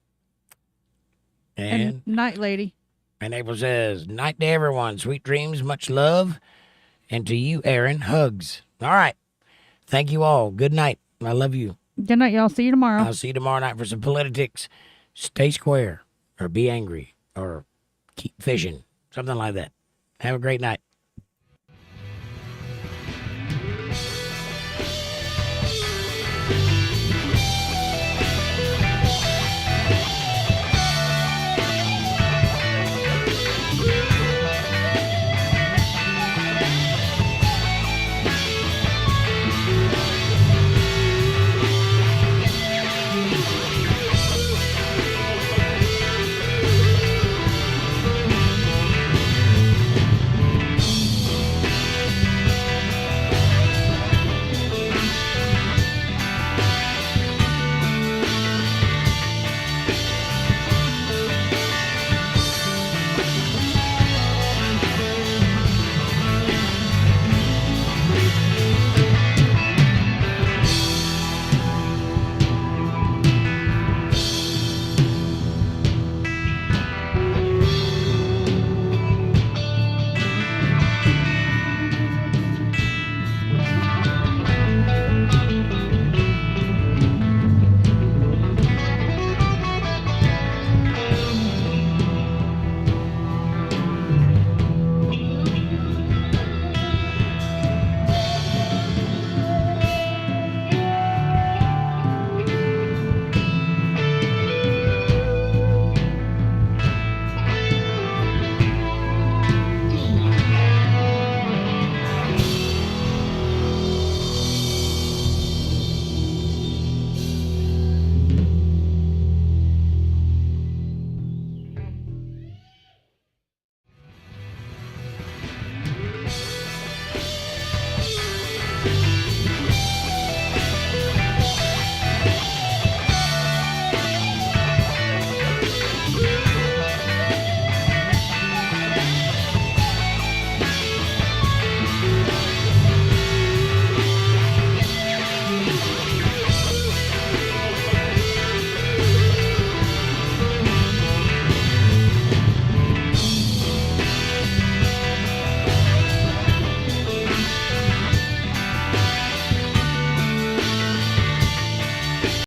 And night, lady. And April says, night to everyone. Sweet dreams. Much love. And to you, Aaron, hugs. All right. Thank you all. Good night. I love you. Good night, y'all. See you tomorrow. I'll see you tomorrow night for some politics. Stay square or be angry or keep fishing. Something like that. Have a great night.